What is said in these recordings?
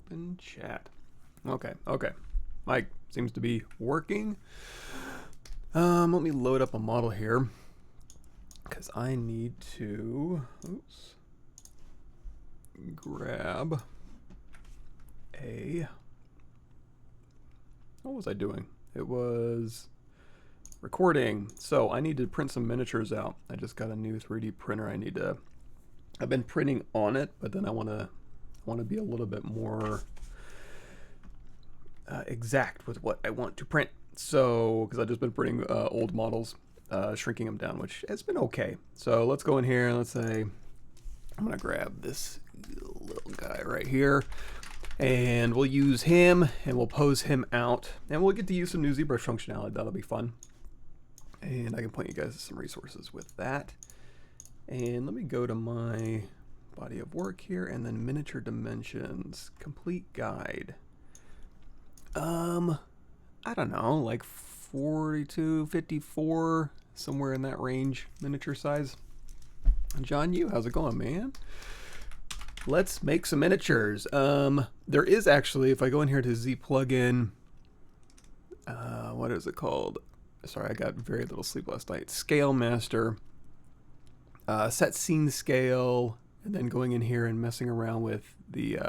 Open chat. Okay, okay. Mic seems to be working. Let me load up a model here because I need to grab a, what was I doing? It was recording. So I need to print some miniatures out. I just got a new 3D printer. I've been printing on it, but then I want to be a little bit more exact with what I want to print. So, because I've just been printing old models, shrinking them down, which has been okay. So let's go in here and let's say, I'm gonna grab this little guy right here, and we'll use him, and we'll pose him out, and we'll get to use some new ZBrush functionality. That'll be fun. And I can point you guys to some resources with that. And let me go to my body of work here, and then miniature dimensions, complete guide. I don't know, like 42, 54, somewhere in that range, miniature size. John Yu, how's it going, man? Let's make some miniatures. There is actually, if I go in here to Z plugin, what is it called? Sorry, I got very little sleep last night. Scale Master, set scene scale, and then going in here and messing around with the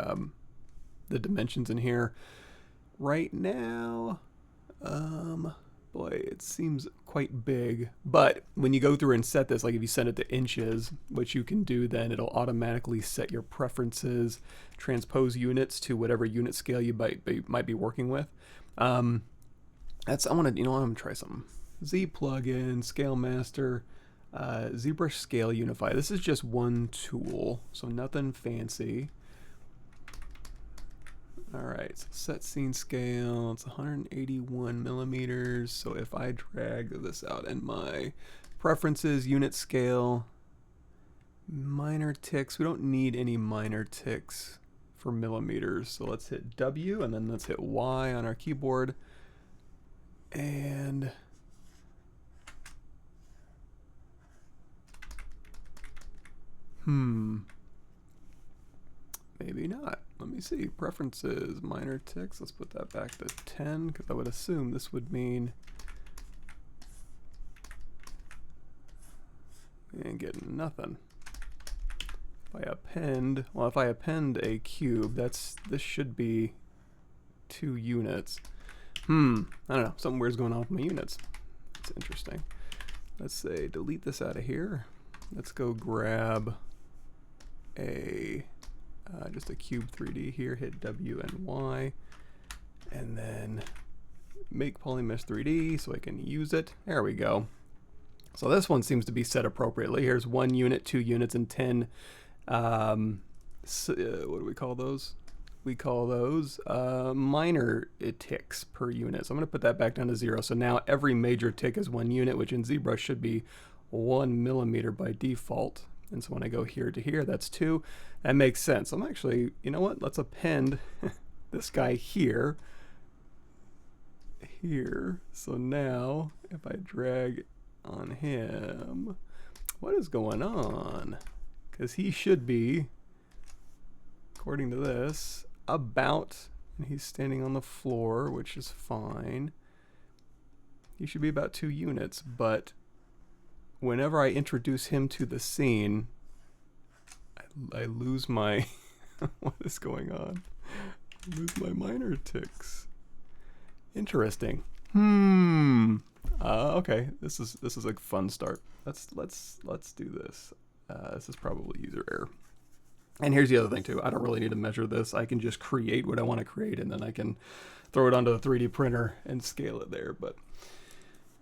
dimensions in here. Right now, boy, it seems quite big, but when you go through and set this, like if you set it to inches, which you can do, then it'll automatically set your preferences, transpose units to whatever unit scale you might be working with. I want to try something. Z plugin, Scale Master, ZBrush Scale Unify. This is just one tool, so nothing fancy. Alright, so set scene scale, it's 181 millimeters. So if I drag this out in my preferences, unit scale, minor ticks, we don't need any minor ticks for millimeters. So let's hit W and then let's hit Y on our keyboard. And maybe not. Let me see. Preferences, minor ticks. Let's put that back to 10 because I would assume this would mean we ain't getting nothing. If I append a cube, this should be 2 units. I don't know. Something weird's going on with my units. That's interesting. Let's say delete this out of here. Let's go grab just a cube 3D here, hit W and Y, and then make polymesh 3D so I can use it. There we go. So this one seems to be set appropriately. Here's 1 unit, 2 units, and 10, what do we call those? We call those minor ticks per unit. So I'm going to put that back down to 0. So now every major tick is 1 unit, which in ZBrush should be 1 millimeter by default. And so when I go here to here, that's 2. That makes sense. I'm actually, you know what? Let's append this guy here. So now if I drag on him, what is going on? Because he should be, according to this, and he's standing on the floor, which is fine. He should be about 2 units, but whenever I introduce him to the scene, I lose my what is going on? I lose my minor ticks. Interesting. Okay, this is a fun start. Let's do this. This is probably user error. And here's the other thing too. I don't really need to measure this. I can just create what I want to create, and then I can throw it onto the 3D printer and scale it there. But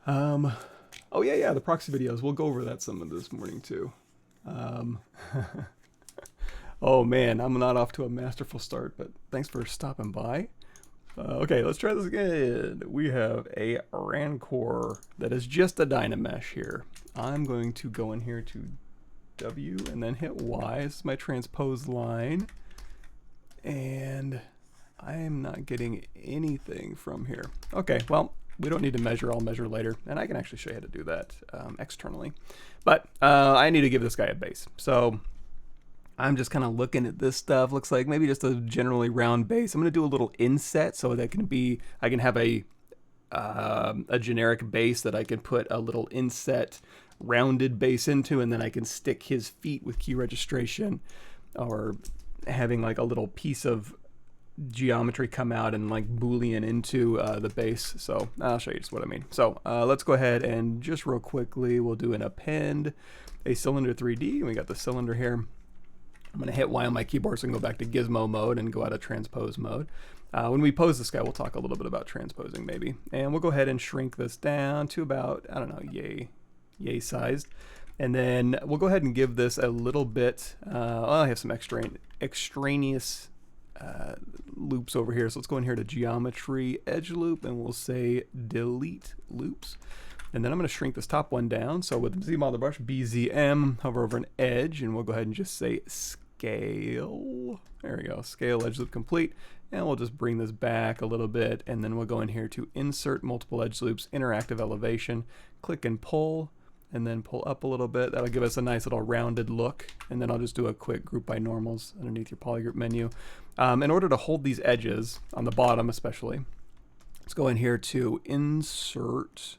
oh yeah, the proxy videos. We'll go over that some of this morning too. Oh man, I'm not off to a masterful start, but thanks for stopping by. Okay, let's try this again. We have a Rancor that is just a Dynamesh here. I'm going to go in here to W and then hit Y. This is my transpose line. And I am not getting anything from here. Okay, well, we don't need to measure. I'll measure later. And I can actually show you how to do that externally. But I need to give this guy a base. So I'm just kind of looking at this stuff. Looks like maybe just a generally round base. I'm going to do a little inset so that I can have a generic base that I can put a little inset rounded base into, and then I can stick his feet with key registration, or having like a little piece of geometry come out and like Boolean into the base. So I'll show you just what I mean. So let's go ahead and just real quickly, we'll do an append a cylinder 3D. We got the cylinder here. I'm going to hit Y on my keyboard so I can go back to Gizmo mode and go out of transpose mode. When we pose this guy, we'll talk a little bit about transposing maybe. And we'll go ahead and shrink this down to about, I don't know, yay sized. And then we'll go ahead and give this a little bit, I have some extraneous loops over here. So let's go in here to geometry edge loop, and we'll say delete loops. And then I'm going to shrink this top one down. So with the Z model brush, BZM, hover over an edge, and we'll go ahead and just say scale. There we go, scale edge loop complete. And we'll just bring this back a little bit, and then we'll go in here to insert multiple edge loops, interactive elevation, click and pull, and then pull up a little bit. That'll give us a nice little rounded look. And then I'll just do a quick group by normals underneath your polygroup menu. In order to hold these edges, on the bottom especially, let's go in here to insert,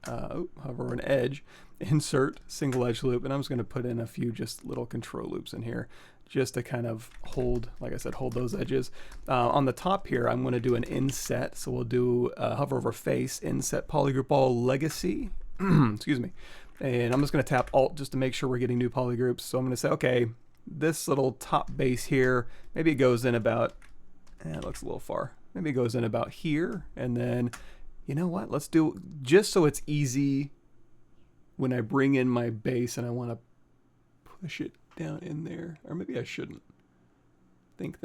hover over an edge, insert single edge loop, and I'm just going to put in a few just little control loops in here just to kind of hold, like I said, hold those edges. On the top here, I'm going to do an inset, so we'll do hover over face, inset polygroup all legacy, excuse me, and I'm just going to tap Alt just to make sure we're getting new polygroups. So I'm going to say, okay, this little top base here, maybe it goes in about, it looks a little far, maybe it goes in about here, and then you know what, let's do, just so it's easy when I bring in my base and I want to push it down in there, or maybe I shouldn't. Think.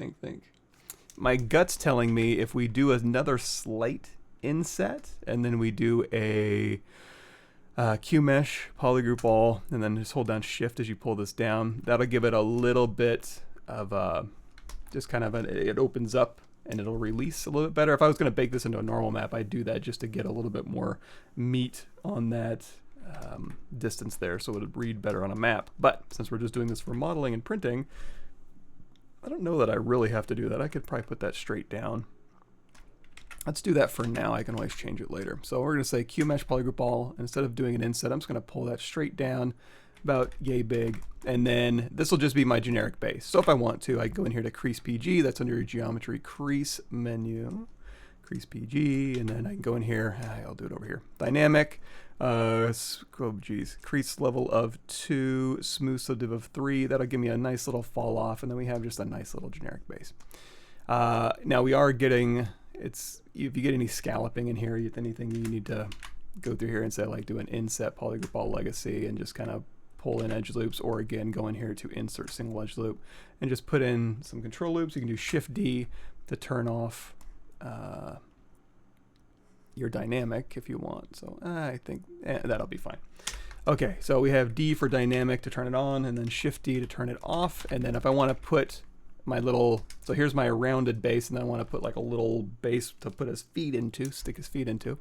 My gut's telling me if we do another slight inset, and then we do a Q-mesh, polygroup all, and then just hold down shift as you pull this down, that'll give it a little bit of just kind of it opens up and it'll release a little bit better. If I was going to bake this into a normal map, I'd do that just to get a little bit more meat on that distance there, so it would read better on a map. But since we're just doing this for modeling and printing, I don't know that I really have to do that. I could probably put that straight down. Let's do that for now. I can always change it later. So we're going to say Q-mesh polygroup all, and instead of doing an inset, I'm just going to pull that straight down about yay big, and then this will just be my generic base. So if I want to, I go in here to crease PG, that's under your geometry crease menu, crease PG, and then I can go in here, I'll do it over here, dynamic, crease level of 2, smooth so div of 3, that'll give me a nice little fall off, and then we have just a nice little generic base. Now we are getting, if you get any scalloping in here, anything you need to go through here and say like do an inset polygroup all legacy and just kind of pull in edge loops, or again go in here to insert single edge loop and just put in some control loops. You can do Shift D to turn off your dynamic if you want. So I think that'll be fine. Okay, so we have D for dynamic to turn it on, and then Shift D to turn it off. And then if I want to put my little, so here's my rounded base, and then I want to put like a little base to put his feet into, stick his feet into.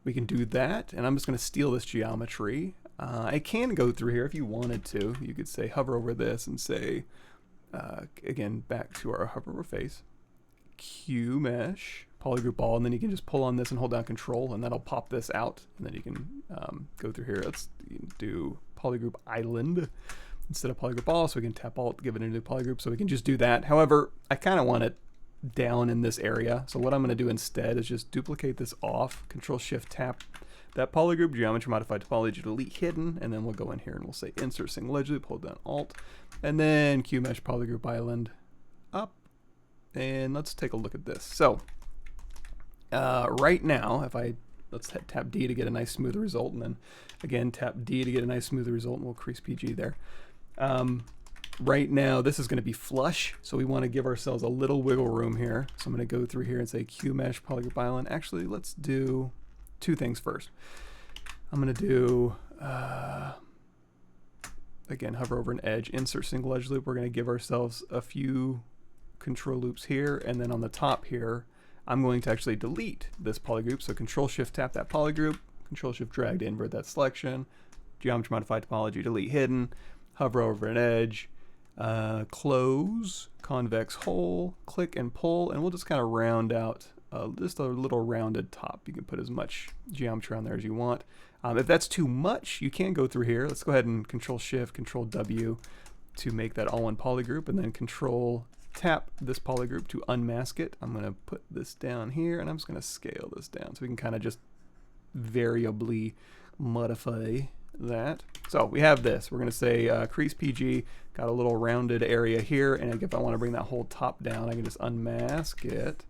We can do that, and I'm just going to steal this geometry. I can go through here if you wanted to. You could say hover over this and say, again, back to our hover over face, Q-mesh, polygroup all, and then you can just pull on this and hold down Control, and that'll pop this out, and then you can go through here. Let's do polygroup island instead of polygroup all, so we can tap Alt, give it a new polygroup, so we can just do that. However, I kind of want it down in this area, so what I'm going to do instead is just duplicate this off, Control Shift tap that polygroup, geometry modified topology, delete hidden, and then we'll go in here and we'll say insert single edge loop, hold down Alt, and then Q-mesh polygroup island up, and let's take a look at this. So right now, if let's tap D to get a nice smooth result, and then again tap D to get a nice smooth result, and we'll crease PG there. Right now this is going to be flush, so we want to give ourselves a little wiggle room here. So I'm going to go through here and say Q-mesh polygroup island. Actually, let's do two things first. I'm going to do again, hover over an edge, insert single edge loop. We're going to give ourselves a few control loops here, and then on the top here I'm going to actually delete this polygroup. So Control Shift tap that polygroup, Control Shift drag to invert that selection, geometry modified topology, delete hidden. hover over an edge, close, convex hole, click and pull, and we'll just kind of round out just a little rounded top. You can put as much geometry on there as you want. If that's too much, you can go through here. Let's go ahead and Control Shift, Control W to make that all one polygroup, and then Control tap this polygroup to unmask it. I'm going to put this down here, and I'm just going to scale this down so we can kind of just variably modify that. So we have this. We're going to say crease PG, got a little rounded area here, and if I want to bring that whole top down, I can just unmask it,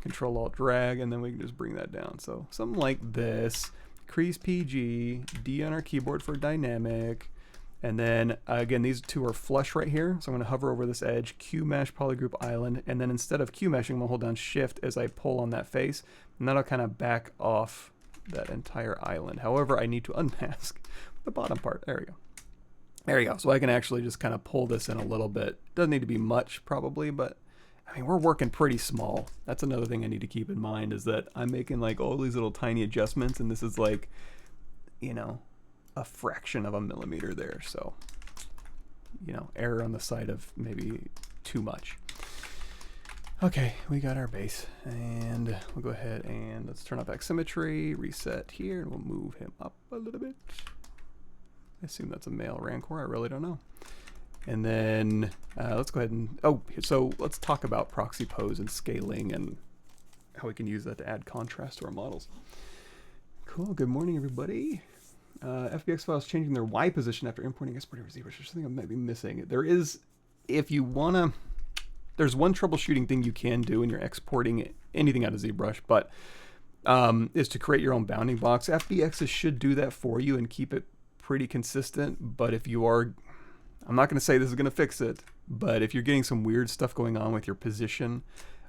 Control Alt drag, and then we can just bring that down. So something like this, crease PG, D on our keyboard for dynamic, and then again, these two are flush right here, so I'm going to hover over this edge, Q mesh polygroup island, and then instead of Q meshing, I'm going to hold down Shift as I pull on that face, and that'll kind of back off that entire island. However, I need to unmask the bottom part. There we go. There you go. So I can actually just kind of pull this in a little bit. Doesn't need to be much probably, but I mean, we're working pretty small. That's another thing I need to keep in mind, is that I'm making like all these little tiny adjustments, and this is like, you know, a fraction of a millimeter there. So, you know, error on the side of maybe too much. Okay, we got our base, and we'll go ahead and let's turn off Symmetry, reset here, and we'll move him up a little bit. I assume that's a male Rancor, I really don't know. And then let's go ahead and, so let's talk about Proxy Pose and scaling and how we can use that to add contrast to our models. Cool, good morning everybody. FBX files changing their Y position after importing exporting ZBrush. There's something I might be missing. There is, if you wanna, there's one troubleshooting thing you can do when you're exporting anything out of ZBrush, but is to create your own bounding box. FBXs should do that for you and keep it pretty consistent, but if you are, I'm not gonna say this is gonna fix it, but if you're getting some weird stuff going on with your position,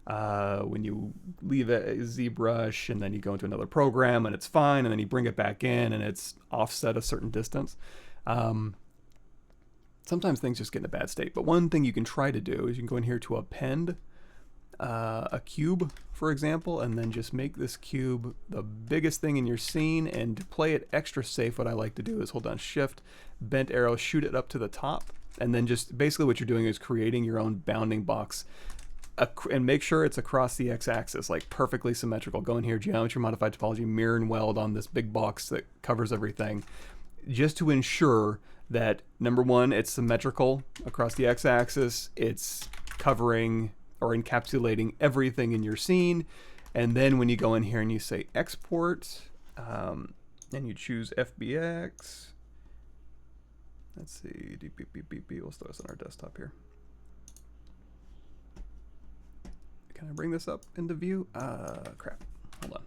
when you leave a ZBrush and then you go into another program and it's fine, and then you bring it back in and it's offset a certain distance, sometimes things just get in a bad state. But one thing you can try to do is you can go in here to append a cube, for example, and then just make this cube the biggest thing in your scene. And to play it extra safe, what I like to do is hold down Shift, bent arrow, shoot it up to the top, and then just basically what you're doing is creating your own bounding box. And make sure it's across the x-axis, like perfectly symmetrical. Go in here, geometry, modify topology, mirror and weld on this big box that covers everything, just to ensure that, number one, it's symmetrical across the x-axis, it's covering or encapsulating everything in your scene. And then when you go in here and you say export, and you choose FBX, let's see, we'll start us on our desktop here. Can I bring this up into view? Crap, hold on.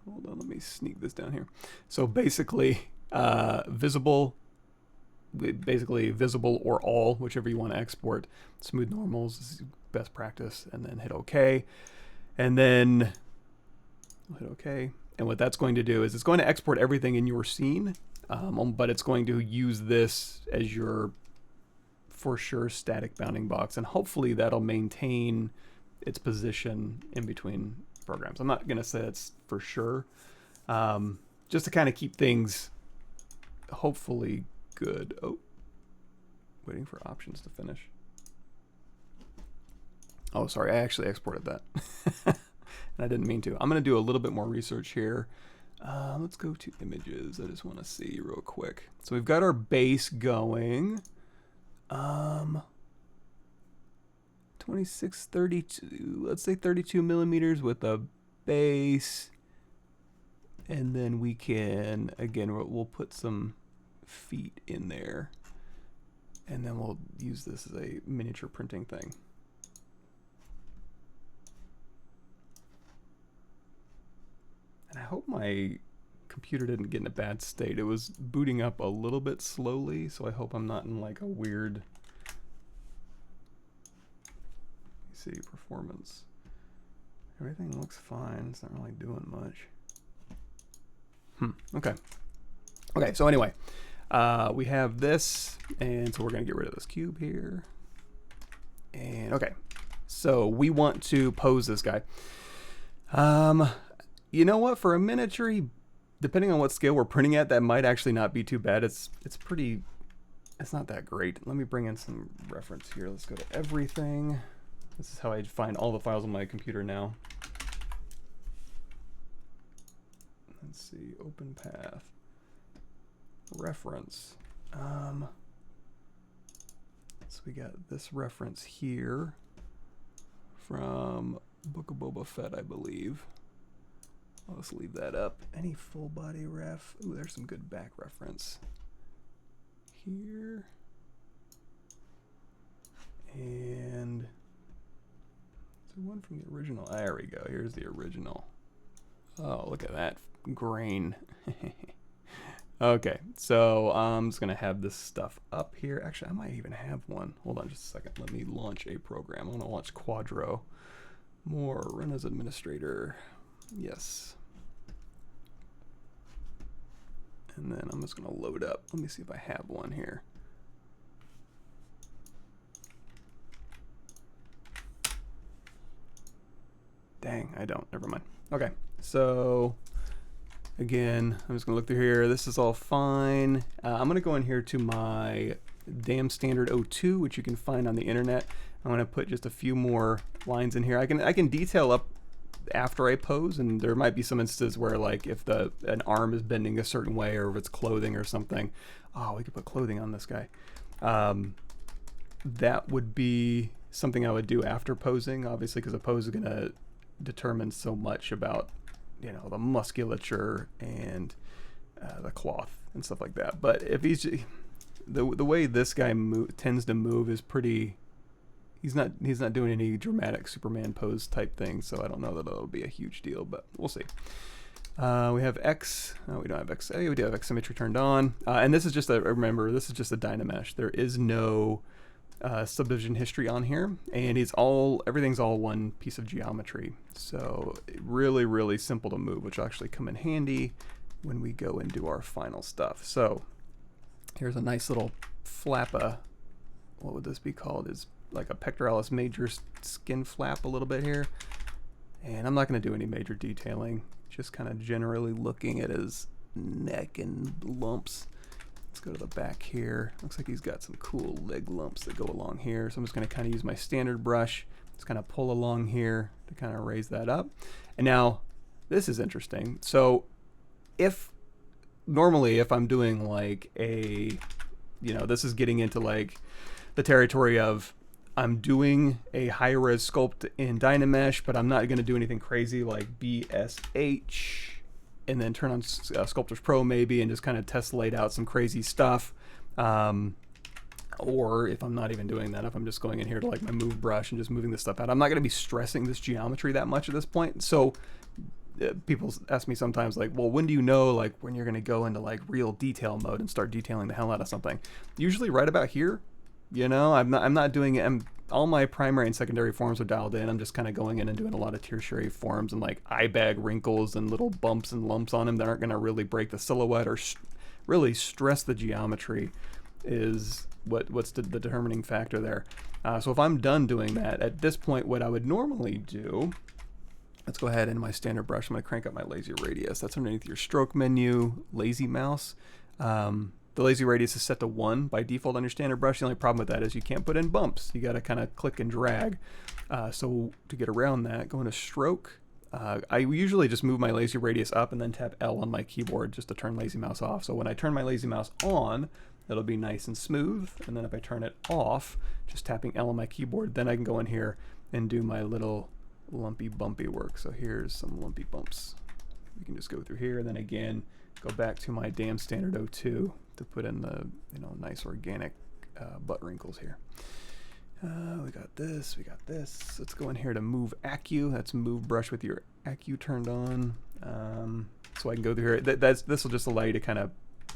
Hold on, let me sneak this down here. So basically, visible or all, whichever you want to export. Smooth normals is best practice, and then hit OK. And then we'll hit OK. And what that's going to do is it's going to export everything in your scene, but it's going to use this as your, for sure, static bounding box. And hopefully that'll maintain its position in between programs. I'm not going to say it's for sure, just to kind of keep things hopefully good. Oh, waiting for options to finish. Oh, sorry, I actually exported that. And I didn't mean to. I'm going to do a little bit more research here. Let's go to images. I just want to see real quick. So we've got our base going. 26, 32, let's say 32 millimeters with a base. And then we can, again, we'll put some feet in there. And then we'll use this as a miniature printing thing. And I hope my computer didn't get in a bad state. It was booting up a little bit slowly, so I hope I'm not in like a weird, see, performance. Everything looks fine. It's not really doing much. Okay. Okay, so anyway, we have this, and so we're gonna get rid of this cube here. And okay, So we want to pose this guy. You know what? For a miniature, depending on what scale we're printing at, that might actually not be too bad. It's not that great. Let me bring in some reference here. Let's go to everything. This is how I find all the files on my computer now. Let's see, open path, reference. So we got this reference here from Book of Boba Fett, I believe. Let's leave that up. Any full body ref? Ooh, there's some good back reference here. And is there one from the original? There we go. Here's the original. Oh, look at that grain. Okay, so I'm just gonna have this stuff up here. Actually, I might even have one. Hold on just a second. Let me launch a program. I'm gonna launch Quadro. More, run as administrator. Yes. And then I'm just gonna load up. Let me see if I have one here. Dang, I don't. Never mind. Okay, so again, I'm just gonna look through here. This is all fine. I'm gonna go in here to my damn standard 02, which you can find on the internet. I'm gonna put just a few more lines in here. I can detail up after I pose, and there might be some instances where, like, if an arm is bending a certain way, or if it's clothing or something. Oh, we could put clothing on this guy. That would be something I would do after posing, obviously, because a pose is gonna determine so much about, you know, the musculature and the cloth and stuff like that. But if he's the way this guy tends to move is pretty. He's not doing any dramatic Superman pose type thing, so I don't know that it'll be a huge deal, but we'll see. We have X. Oh, we don't have X. Oh, we do have X symmetry turned on, and this is just remember, this is just a Dynamesh. There is no subdivision history on here, and everything's all one piece of geometry. So really, really simple to move, which will actually come in handy when we go and do our final stuff. So here's a nice little flappa. What would this be called? Is like a pectoralis major skin flap a little bit here. And I'm not going to do any major detailing, just kind of generally looking at his neck and lumps. Let's go to the back here. Looks like he's got some cool leg lumps that go along here. So I'm just going to kind of use my standard brush, just kind of pull along here to kind of raise that up. And now this is interesting. So normally if I'm doing like this is getting into like the territory of I'm doing a high-res sculpt in Dynamesh, but I'm not going to do anything crazy like BSH and then turn on Sculptris Pro maybe and just kind of tessellate out some crazy stuff. Or if I'm not even doing that, if I'm just going in here to like my move brush and just moving this stuff out, I'm not going to be stressing this geometry that much at this point. So people ask me sometimes like, well, when do you know like when you're going to go into like real detail mode and start detailing the hell out of something? Usually right about here. You know, I'm not doing it. All my primary and secondary forms are dialed in. I'm just kind of going in and doing a lot of tertiary forms and like eye bag wrinkles and little bumps and lumps on them that aren't going to really break the silhouette or really stress the geometry is what's the determining factor there. So if I'm done doing that, at this point, what I would normally do, let's go ahead into my standard brush. I'm going to crank up my lazy radius. That's underneath your stroke menu, lazy mouse. The lazy radius is set to 1 by default on your standard brush. The only problem with that is you can't put in bumps. You got to kind of click and drag. So to get around that, go into stroke. I usually just move my lazy radius up and then tap L on my keyboard just to turn lazy mouse off. So when I turn my lazy mouse on, it'll be nice and smooth. And then if I turn it off, just tapping L on my keyboard, then I can go in here and do my little lumpy bumpy work. So here's some lumpy bumps. We can just go through here and then again, go back to my damn standard 02 to put in the nice organic butt wrinkles here. We got this, we got this. Let's go in here to move Accu. That's move brush with your Accu turned on. So I can go through here. This will just allow you to kind of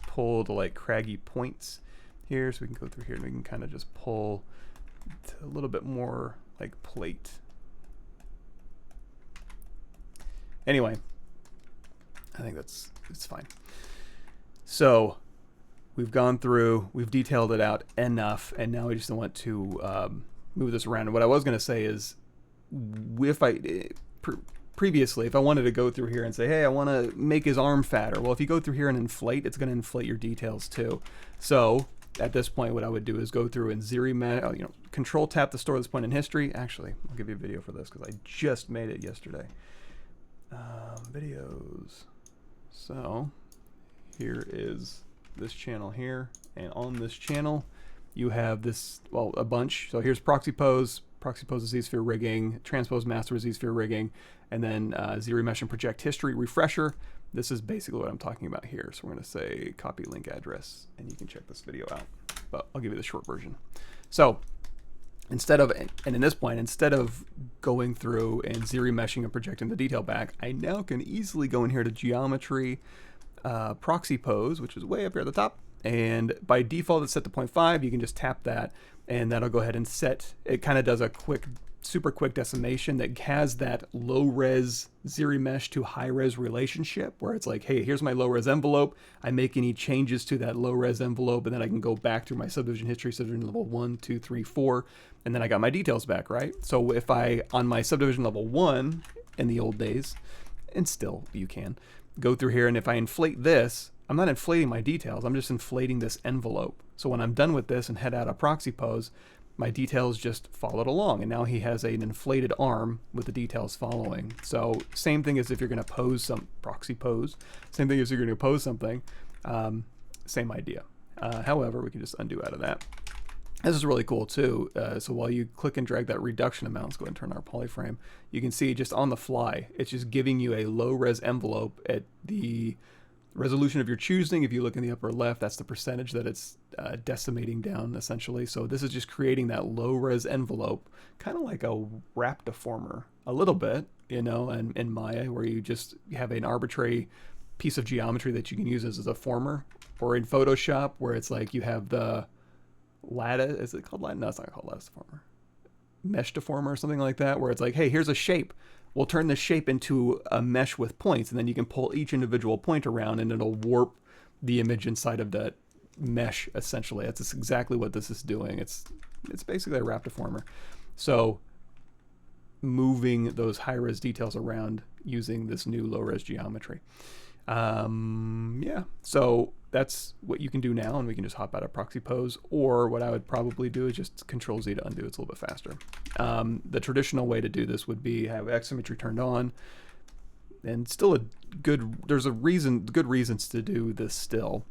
pull the like craggy points here. So we can go through here and we can kind of just pull to a little bit more like plate. Anyway, I think it's fine. So we've gone through, we've detailed it out enough, and now we just want to move this around. And what I was going to say is, if previously, if I wanted to go through here and say, hey, I want to make his arm fatter. Well, if you go through here and inflate, it's going to inflate your details too. So at this point, what I would do is go through and ZRemesh, control tap to store this point in history. Actually, I'll give you a video for this because I just made it yesterday. Videos. So here is this channel here, and on this channel you have this, well, a bunch. So here's Proxy Pose. Proxy Pose is ZSphere Rigging. Transpose Master is ZSphere Rigging. And then ZRemesh and Project History Refresher. This is basically what I'm talking about here. So we're going to say copy link address, and you can check this video out. But I'll give you the short version. So instead of, and in this point, instead of going through and ZRemeshing and projecting the detail back, I now can easily go in here to Geometry, Proxy Pose, which is way up here at the top. And by default, it's set to 0.5. You can just tap that, and that'll go ahead and set. It kind of does a quick, super quick decimation that has that low-res ZRemesh to high-res relationship, where it's like, hey, here's my low-res envelope. I make any changes to that low-res envelope, and then I can go back through my subdivision history, subdivision level 1, 2, 3, 4, and then I got my details back, right? So if I, on my subdivision level 1 in the old days, and still you can, go through here, and if I inflate this, I'm not inflating my details, I'm just inflating this envelope. So when I'm done with this and head out of Proxy Pose, my details just followed along, and now he has an inflated arm with the details following. So same thing as if you're going to pose some Proxy Pose, same thing as you're going to pose something, same idea. However, we can just undo out of that. This is really cool too. So while you click and drag that reduction amount, let's go ahead and turn our polyframe, you can see just on the fly, it's just giving you a low res envelope at the resolution of your choosing. If you look in the upper left, that's the percentage that it's decimating down essentially. So this is just creating that low res envelope, kind of like a wrap deformer a little bit, and in Maya, where you just have an arbitrary piece of geometry that you can use as a deformer, or in Photoshop where it's like you have the lattice, is it called lattice? No, it's not called lattice deformer. Mesh deformer or something like that, where it's like, hey, here's a shape. We'll turn this shape into a mesh with points, and then you can pull each individual point around, and it'll warp the image inside of that mesh, essentially. That's exactly what this is doing. It's basically a wrap deformer. So moving those high-res details around using this new low-res geometry. Yeah, so that's what you can do now, and we can just hop out of Proxy Pose, or what I would probably do is just Control Z to undo. It's a little bit faster. The traditional way to do this would be have X symmetry turned on, and still there's good reasons to do this still,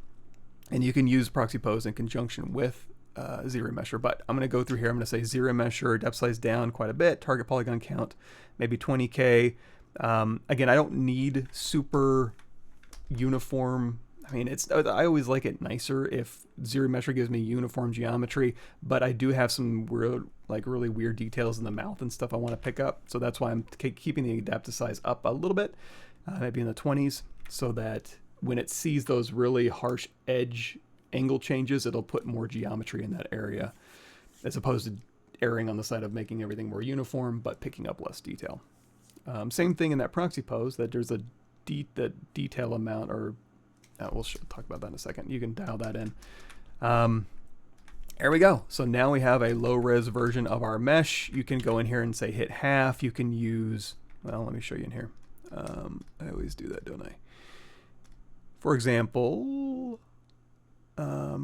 and you can use Proxy Pose in conjunction with ZRemesher. But I'm going to go through here. I'm going to say ZRemesher, depth size down quite a bit, target polygon count maybe 20K. Again, I don't need super uniform. I mean, I always like it nicer if ZRemesher gives me uniform geometry, but I do have some really weird details in the mouth and stuff I want to pick up. So that's why I'm keeping the adaptive size up a little bit, maybe in the 20s, so that when it sees those really harsh edge angle changes, it'll put more geometry in that area, as opposed to erring on the side of making everything more uniform, but picking up less detail. Same thing in that Proxy Pose, that there's a detail amount, or we'll talk about that in a second. You can dial that in. There we go. So now we have a low-res version of our mesh. You can go in here and say hit half. You can use, well, let me show you in here. I always do that, don't I? For example, what are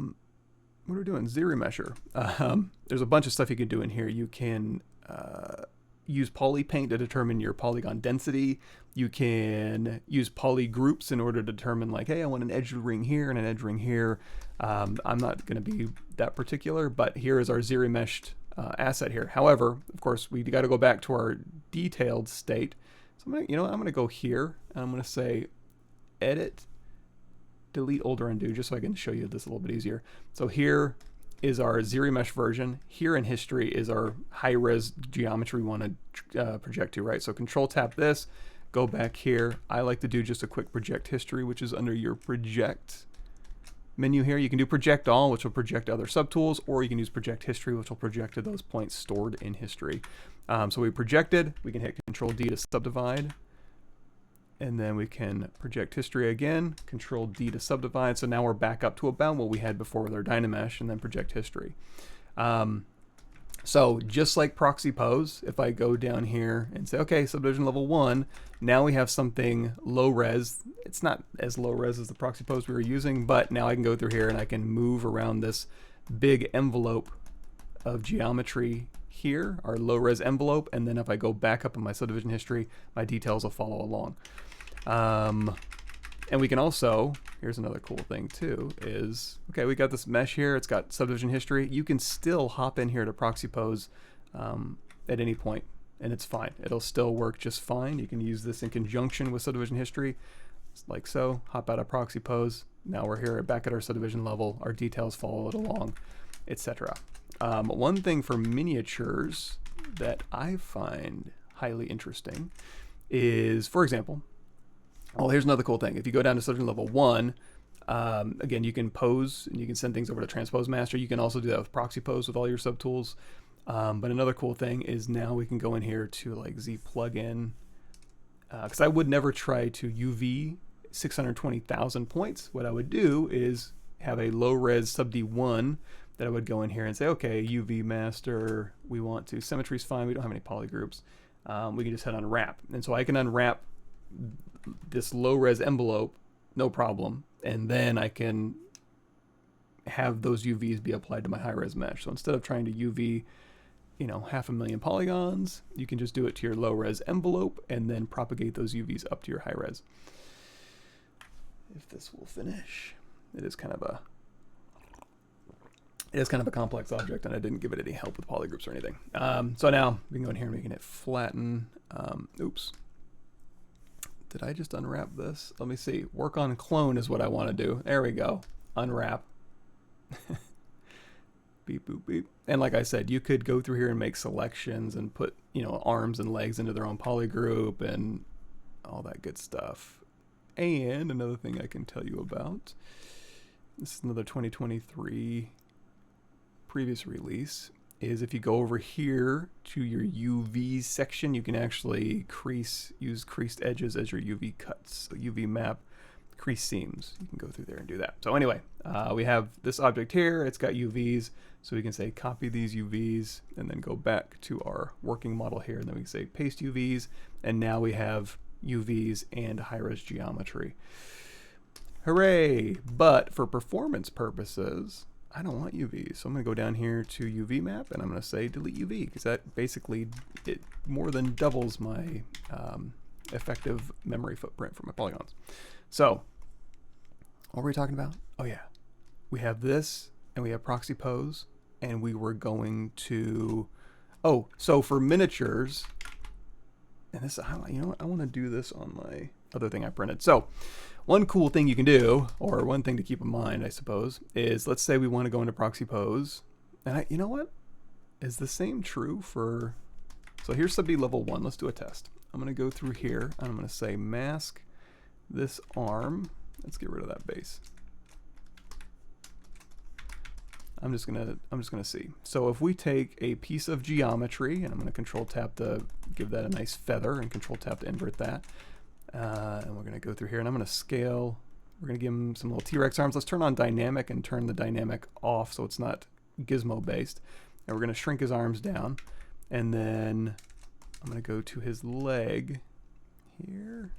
we doing? ZRemesher. There's a bunch of stuff you can do in here. You can use poly paint to determine your polygon density. You can use poly groups in order to determine, like, hey, I want an edge ring here and an edge ring here. I'm not going to be that particular, but here is our ZRemeshed asset here. However, of course, we got to go back to our detailed state. So I'm going to go here, and I'm going to say edit, delete, old, or undo, just so I can show you this a little bit easier. So here is our ZRemesh version. Here in history is our high-res geometry we want to project to, right? So Control tap this, go back here. I like to do just a quick project history, which is under your project menu here. You can do project all, which will project other subtools, or you can use project history, which will project to those points stored in history. So we projected, we can hit Control D to subdivide, and then we can project history again, Control D to subdivide. So now we're back up to about what we had before with our Dynamesh, and then project history. So just like Proxy Pose, if I go down here and say, okay, subdivision level 1, now we have something low res. It's not as low res as the Proxy Pose we were using, but now I can go through here and I can move around this big envelope of geometry here, our low res envelope, and then if I go back up in my subdivision history, my details will follow along. And we can also, here's another cool thing too, is, okay, we got this mesh here, it's got subdivision history. You can still hop in here to Proxy Pose at any point, and it's fine. It'll still work just fine. You can use this in conjunction with subdivision history, like so. Hop out of Proxy Pose. Now we're here back at our subdivision level. Our details follow it along, etc. One thing for miniatures that I find highly interesting is, for example, oh, here's another cool thing. If you go down to subdivision level 1, again, you can pose and you can send things over to Transpose Master. You can also do that with Proxy Pose with all your subtools. But another cool thing is now we can go in here to like Z plugin, because I would never try to UV 620,000 points. What I would do is have a low res sub D1 that I would go in here and say, okay, UV master, we want to, symmetry's fine, we don't have any polygroups. We can just hit unwrap. And so I can unwrap this low res envelope, no problem. And then I can have those UVs be applied to my high res mesh. So instead of trying to UV, 500,000 polygons, you can just do it to your low res envelope and then propagate those UVs up to your high res. If this will finish, it is kind of a complex object, and I didn't give it any help with polygroups or anything. So now we can go in here and we can hit flatten. Oops. Did I just unwrap this? Let me see. Work on clone is what I want to do. There we go. Unwrap. Beep, boop, beep. And like I said, you could go through here and make selections and put, arms and legs into their own polygroup and all that good stuff. And another thing I can tell you about, this is another 2023 previous release, is if you go over here to your UV section, you can actually use creased edges as your UV cuts. So UV map, crease seams. You can go through there and do that. So anyway, we have this object here. It's got UVs. So we can say copy these UVs and then go back to our working model here. And then we can say paste UVs. And now we have UVs and high-res geometry. Hooray! But for performance purposes, I don't want UVs. So I'm going to go down here to UV map and I'm going to say delete UV, because that basically, it more than doubles my effective memory footprint for my polygons. So what were we talking about? Oh yeah, we have this and we have Proxy Pose, and we were going to, so for miniatures, and this, I want to do this on my other thing I printed. So one cool thing you can do, or one thing to keep in mind, I suppose, is let's say we want to go into Proxy Pose. And you know what? Is the same true for, so here's sub D level 1. Let's do a test. I'm going to go through here and I'm going to say mask this arm. Let's get rid of that base. I'm just gonna see. So if we take a piece of geometry, and I'm gonna control tap to give that a nice feather, and control tap to invert that, and we're gonna go through here, and I'm gonna scale. We're gonna give him some little T-Rex arms. Let's turn on dynamic and turn the dynamic off so it's not Gizmo based. And we're gonna shrink his arms down, and then I'm gonna go to his leg here.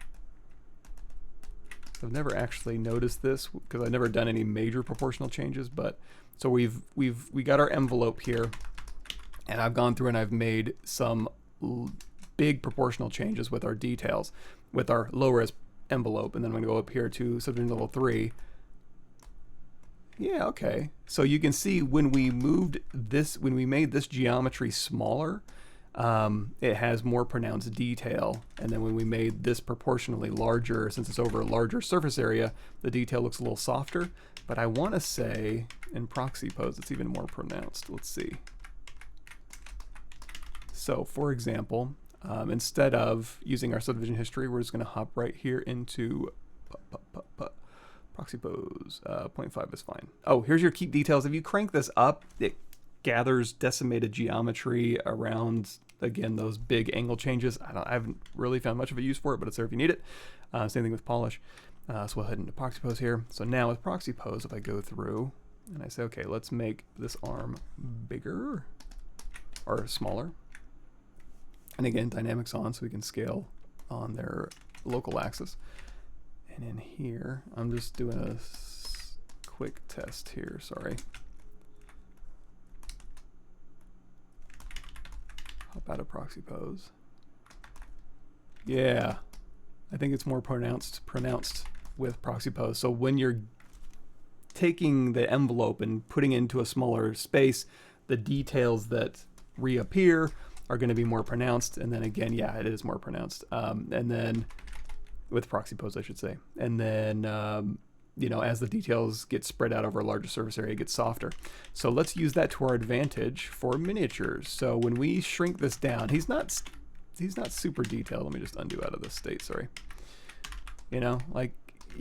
I've never actually noticed this because I've never done any major proportional changes, but so we got our envelope here, and I've gone through and I've made some big proportional changes with our details, with our low res envelope, and then I'm going to go up here to subdivision level 3. Yeah, okay. So you can see when we moved this, when we made this geometry smaller, it has more pronounced detail, and then when we made this proportionally larger, since it's over a larger surface area, the detail looks a little softer. But I want to say in Proxy Pose it's even more pronounced. Let's see. So for example, instead of using our subdivision history, we're just going to hop right here into Proxy Pose. 0.5 is fine. Oh, here's your keep details. If you crank this up, it gathers decimated geometry around, again, those big angle changes. I haven't really found much of a use for it, but it's there if you need it. Same thing with polish. So we'll head into Proxy Pose here. So now with Proxy Pose, if I go through and I say, okay, let's make this arm bigger. are smaller. And again, dynamics on, so we can scale on their local axis. And in here, I'm just doing a quick test here, sorry. Hop out of Proxy Pose. Yeah, I think it's more pronounced with Proxy Pose. So when you're taking the envelope and putting it into a smaller space, the details that reappear are going to be more pronounced. And then again, yeah, it is more pronounced. And then with Proxy Pose, I should say. And then, you know, as the details get spread out over a larger surface area, it gets softer. So let's use that to our advantage for miniatures. So when we shrink this down, he's not super detailed. Let me just undo out of this state, sorry. You know, like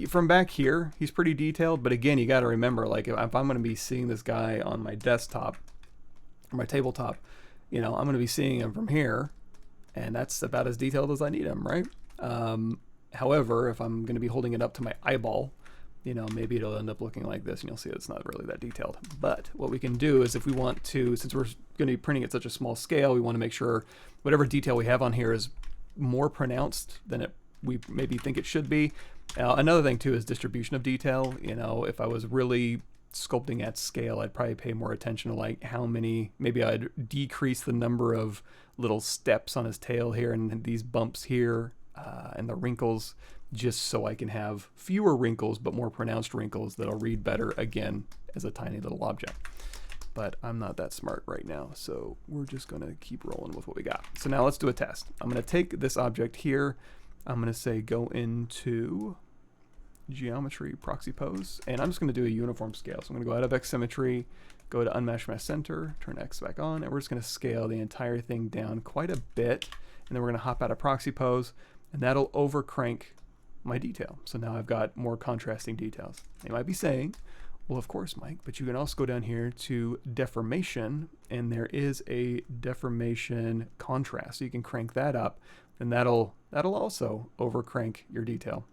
from back here, he's pretty detailed, but again, you got to remember, like if I'm going to be seeing this guy on my desktop or my tabletop, you know, I'm going to be seeing him from here, and that's about as detailed as I need him, right? However, if I'm going to be holding it up to my eyeball, you know, maybe it'll end up looking like this, and you'll see it's not really that detailed. But what we can do is if we want to, since we're going to be printing at such a small scale, we want to make sure whatever detail we have on here is more pronounced than we maybe think it should be. Another thing too is distribution of detail. You know, if I was really sculpting at scale, I'd probably pay more attention to like how many, maybe I'd decrease the number of little steps on his tail here and these bumps here and the wrinkles, just so I can have fewer wrinkles but more pronounced wrinkles that'll read better again as a tiny little object. But I'm not that smart right now, so we're just going to keep rolling with what we got. So now let's do a test. I'm going to take this object here. I'm going to say go into geometry, Proxy Pose, and I'm just going to do a uniform scale. So I'm going to go out of X Symmetry, go to Unmatched Mesh Center, turn X back on, and we're just going to scale the entire thing down quite a bit. And then we're going to hop out of Proxy Pose, and that'll overcrank my detail. So now I've got more contrasting details. You might be saying, well, of course, Mike, but you can also go down here to deformation, and there is a deformation contrast. So you can crank that up, and that'll also overcrank your detail.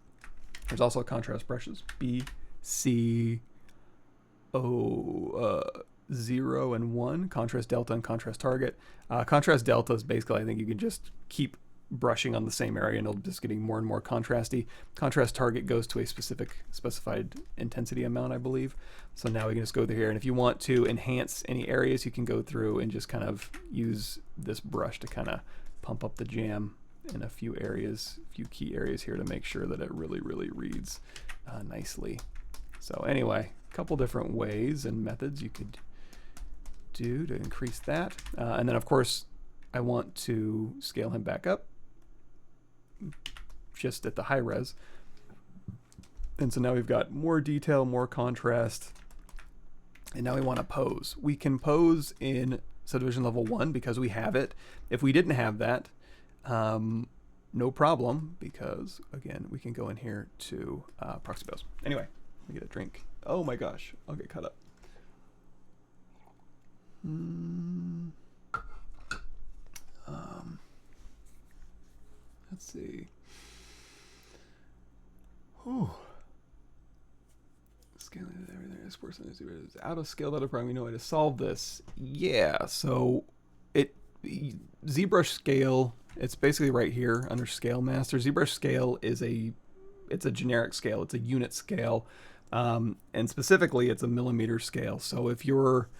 There's also contrast brushes, B, C, O, 0 and 1, contrast delta and contrast target. Contrast delta is basically, I think you can just keep brushing on the same area and it'll just getting more and more contrasty. Contrast target goes to a specified intensity amount, I believe. So now we can just go through here, and if you want to enhance any areas, you can go through and just kind of use this brush to kind of pump up the jam in a few areas, a few key areas here to make sure that it really, really reads nicely. So anyway, a couple different ways and methods you could do to increase that. And then of course, I want to scale him back up just at the high res. And so now we've got more detail, more contrast, and now we want to pose. We can pose in subdivision level 1 because we have it. If we didn't have that, no problem, because again, we can go in here to Proxy Pose. Anyway, let me get a drink. Oh my gosh, I'll get cut up. Let's see. Whew. Scaling everything. This person is out of scale. That a problem. You know how to solve this. Yeah. So ZBrush scale. It's basically right here under Scale Master. ZBrush scale is it's a generic scale. It's a unit scale, and specifically, it's a millimeter scale. So if you're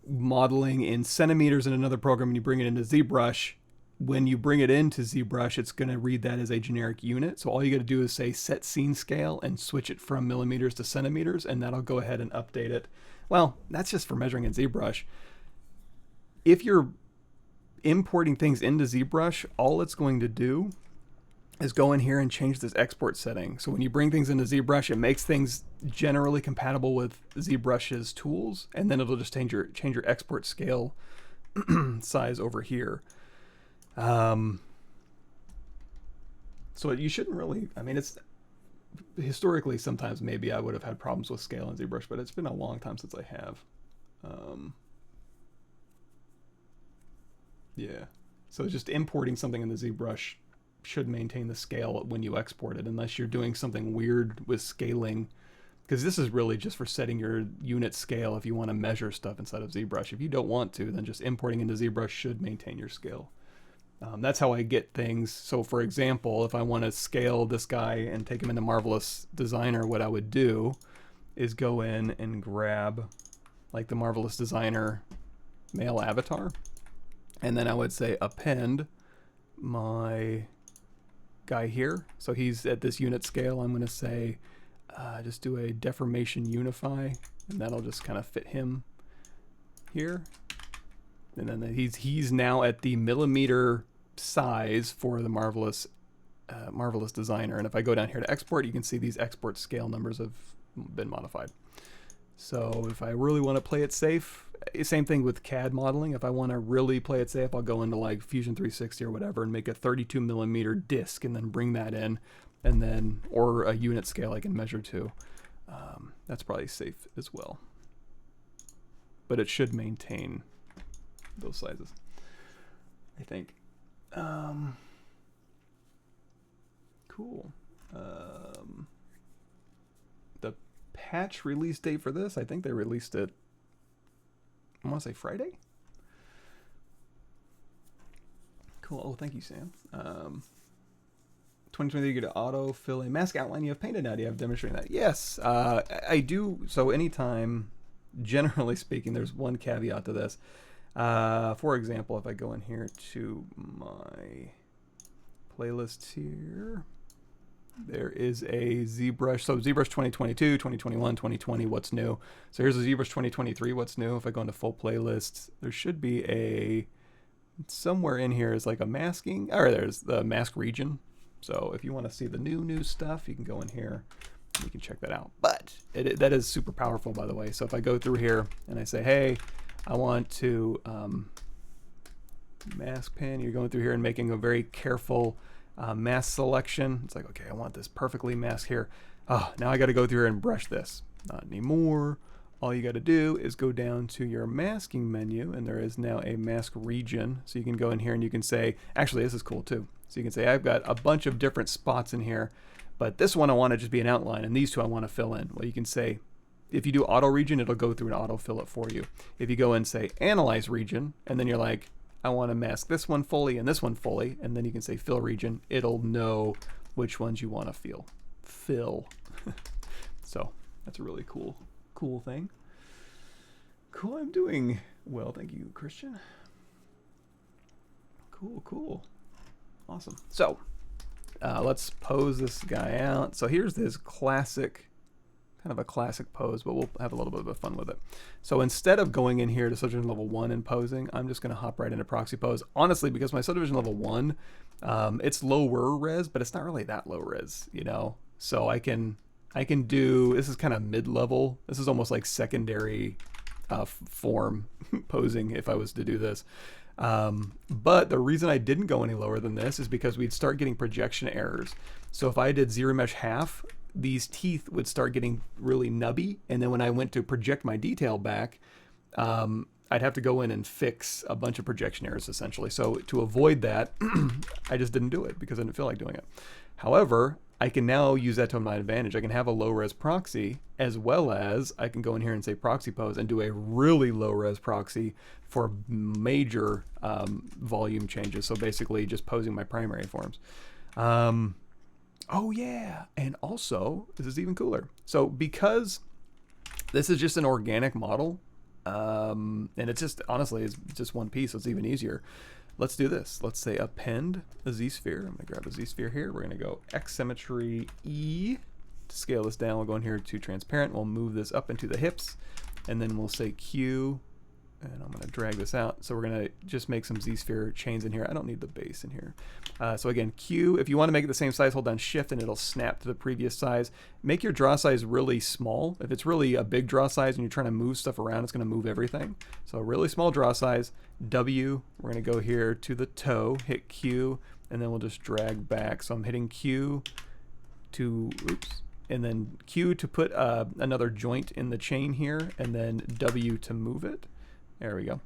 modeling in centimeters in another program and you bring it into ZBrush, when you bring it into ZBrush, it's going to read that as a generic unit. So all you got to do is say set scene scale and switch it from millimeters to centimeters, and that'll go ahead and update it. Well, that's just for measuring in ZBrush. If you're importing things into ZBrush, all it's going to do is go in here and change this export setting. So when you bring things into ZBrush, it makes things generally compatible with ZBrush's tools, and then it'll just change your export scale size over here. So you shouldn't really, I mean, it's historically sometimes maybe I would have had problems with scale in ZBrush, but it's been a long time since I have. Yeah, so just importing something in the ZBrush should maintain the scale when you export it, unless you're doing something weird with scaling because this is really just for setting your unit scale if you want to measure stuff inside of ZBrush. If you don't want to, then just importing into ZBrush should maintain your scale. That's how I get things. So for example, if I want to scale this guy and take him into Marvelous Designer, what I would do is go in and grab like the Marvelous Designer male avatar, and then I would say append my guy here. So he's at this unit scale. I'm going to say just do a deformation unify, and that'll just kind of fit him here. And then he's now at the millimeter size for the Marvelous Designer. And if I go down here to export, you can see these export scale numbers have been modified. So if I really want to play it safe, same thing with CAD modeling. If I want to really play it safe, I'll go into like Fusion 360 or whatever and make a 32 millimeter disc and then bring that in, and then, or a unit scale I can measure to. That's probably safe as well. But it should maintain those sizes, I think. Cool. The patch release date for this, I think they released it, I want to say Friday. Cool. Oh, thank you, Sam. 2023, you get to auto fill a mask outline you have painted now. Do you have demonstrating that? Yes, I do. So anytime, generally speaking, there's one caveat to this. For example, if I go in here to my playlists here, there is a ZBrush. So ZBrush 2022, 2021, 2020, what's new? So here's a ZBrush 2023, what's new? If I go into full playlists, there should be a, somewhere in here is like a masking, or there's the mask region. So if you want to see the new stuff, you can go in here and you can check that out. But that is super powerful, by the way. So if I go through here and I say, hey, I want to mask pen, you're going through here and making a very careful mask selection. It's like, okay, I want this perfectly masked here. Oh, now I got to go through here and brush this. Not anymore. All you got to do is go down to your masking menu, and there is now a mask region. So you can go in here and you can say, actually, this is cool too. So you can say, I've got a bunch of different spots in here, but this one I want to just be an outline, and these two I want to fill in. Well, you can say, if you do auto region, it'll go through and auto fill it for you. If you go and say analyze region, and then you're like, I want to mask this one fully and this one fully, and then you can say fill region, it'll know which ones you want to fill. So that's a really cool thing. Cool, I'm doing well, thank you, Christian. Cool. Awesome. So let's pose this guy out. So here's this classic, kind of a classic pose, but we'll have a little bit of fun with it. So instead of going in here to subdivision level 1 and posing, I'm just going to hop right into Proxy Pose. Honestly, because my subdivision level 1, it's lower res, but it's not really that low res, you know? So I can do, this is kind of mid-level. This is almost like secondary form posing if I was to do this. But the reason I didn't go any lower than this is because we'd start getting projection errors. So if I did ZRemesh half, these teeth would start getting really nubby, and then when I went to project my detail back, I'd have to go in and fix a bunch of projection errors essentially. So to avoid that, I just didn't do it because I didn't feel like doing it. However, I can now use that to my advantage. I can have a low-res proxy, as well as I can go in here and say Proxy Pose and do a really low-res proxy for major volume changes. So basically just posing my primary forms. Oh yeah, and also, this is even cooler. So because this is just an organic model, and it's just, honestly, it's just one piece, so it's even easier. Let's do this. Let's say append a ZSphere. I'm gonna grab a ZSphere here. We're gonna go X Symmetry E to scale this down. We'll go in here to transparent. We'll move this up into the hips, and then we'll say Q, and I'm gonna drag this out. So we're gonna just make some ZSphere chains in here. I don't need the base in here. So again, Q, if you wanna make it the same size, hold down Shift and it'll snap to the previous size. Make your draw size really small. If it's really a big draw size and you're trying to move stuff around, it's gonna move everything. So a really small draw size, W, we're gonna go here to the toe, hit Q, and then we'll just drag back. So I'm hitting Q to, oops, and then Q to put another joint in the chain here, and then W to move it. There we go.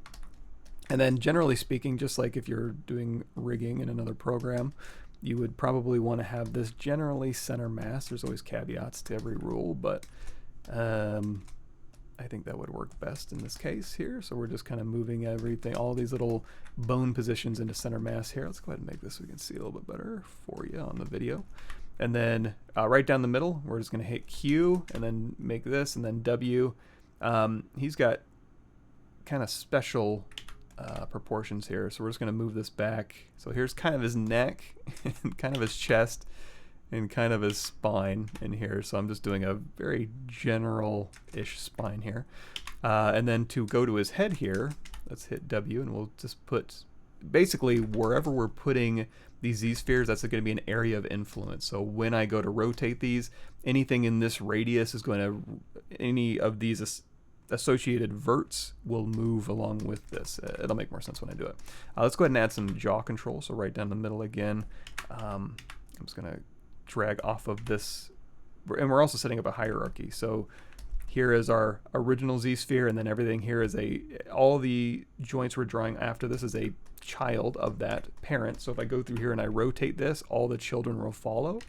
And then generally speaking, just like if you're doing rigging in another program, you would probably want to have this generally center mass. There's always caveats to every rule, but I think that would work best in this case here. So we're just kind of moving everything, all these little bone positions into center mass here. Let's go ahead and make this so we can see a little bit better for you on the video. And then right down the middle, we're just going to hit Q and then make this, and then W. He's got kind of special proportions here, so we're just going to move this back. So here's kind of his neck and kind of his chest and kind of his spine in here. So I'm just doing a very general-ish spine here. And then to go to his head here, let's hit W, and we'll just put basically wherever we're putting these Z-spheres, that's going to be an area of influence. So when I go to rotate these, anything in this radius is going to, any of these associated verts will move along with this. It'll make more sense when I do it. Let's go ahead and add some jaw control. So right down the middle again. I'm just going to drag off of this, and we're also setting up a hierarchy. So here is our original Z-sphere, and then everything here is all the joints we're drawing after this is a child of that parent. So if I go through here and I rotate this, all the children will follow.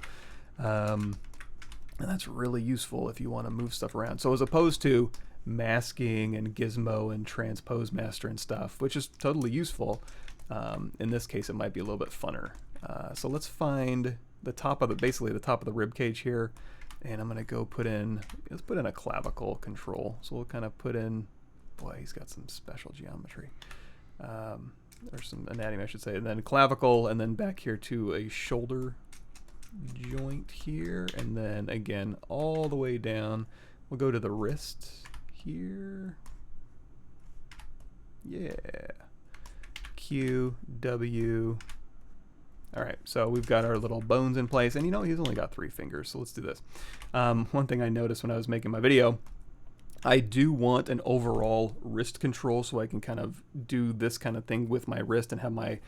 And that's really useful if you want to move stuff around. So as opposed to masking and Gizmo and Transpose Master and stuff, which is totally useful, in this case it might be a little bit funner. So let's find the top of basically the top of the rib cage here, and I'm gonna go let's put in a clavicle control. So we'll kind of put in, boy, he's got some special geometry, or some anatomy I should say, and then clavicle, and then back here to a shoulder joint here, and then again all the way down we'll go to the wrist here. Yeah, Q, W. All right, so we've got our little bones in place, and you know, he's only got 3 fingers, so let's do this. One thing I noticed when I was making my video, I do want an overall wrist control so I can kind of do this kind of thing with my wrist and have my,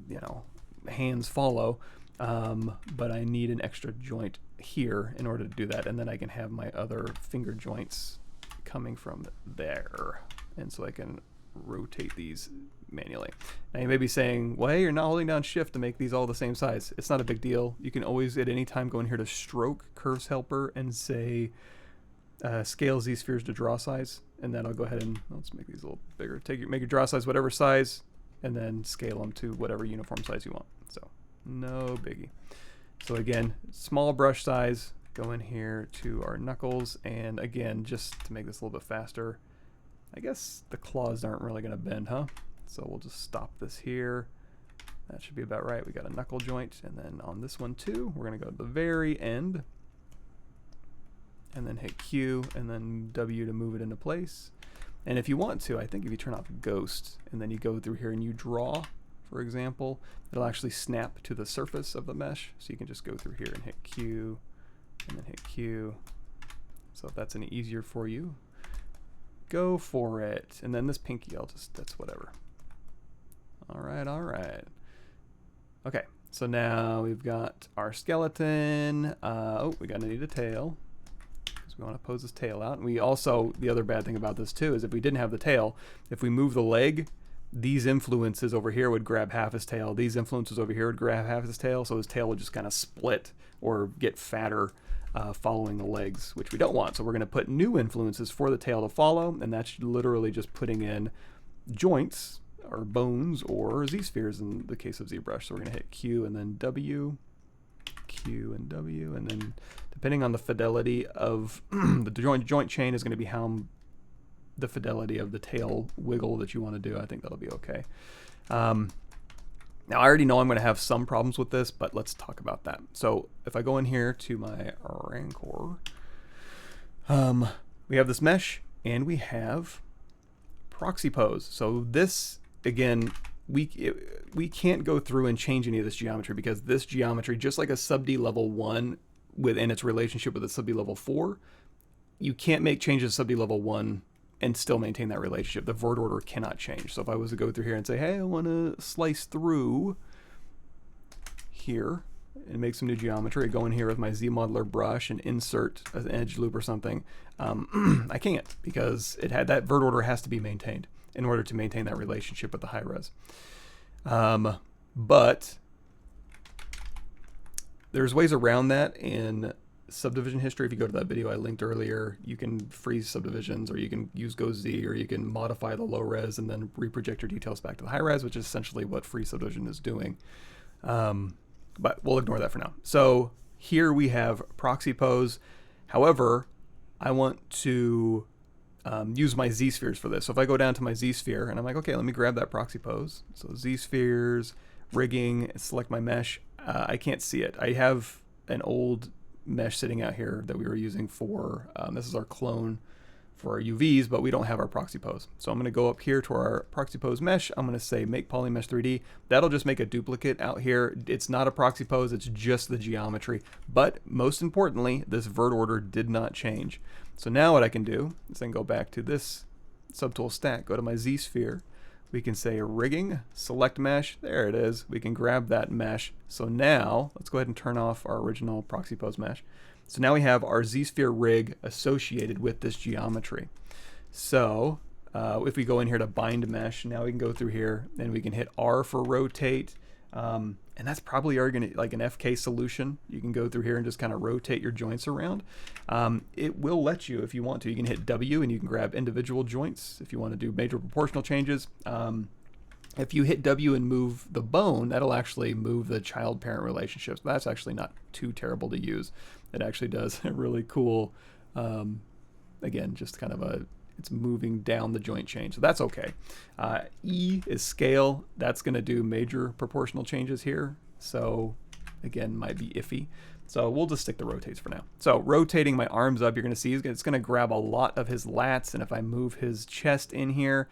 you know, hands follow, but I need an extra joint here in order to do that, and then I can have my other finger joints coming from there, and so I can rotate these manually. Now you may be saying, well, hey, you're not holding down shift to make these all the same size. It's not a big deal. You can always at any time go in here to stroke curves helper and say scale Z-spheres to draw size, and then I'll go ahead and let's make these a little bigger. Make your draw size whatever size, and then scale them to whatever uniform size you want. So no biggie. So again, small brush size, go in here to our knuckles, and again, just to make this a little bit faster, I guess the claws aren't really going to bend, huh? So we'll just stop this here. That should be about right. We got a knuckle joint, and then on this one too, we're going to go to the very end, and then hit Q, and then W to move it into place. And if you want to, I think if you turn off Ghost, and then you go through here and you draw, for example, it'll actually snap to the surface of the mesh. So you can just go through here and hit Q, and then hit Q. So if that's any easier for you, go for it. And then this pinky, that's whatever. All right, all right. Okay, so now we've got our skeleton. Oh, we gotta need a tail, because we want to pose this tail out. And we also, the other bad thing about this too is if we didn't have the tail, if we move the leg, these influences over here would grab half his tail. These influences over here would grab half his tail, so his tail would just kind of split or get fatter following the legs, which we don't want. So we're going to put new influences for the tail to follow, and that's literally just putting in joints or bones or Z-spheres in the case of ZBrush. So we're going to hit Q and then W, Q and W, and then depending on the fidelity of the joint chain is going to be how the fidelity of the tail wiggle that you want to do. I think that'll be okay. Now I already know I'm going to have some problems with this, but let's talk about that. So if I go in here to my Rancor, we have this mesh and we have Proxy Pose. So this, again, we can't go through and change any of this geometry, because this geometry, just like a sub-D level 1 within its relationship with a sub-D level 4, you can't make changes to sub-D level 1 and still maintain that relationship. The vert order cannot change. So if I was to go through here and say, hey, I want to slice through here and make some new geometry, I go in here with my Z-modeler brush and insert an edge loop or something, I can't, because that vert order has to be maintained in order to maintain that relationship with the high res. But there's ways around that in subdivision history. If you go to that video I linked earlier, you can freeze subdivisions, or you can use Go Z, or you can modify the low res and then reproject your details back to the high res, which is essentially what freeze subdivision is doing. But we'll ignore that for now. So here we have Proxy Pose. However, I want to use my Z-spheres for this. So if I go down to my Z-sphere and I'm like, okay, let me grab that Proxy Pose. So Z-spheres, rigging, select my mesh. I can't see it. I have an old mesh sitting out here that we were using for, this is our clone for our UVs, but we don't have our Proxy Pose. So I'm going to go up here to our Proxy Pose mesh. I'm going to say make polymesh 3D. That'll just make a duplicate out here. It's not a Proxy Pose, it's just the geometry. But most importantly, this vert order did not change. So now what I can do is then go back to this subtool stack, go to my Z-sphere. We can say rigging, select mesh, there it is. We can grab that mesh. So now, let's go ahead and turn off our original Proxy Pose mesh. So now we have our ZSphere Rig associated with this geometry. So if we go in here to bind mesh, now we can go through here and we can hit R for rotate. And that's probably like an FK solution. You can go through here and just kind of rotate your joints around. It will let you, if you want to, you can hit W and you can grab individual joints if you want to do major proportional changes. If you hit W and move the bone, that'll actually move the child-parent relationships. But that's actually not too terrible to use. It actually does a really cool, again, just kind of it's moving down the joint chain, so that's okay. E is scale. That's going to do major proportional changes here. So again, might be iffy. So we'll just stick to rotates for now. So rotating my arms up, you're going to see it's going to grab a lot of his lats. And if I move his chest in here,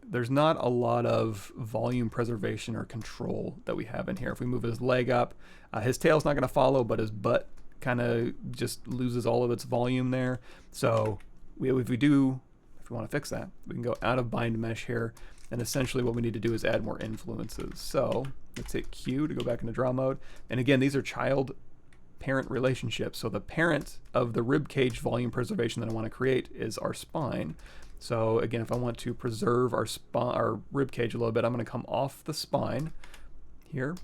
there's not a lot of volume preservation or control that we have in here. If we move his leg up, his tail's not going to follow, but his butt kind of just loses all of its volume there. So if we want to fix that, we can go out of bind mesh here, and essentially what we need to do is add more influences. So let's hit Q to go back into draw mode. And again, these are child-parent relationships. So the parent of the rib cage volume preservation that I want to create is our spine. So again, if I want to preserve our rib cage a little bit, I'm going to come off the spine here.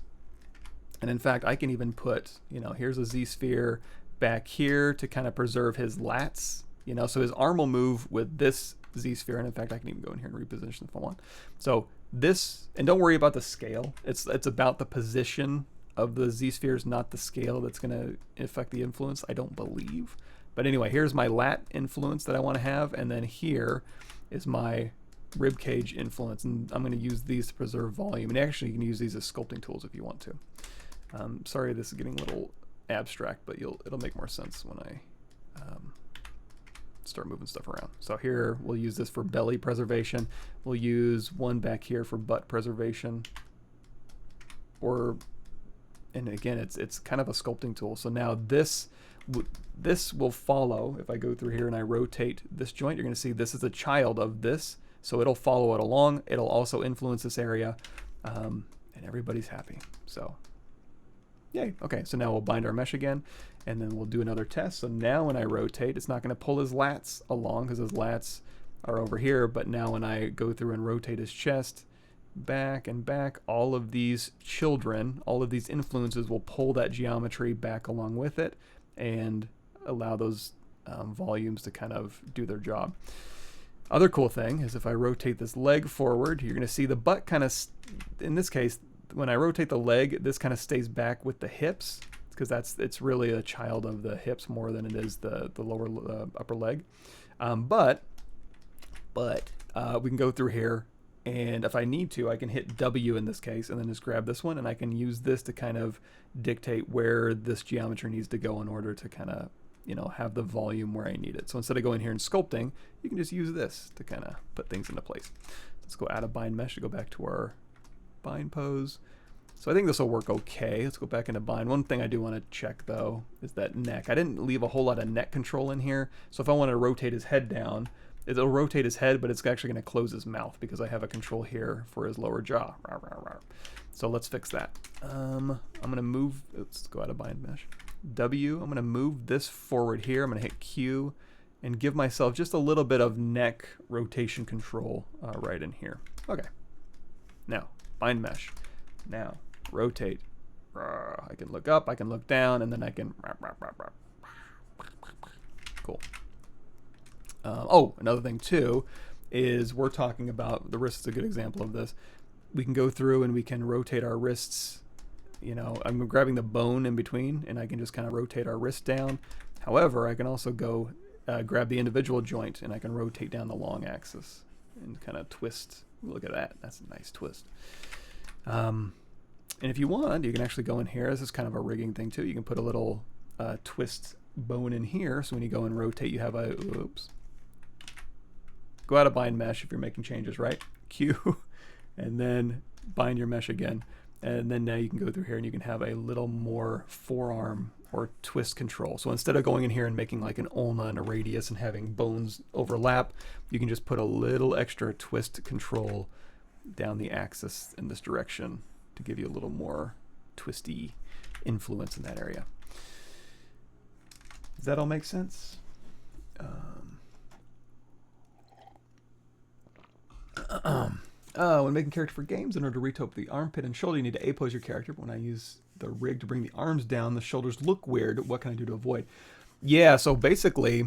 And in fact, I can even put, here's a Z-sphere back here to kind of preserve his lats. So his arm will move with this Z-sphere, and in fact I can even go in here and reposition if I want. So this, and don't worry about the scale, it's about the position of the Z-spheres, not the scale that's going to affect the influence, I don't believe. But anyway, here's my lat influence that I want to have, and then here is my rib cage influence, and I'm going to use these to preserve volume. And actually you can use these as sculpting tools if you want to. Sorry this is getting a little abstract, but it'll make more sense when I start moving stuff around. So here we'll use this for belly preservation. We'll use one back here for butt preservation. And again, it's kind of a sculpting tool. So now this will follow. If I go through here and I rotate this joint, you're going to see this is a child of this. So it'll follow it along. It'll also influence this area, and everybody's happy. So yay. Okay, so now we'll bind our mesh again, and then we'll do another test. So now when I rotate, it's not going to pull his lats along because his lats are over here. But now when I go through and rotate his chest back and back, all of these children, all of these influences will pull that geometry back along with it and allow those volumes to kind of do their job. Other cool thing is if I rotate this leg forward, you're going to see the butt kind of, in this case, when I rotate the leg, this kind of stays back with the hips because it's really a child of the hips more than it is the upper leg. But we can go through here, and if I need to, I can hit W in this case and then just grab this one, and I can use this to kind of dictate where this geometry needs to go in order to kind of have the volume where I need it. So instead of going here and sculpting, you can just use this to kind of put things into place. Let's go out of bind mesh to go back to our bind pose. So I think this will work okay. Let's go back into bind. One thing I do want to check though is that neck. I didn't leave a whole lot of neck control in here. So if I want to rotate his head down, it'll rotate his head, but it's actually going to close his mouth because I have a control here for his lower jaw. So let's fix that. I'm going to move, let's go out of bind mesh. W, I'm going to move this forward here. I'm going to hit Q and give myself just a little bit of neck rotation control right in here. Okay. Now, bind mesh. Now, rotate I can look up, I can look down, and then I can... Cool. Oh, another thing too is we're talking about, the wrist is a good example of this. We can go through and we can rotate our wrists. You know, I'm grabbing the bone in between and I can just kind of rotate our wrist down. However, I can also go grab the individual joint and I can rotate down the long axis and kind of twist. Look at that. That's a nice twist. And if you want, you can actually go in here. This is kind of a rigging thing too. You can put a little twist bone in here. So when you go and rotate, you have a, oops. Go out of bind mesh if you're making changes, right? Q, and then bind your mesh again. And then now you can go through here and you can have a little more forearm or twist control. So instead of going in here and making like an ulna and a radius and having bones overlap, you can just put a little extra twist control down the axis in this direction to give you a little more twisty influence in that area. Does that all make sense? When making character for games, in order to retope the armpit and shoulder, you need to A-pose your character. But when I use the rig to bring the arms down, the shoulders look weird. What can I do to avoid? Yeah, so basically,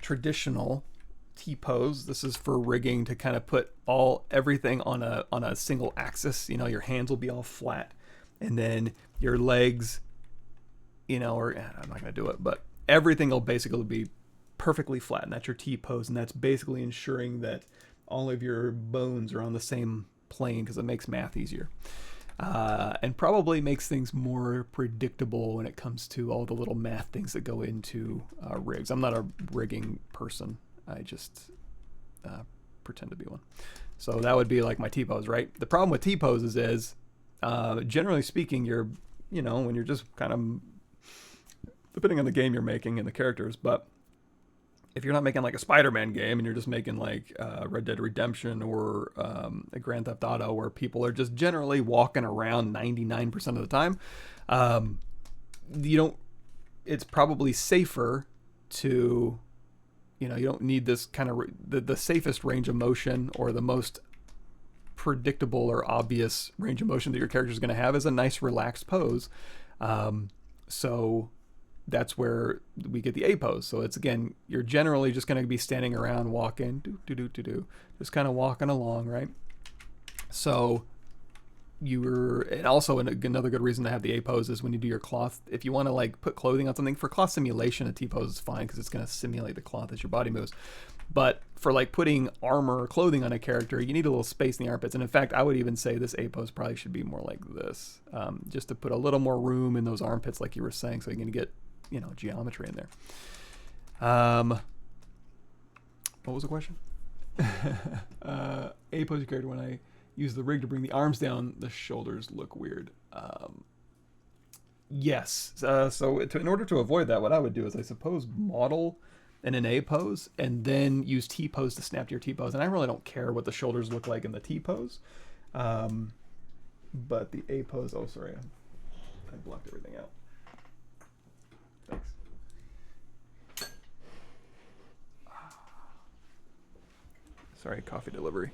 traditional T-pose. This is for rigging to kind of put everything on a single axis. You know, your hands will be all flat, and then your legs, you know, or I'm not going to do it, but everything will basically be perfectly flat, and that's your T-pose, and that's basically ensuring that all of your bones are on the same plane because it makes math easier. And probably makes things more predictable when it comes to all the little math things that go into rigs. I'm not a rigging person. I just pretend to be one. So that would be like my T-pose, right? The problem with T-poses is, generally speaking, you know, when you're just kind of, depending on the game you're making and the characters, but if you're not making like a Spider-Man game and you're just making like Red Dead Redemption or a Grand Theft Auto where people are just generally walking around 99% of the time, it's probably safer to, you know, you don't need this kind of, the safest range of motion or the most predictable or obvious range of motion that your character is going to have is a nice relaxed pose. So that's where we get the A pose. So it's, again, you're generally just going to be standing around walking, just kind of walking along, right? So and also another good reason to have the A pose is when you do your cloth. If you want to like put clothing on something, for cloth simulation, a T pose is fine because it's going to simulate the cloth as your body moves. But for like putting armor or clothing on a character, you need a little space in the armpits. And in fact, I would even say this A pose probably should be more like this, just to put a little more room in those armpits, like you were saying, so you can get, you know, geometry in there. What was the question? A pose your character. When I use the rig to bring the arms down, the shoulders look weird. Yes. So in order to avoid that, what I would do is I suppose model in an A pose and then use T pose to snap to your T pose. And I really don't care what the shoulders look like in the T pose. But the A pose, oh, sorry. I blocked everything out. Thanks. Sorry, coffee delivery.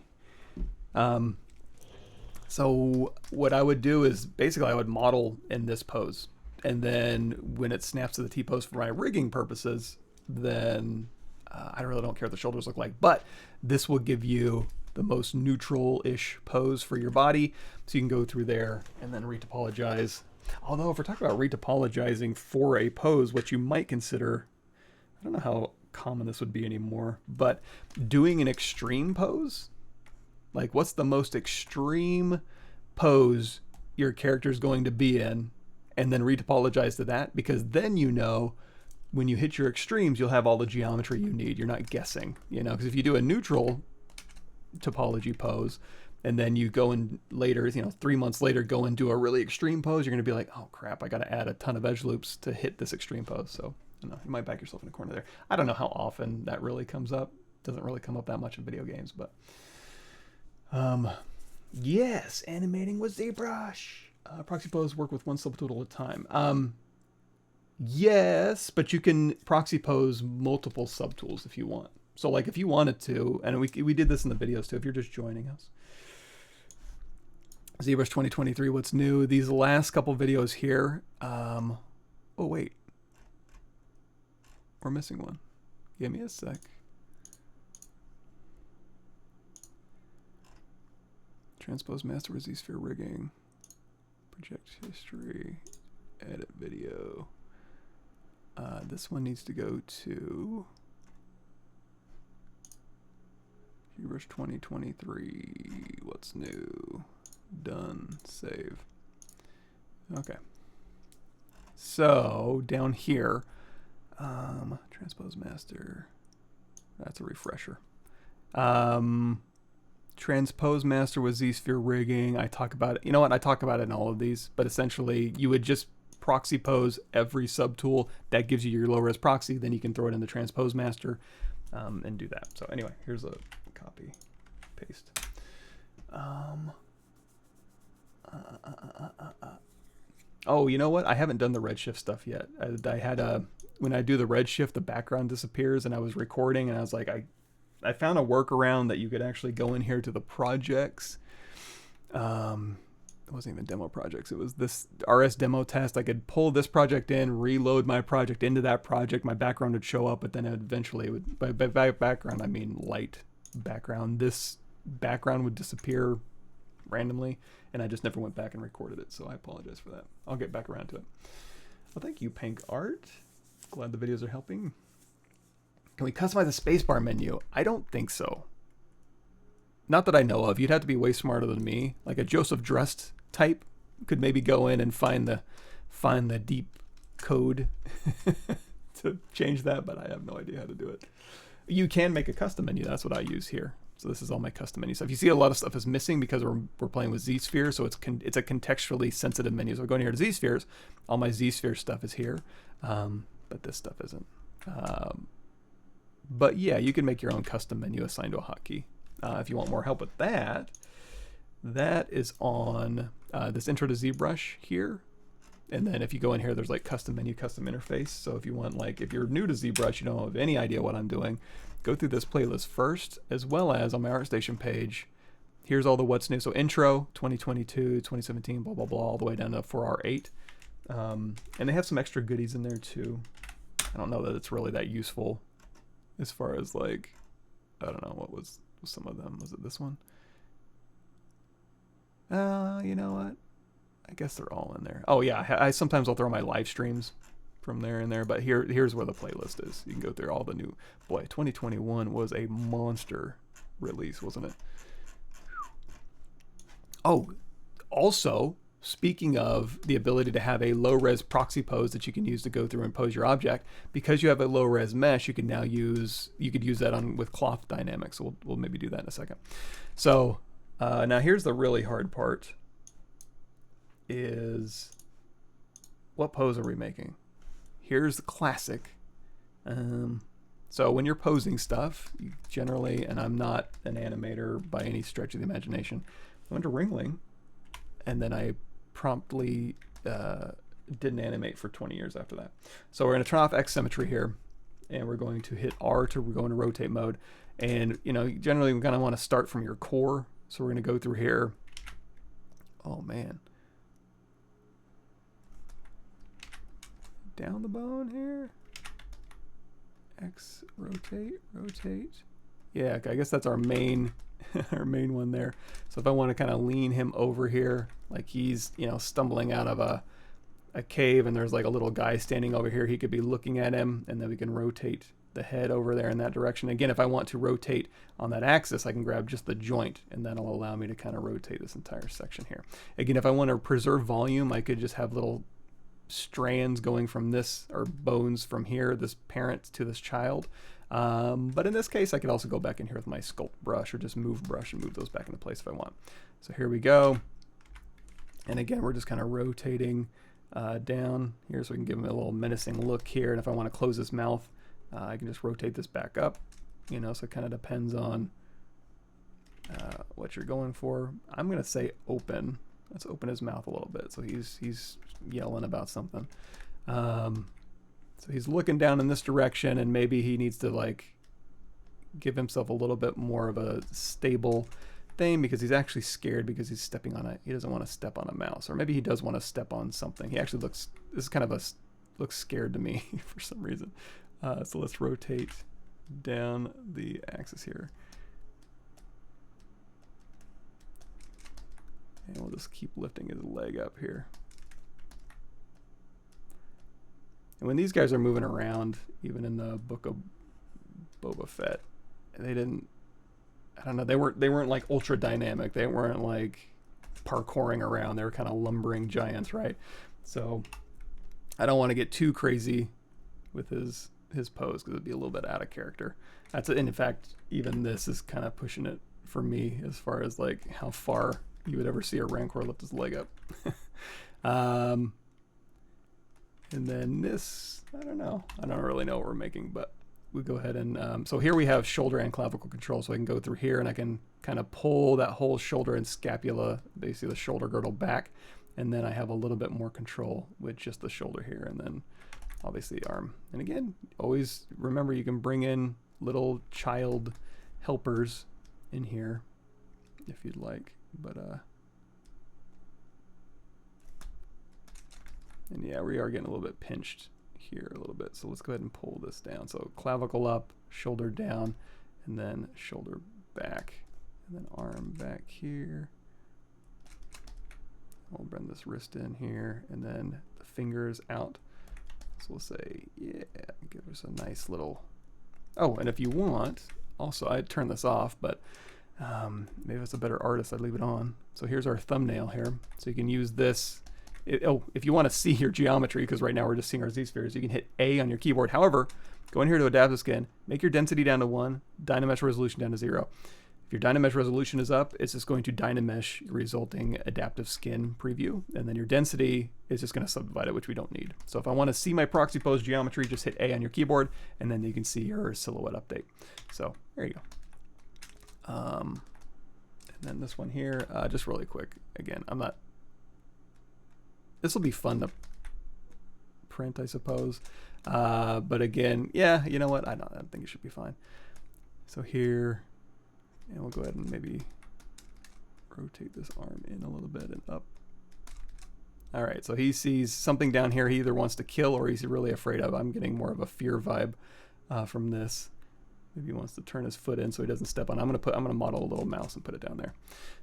So what I would do is basically I would model in this pose. And then when it snaps to the T pose for my rigging purposes, then I really don't care what the shoulders look like. But this will give you the most neutral-ish pose for your body. So you can go through there and then retopologize. Although if we're talking about retopologizing for a pose, what you might consider, I don't know how common this would be anymore, but doing an extreme pose. Like, what's the most extreme pose your character is going to be in, and then retopologize to that, because then you know when you hit your extremes, you'll have all the geometry you need. You're not guessing, you know, because if you do a neutral topology pose, and then you go in later, you know, 3 months later, go and do a really extreme pose, you're going to be like, oh crap, I got to add a ton of edge loops to hit this extreme pose. So, you know, you might back yourself in the corner there. I don't know how often that really comes up. It doesn't really come up that much in video games, but yes, animating with ZBrush. Proxy Pose work with one subtool at a time. Yes, but you can proxy pose multiple subtools if you want. So like if you wanted to, and we did this in the videos too, if you're just joining us, ZBrush 2023, what's new? These last couple videos here. Oh, wait. We're missing one. Give me a sec. Transpose Master with ZSphere Rigging. Project history. Edit video. This one needs to go to ZBrush 2023. What's new? Done. Save. Okay. So down here, Transpose Master. That's a refresher. Transpose Master with ZSphere Rigging. I talk about it. You know what? I talk about it in all of these, but essentially you would just proxy pose every subtool that gives you your low res proxy. Then you can throw it in the Transpose Master and do that. So anyway, here's a copy, paste. Oh, you know what? I haven't done the redshift stuff yet. I had when I do the redshift, the background disappears, and I was recording, and I was like, I found a workaround that you could actually go in here to the projects. It wasn't even demo projects. It was this RS demo test. I could pull this project in, reload my project into that project. My background would show up, but then eventually it would, by background, I mean light background. This background would disappear randomly, and I just never went back and recorded it. So I apologize for that. I'll get back around to it. Well, thank you, Pink Art. Glad the videos are helping. Can we customize the spacebar menu? I don't think so. Not that I know of. You'd have to be way smarter than me. Like a Joseph Drust type could maybe go in and find the deep code to change that, but I have no idea how to do it. You can make a custom menu. That's what I use here. So this is all my custom menu stuff. You see a lot of stuff is missing because we're playing with ZSphere, so it's a contextually sensitive menu. So going here to ZSpheres, all my ZSphere stuff is here, but this stuff isn't. But yeah, you can make your own custom menu assigned to a hotkey. If you want more help with that, that is on this intro to ZBrush here. And then if you go in here, there's like custom menu, custom interface. So if you want, like, if you're new to ZBrush, you don't have any idea what I'm doing, go through this playlist first, as well as on my ArtStation page. Here's all the what's new. So intro, 2022, 2017, blah, blah, blah, all the way down to 4R8. And they have some extra goodies in there too. I don't know that it's really that useful as far as like, I don't know, what was some of them? Was it this one? You know what? I guess they're all in there. Oh yeah, I sometimes I'll throw my live streams from there and there, but here's where the playlist is. You can go through all the new. Boy, 2021 was a monster release, wasn't it? Oh, also, speaking of the ability to have a low-res proxy pose that you can use to go through and pose your object, because you have a low-res mesh, you can now use that on with cloth dynamics. So we'll maybe do that in a second. So now here's the really hard part. Is what pose are we making? Here's the classic. So when you're posing stuff, you generally, and I'm not an animator by any stretch of the imagination, I went to Ringling, and then I promptly didn't animate for 20 years after that. So we're going to turn off X Symmetry here, and we're going to hit R to go into rotate mode. And you know, generally we kind of want to start from your core. So we're going to go through here. Oh man. Down the bone here. X rotate. Yeah, okay, I guess that's our main our main one there. So if I want to kind of lean him over here, like he's, you know, stumbling out of a cave and there's like a little guy standing over here, he could be looking at him, and then we can rotate the head over there in that direction. Again, if I want to rotate on that axis, I can grab just the joint, and that'll allow me to kind of rotate this entire section here. Again, if I want to preserve volume, I could just have little strands going from this, or bones from here, this parent to this child. But in this case, I could also go back in here with my sculpt brush, or just move brush and move those back into place if I want. So here we go. And again, we're just kind of rotating down here so we can give him a little menacing look here. And if I want to close his mouth, I can just rotate this back up, you know, so it kind of depends on what you're going for. I'm going to say open. Let's open his mouth a little bit. So he's yelling about something. So he's looking down in this direction, and maybe he needs to like give himself a little bit more of a stable thing because he's actually scared because he's stepping on he doesn't want to step on a mouse, or maybe he does want to step on something. He actually looks, this is kind of looks scared to me for some reason. So let's rotate down the axis here. And we'll just keep lifting his leg up here. And when these guys are moving around, even in the Book of Boba Fett, they didn't, I don't know, they weren't like ultra dynamic. They weren't like parkouring around. They were kind of lumbering giants, right? So I don't want to get too crazy with his pose because it'd be a little bit out of character. And in fact, even this is kind of pushing it for me as far as like how far you would ever see a Rancor lift his leg up. And then this, I don't know. I don't really know what we're making, but we go ahead and, so here we have shoulder and clavicle control. So I can go through here and I can kind of pull that whole shoulder and scapula, basically the shoulder girdle back. And then I have a little bit more control with just the shoulder here. And then obviously the arm. And again, always remember you can bring in little child helpers in here if you'd like, but, and yeah, we are getting a little bit pinched here a little bit. So let's go ahead and pull this down. So clavicle up, shoulder down, and then shoulder back, and then arm back here. We'll bring this wrist in here, and then the fingers out. So we'll say, yeah, give us a nice little, oh, and if you want, also I'd turn this off, but maybe it's a better artist, I'd leave it on. So here's our thumbnail here. So you can use this. If you want to see your geometry, because right now we're just seeing our Z-spheres, you can hit A on your keyboard. However, go in here to Adaptive Skin, make your density down to 1, Dynamesh resolution down to 0. If your Dynamesh resolution is up, it's just going to Dynamesh resulting Adaptive Skin preview, and then your density is just going to subdivide it, which we don't need. So if I want to see my Proxy Pose geometry, just hit A on your keyboard, and then you can see your silhouette update. So there you go. And then this one here, just really quick. Again, this will be fun to print, I suppose. But again, yeah, you know what? I think it should be fine. So here, and we'll go ahead and maybe rotate this arm in a little bit and up. All right, so he sees something down here he either wants to kill or he's really afraid of. I'm getting more of a fear vibe from this. Maybe he wants to turn his foot in so he doesn't step on. I'm gonna model a little mouse and put it down there.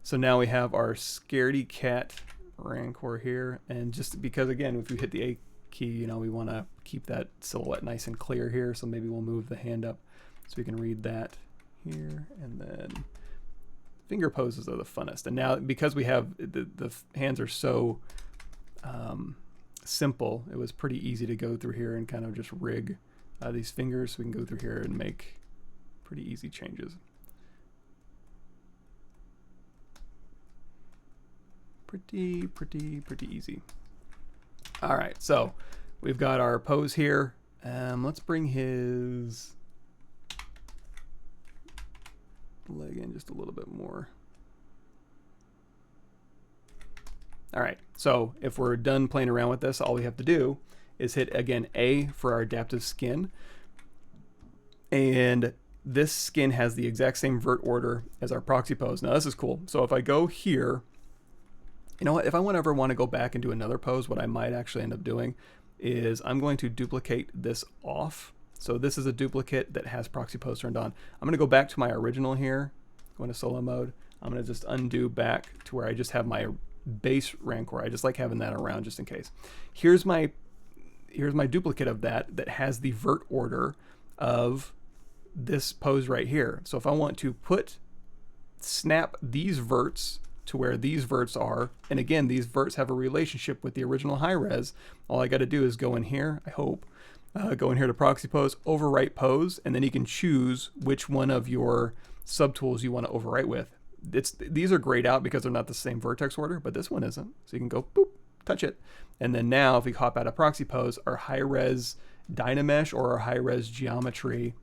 So now we have our scaredy cat Rancor here, and just because again, if we hit the A key, you know, we want to keep that silhouette nice and clear here, so maybe we'll move the hand up so we can read that here. And then finger poses are the funnest, and now because we have the hands are so simple, it was pretty easy to go through here and kind of just rig these fingers, so we can go through here and make pretty easy changes. Pretty easy. All right, so we've got our pose here. Let's bring his leg in just a little bit more. All right, so if we're done playing around with this, all we have to do is hit, again, A for our adaptive skin. And this skin has the exact same vert order as our proxy pose. Now, this is cool. So if I go here, you know what, if I ever want to go back and do another pose, what I might actually end up doing is I'm going to duplicate this off. So this is a duplicate that has Proxy Pose turned on. I'm going to go back to my original here, go into solo mode. I'm going to just undo back to where I just have my base Rancor. I just like having that around just in case. Here's my duplicate of that has the vert order of this pose right here. So if I want to snap these verts to where these verts are, and again, these verts have a relationship with the original high res, all I got to do is go in here, I hope, go in here to Proxy Pose, overwrite pose, and then you can choose which one of your subtools you want to overwrite with. These are grayed out because they're not the same vertex order, but this one isn't. So you can go boop, touch it. And then now if we hop out of Proxy Pose, our high res Dynamesh or our high res geometry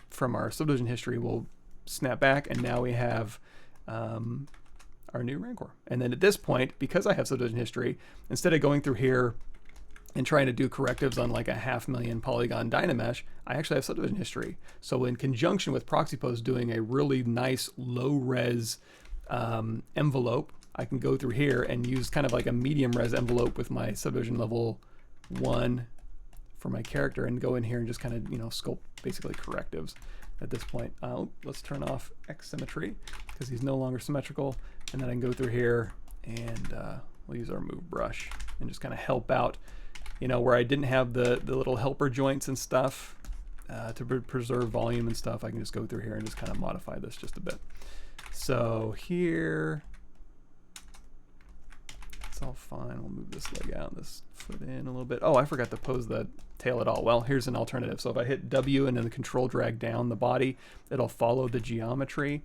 from our subdivision history will snap back, and now we have our new Rancor. And then at this point, because I have subdivision history, instead of going through here and trying to do correctives on like a 500,000 polygon Dynamesh, I actually have subdivision history. So in conjunction with Proxy Pose doing a really nice low res envelope, I can go through here and use kind of like a medium res envelope with my subdivision level 1 for my character, and go in here and just kind of, you know, sculpt basically correctives at this point. Let's turn off X symmetry because he's no longer symmetrical, and then I can go through here and we'll use our move brush and just kind of help out, you know, where I didn't have the little helper joints and stuff to preserve volume and stuff. I can just go through here and just kind of modify this just a bit. So here, it's all fine. We'll move this leg out, this foot in a little bit. Oh, I forgot to pose the tail at all. Well, here's an alternative. So if I hit W and then the control drag down the body, it'll follow the geometry.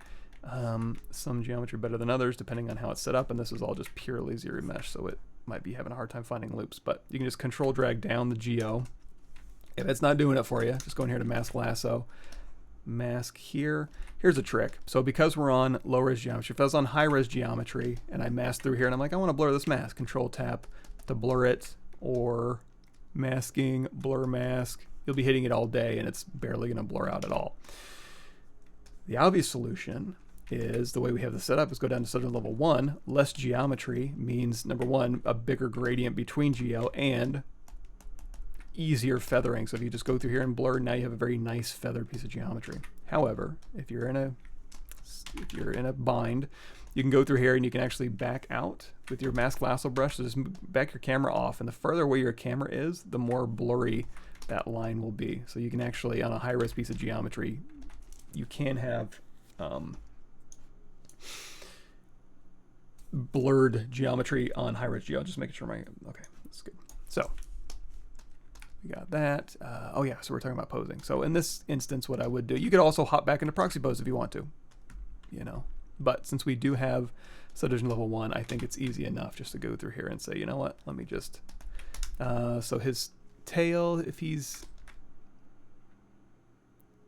Some geometry better than others depending on how it's set up, and this is all just purely ZRemesh, so it might be having a hard time finding loops, but you can just control drag down the geo. If it's not doing it for you, just go in here to mask lasso, mask here. Here's a trick. So because we're on low res geometry, if I was on high res geometry and I mask through here and I'm like, I want to blur this mask, control tap to blur it, or masking, blur mask, you'll be hitting it all day and it's barely going to blur out at all. The obvious solution is, the way we have this set up, is go down to subdivision level 1. Less geometry means, number one, a bigger gradient between geo and easier feathering. So if you just go through here and blur, now you have a very nice feathered piece of geometry. However, if you're in a bind, you can go through here and you can actually back out with your mask lasso brush. So just back your camera off, and the further away your camera is, the more blurry that line will be. So you can actually, on a high res piece of geometry, you can have blurred geometry on high res geo. Just making sure okay, that's good. So we got that. Oh yeah, so we're talking about posing. So in this instance, what I would do, you could also hop back into Proxy Pose if you want to, you know, but since we do have subdivision level 1, I think it's easy enough just to go through here and say, you know what, let me just, so his tail, if he's,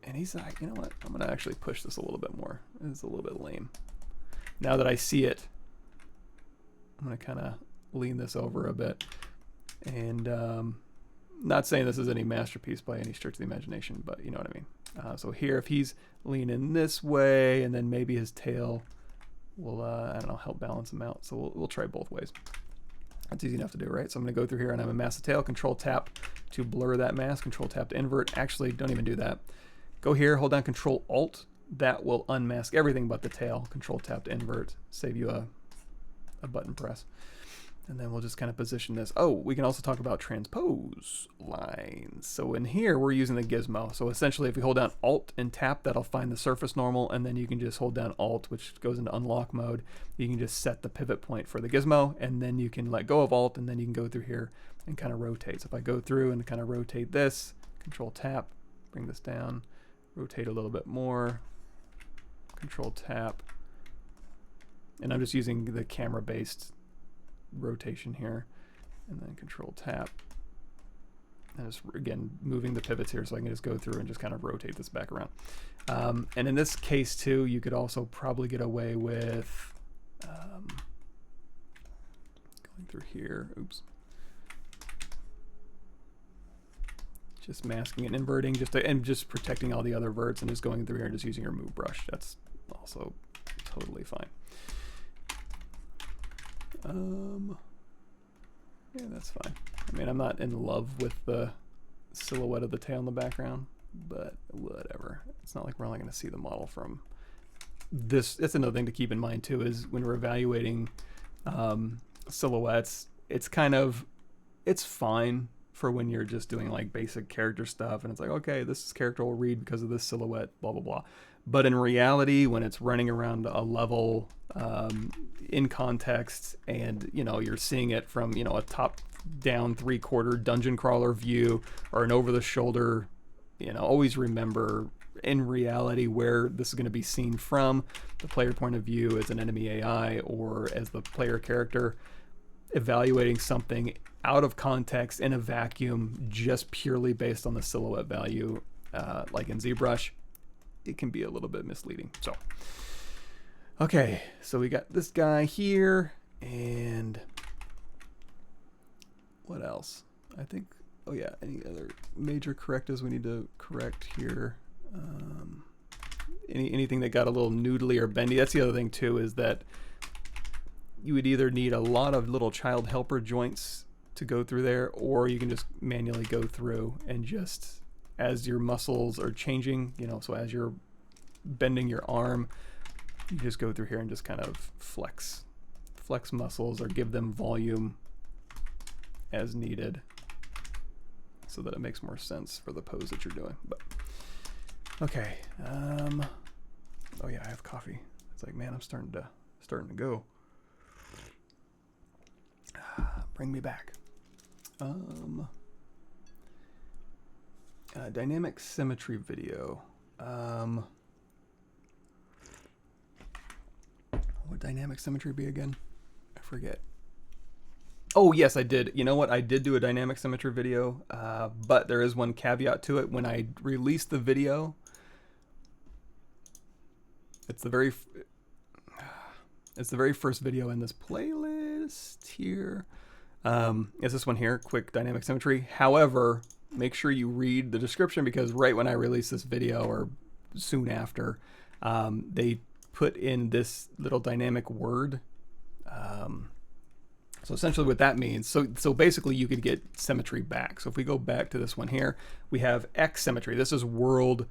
and he's like, you know what, I'm gonna actually push this a little bit more. It's a little bit lame. Now that I see it, I'm gonna kind of lean this over a bit, and not saying this is any masterpiece by any stretch of the imagination, but you know what I mean. So here, if he's leaning this way, and then maybe his tail will, I don't know, help balance him out. So we'll try both ways. That's easy enough to do, right? So I'm gonna go through here and I'm gonna mask the tail, control tap to blur that mask, control tap to invert. Actually, don't even do that. Go here, hold down control alt. That will unmask everything but the tail. Control tap to invert, save you a button press. And then we'll just kind of position this. Oh, we can also talk about transpose lines. So in here, we're using the Gizmo. So essentially, if we hold down Alt and tap, that'll find the surface normal, and then you can just hold down Alt, which goes into unlock mode. You can just set the pivot point for the Gizmo, and then you can let go of Alt, and then you can go through here and kind of rotate. So if I go through and kind of rotate this, control tap, bring this down, rotate a little bit more, control tap, and I'm just using the camera-based rotation here, and then control tap, and just again moving the pivots here so I can just go through and just kind of rotate this back around. And in this case too, you could also probably get away with going through here, oops, just masking and inverting, and just protecting all the other verts, and just going through here and just using your move brush. That's also totally fine. Yeah, that's fine. I mean, I'm not in love with the silhouette of the tail in the background, but whatever. It's not like we're only going to see the model from this. That's another thing to keep in mind too, is when we're evaluating silhouettes, it's fine for when you're just doing like basic character stuff, and it's like, okay, this character will read because of this silhouette, blah blah blah. But in reality, when it's running around a level in context, and you know, you're seeing it from, you know, a top down 3/4 dungeon crawler view or an over the shoulder, you know, always remember in reality where this is going to be seen from, the player point of view as an enemy AI or as the player character. Evaluating something out of context in a vacuum just purely based on the silhouette value, like in ZBrush, it can be a little bit misleading. So okay, so we got this guy here, and what else? I think, oh yeah, any other major correctives we need to correct here? Anything that got a little noodly or bendy. That's the other thing too, is that you would either need a lot of little child helper joints to go through there, or you can just manually go through and just, as your muscles are changing, you know, so as you're bending your arm, you just go through here and just kind of flex muscles or give them volume as needed so that it makes more sense for the pose that you're doing. But okay, oh yeah, I have coffee. It's like, man, I'm starting to go. Bring me back. Dynamic symmetry video. What dynamic symmetry be again? I forget. Oh yes, I did. You know what? I did do a dynamic symmetry video, but there is one caveat to it. When I released the video, it's the very first video in this playlist here. It's this one here, quick dynamic symmetry. However, make sure you read the description, because right when I released this video, or soon after, they put in this little dynamic word. So essentially what that means, so basically you could get symmetry back. So if we go back to this one here, we have X symmetry. This is world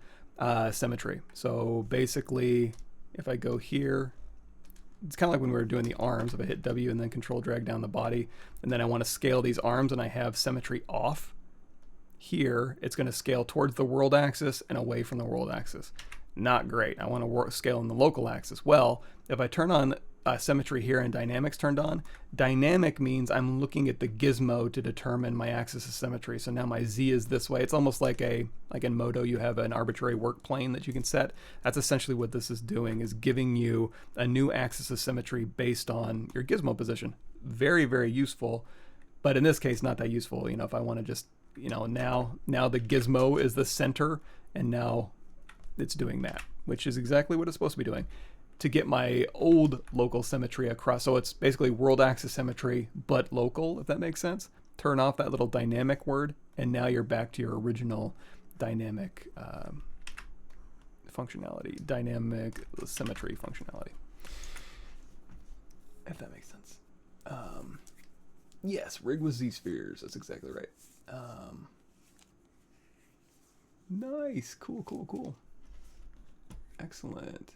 symmetry. So basically, if I go here, it's kind of like when we were doing the arms. If I hit W and then control drag down the body, and then I want to scale these arms and I have symmetry off, here it's going to scale towards the world axis and away from the world axis. Not great. I want to scale in the local axis. Well, if I turn on symmetry here and dynamics turned on, dynamic means I'm looking at the gizmo to determine my axis of symmetry. So now my Z is this way. It's almost like in Modo, you have an arbitrary work plane that you can set. That's essentially what this is doing, is giving you a new axis of symmetry based on your gizmo position. Very, very useful, but in this case, not that useful. You know, if I want to just, you know, now the gizmo is the center, and now it's doing that, which is exactly what it's supposed to be doing. To get my old local symmetry across, so it's basically world axis symmetry, but local, if that makes sense. Turn off that little dynamic word, and now you're back to your original dynamic functionality, dynamic symmetry functionality, if that makes sense. Yes, rig with Z-spheres, that's exactly right. Nice, cool. Excellent.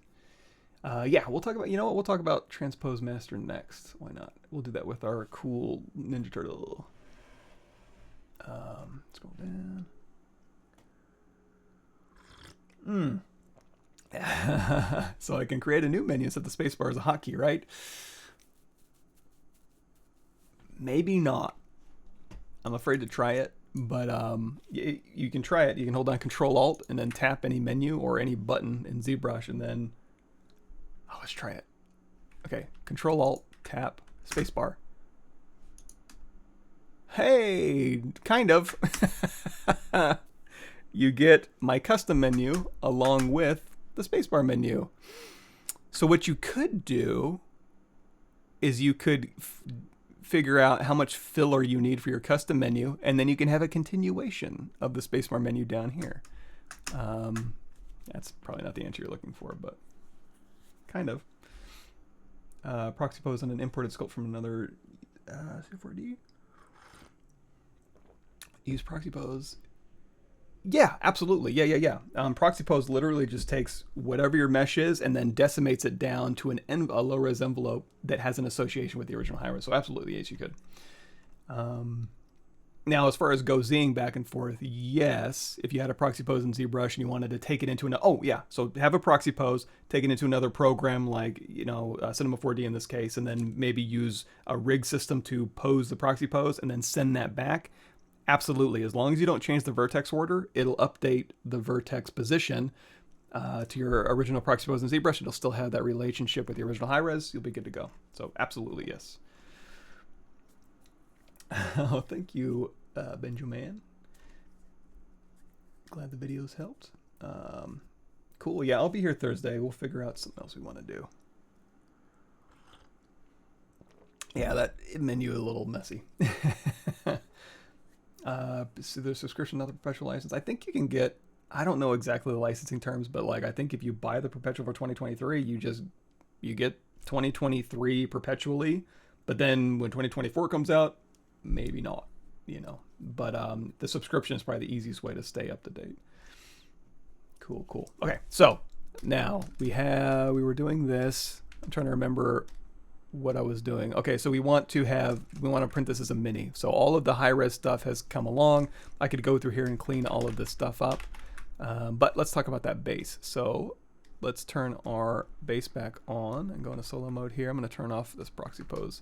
Yeah, we'll talk about, you know what, we'll talk about Transpose Master next. Why not? We'll do that with our cool Ninja Turtle. Scroll down. So I can create a new menu and set the spacebar as a hotkey, right? Maybe not. I'm afraid to try it, but you can try it. You can hold down Control-Alt and then tap any menu or any button in ZBrush, and then let's try it. Okay, Control-Alt, tap, spacebar. Hey, kind of. You get my custom menu along with the spacebar menu. So what you could do is you could figure out how much filler you need for your custom menu, and then you can have a continuation of the spacebar menu down here. That's probably not the answer you're looking for, but kind of. Proxy Pose on an imported sculpt from another C4D. Use Proxy Pose. Yeah, absolutely. Yeah. Proxy Pose literally just takes whatever your mesh is and then decimates it down to a low-res envelope that has an association with the original high-res. So absolutely, yes, you could. Now, as far as go-zing back and forth, yes, if you had a Proxy Pose in ZBrush and you wanted to take it into so have a Proxy Pose, take it into another program like, you know, Cinema 4D in this case, and then maybe use a rig system to pose the Proxy Pose and then send that back. Absolutely. As long as you don't change the vertex order, it'll update the vertex position to your original Proxy Pose in ZBrush. It'll still have that relationship with the original high-res. You'll be good to go. So absolutely, yes. Oh, thank you, Benjamin. Glad the videos helped. Cool. Yeah, I'll be here Thursday. We'll figure out something else we want to do. Yeah, that menu is a little messy. So there's subscription, not the perpetual license. I think you can get, I don't know exactly the licensing terms, but like I think if you buy the perpetual for 2023, you get 2023 perpetually, but then when 2024 comes out, maybe not, you know. But the subscription is probably the easiest way to stay up to date. Cool, cool. Okay, so now we were doing this. I'm trying to remember what I was doing. Okay, so we want to print this as a mini. So all of the high-res stuff has come along. I could go through here and clean all of this stuff up. But let's talk about that base. So let's turn our base back on and go into solo mode here. I'm going to turn off this proxy pose.